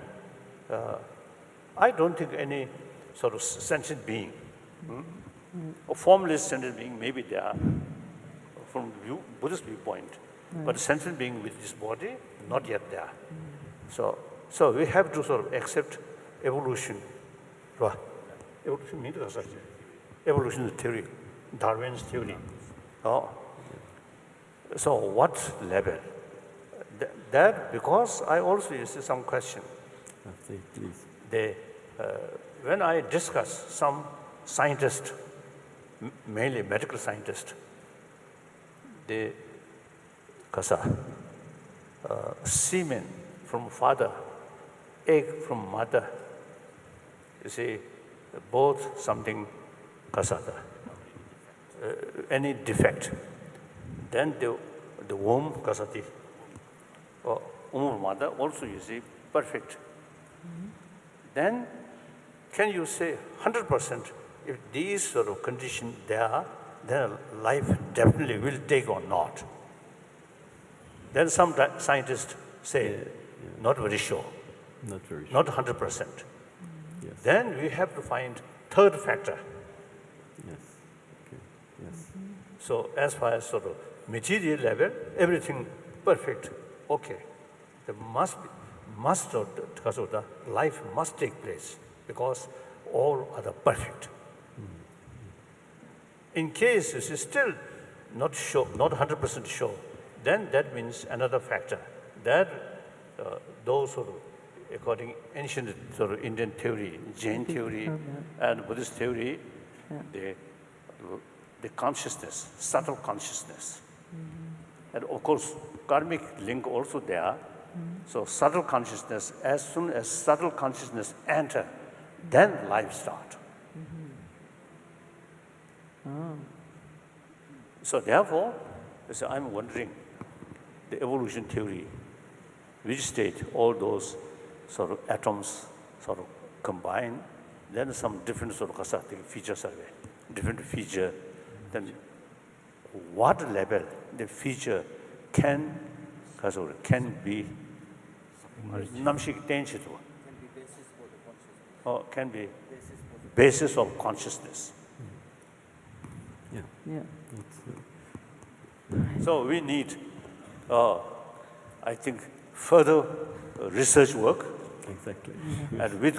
Speaker 3: I don't think any sort of sentient being, a formless sentient being, maybe they are from Buddhist viewpoint, but sentient being with this body, not yet there. So we have to sort of accept evolution. Evolution means evolution theory, Darwin's theory. So what level? That because I also used some question. When I discuss some scientists, mainly medical scientists, they semen from father, egg from mother. You see, both something any defect. Then the womb kasati, or mother also you see perfect. Then can you say 100% if these sort of conditions there, then life definitely will take or not? Then some scientists say, not very sure.
Speaker 6: Not very sure.
Speaker 3: Not 100%.
Speaker 6: Yes.
Speaker 3: Then we have to find third factor.
Speaker 6: Yes. Okay. Yes.
Speaker 3: So as far as sort of material level, everything perfect, okay. There must the life must take place because all are the perfect. In case this is still not sure, not 100% sure, then that means another factor. That those sort of, according ancient sort of Indian theory, Jain theory, and Buddhist theory, the consciousness, subtle consciousness. And of course, karmic link also there. So subtle consciousness, as soon as subtle consciousness enter, then life start. So therefore, I'm wondering, the evolution theory, which state all those sort of atoms sort of combine, then some different sort of feature survey, different feature, then what level the feature can be or can be basis of consciousness.
Speaker 8: Yeah.
Speaker 3: So we need, I think, further research work.
Speaker 6: Exactly.
Speaker 3: And with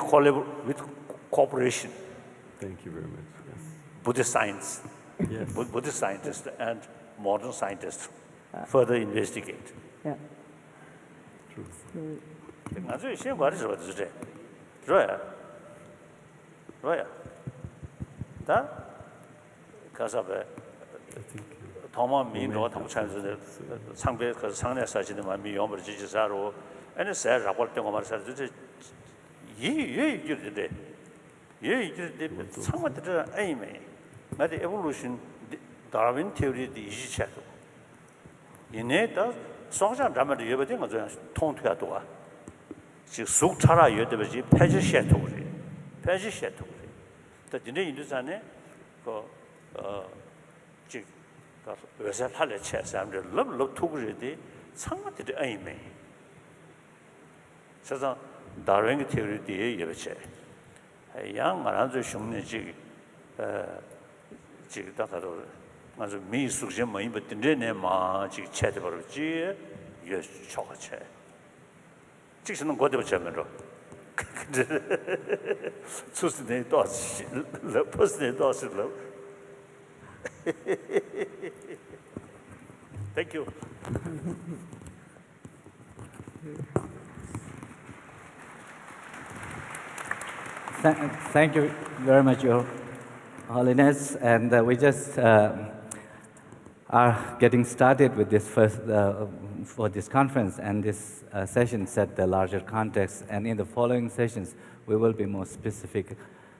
Speaker 3: cooperation.
Speaker 6: Thank you very much. Yes.
Speaker 3: Buddhist science,
Speaker 6: yes.
Speaker 3: Buddhist scientists and modern scientists further investigate.
Speaker 8: Yeah.
Speaker 6: True.
Speaker 3: Thomas mean no Tom Sangbe because Sangna Sajin my me on Jisaro and it's a rapport to Omar says ye did somewhat aim but the evolution Darwin theory the easy chat. In it, Soja Drama the Yubating was toned to a door. She sook Tara Yudabaji, Paget Chateaury. Paget Chateaury. The dinner in the Zane for Jig. Was a pallet chess and the love took ready, somewhat the aim. Says Darwin theory the Yabache. A young Maranzo Shumni Jig Dakador. As a me suction my but the name Jig chat about G, yes, chocolate. Chicken got the chamber. Sustain does, person does love. Thank you.
Speaker 1: Thank you very much, Your Holiness. And we just are getting started with this first, for this conference, and this session set the larger context. And in the following sessions, we will be more specific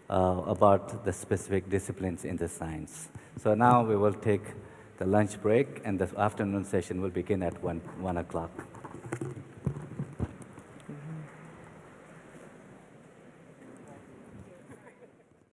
Speaker 1: about the specific disciplines in the science. So now we will take the lunch break, and the afternoon session will begin at 1 o'clock.